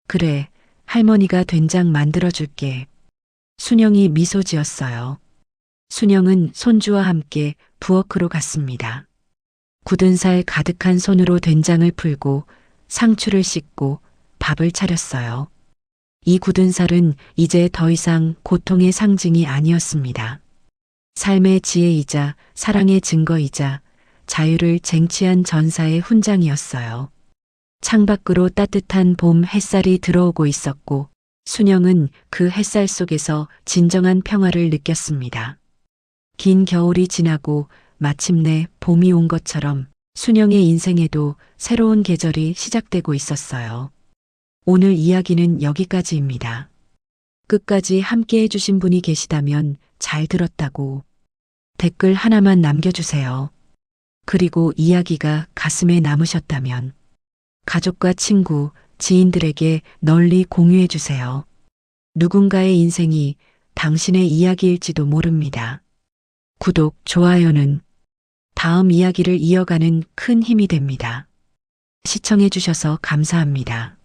그래, 할머니가 된장 만들어줄게. 순영이 미소 지었어요. 순영은 손주와 함께 부엌으로 갔습니다. 굳은 살 가득한 손으로 된장을 풀고 상추를 씻고 밥을 차렸어요. 이 굳은 살은 이제 더 이상 고통의 상징이 아니었습니다. 삶의 지혜이자 사랑의 증거이자 자유를 쟁취한 전사의 훈장이었어요. 창밖으로 따뜻한 봄 햇살이 들어오고 있었고 순영은 그 햇살 속에서 진정한 평화를 느꼈습니다. 긴 겨울이 지나고 마침내 봄이 온 것처럼 순영의 인생에도 새로운 계절이 시작되고 있었어요. 오늘 이야기는 여기까지입니다. 끝까지 함께 해주신 분이 계시다면 잘 들었다고 댓글 하나만 남겨주세요. 그리고 이야기가 가슴에 남으셨다면 가족과 친구, 지인들에게 널리 공유해주세요. 누군가의 인생이 당신의 이야기일지도 모릅니다. 구독, 좋아요는 다음 이야기를 이어가는 큰 힘이 됩니다. 시청해주셔서 감사합니다.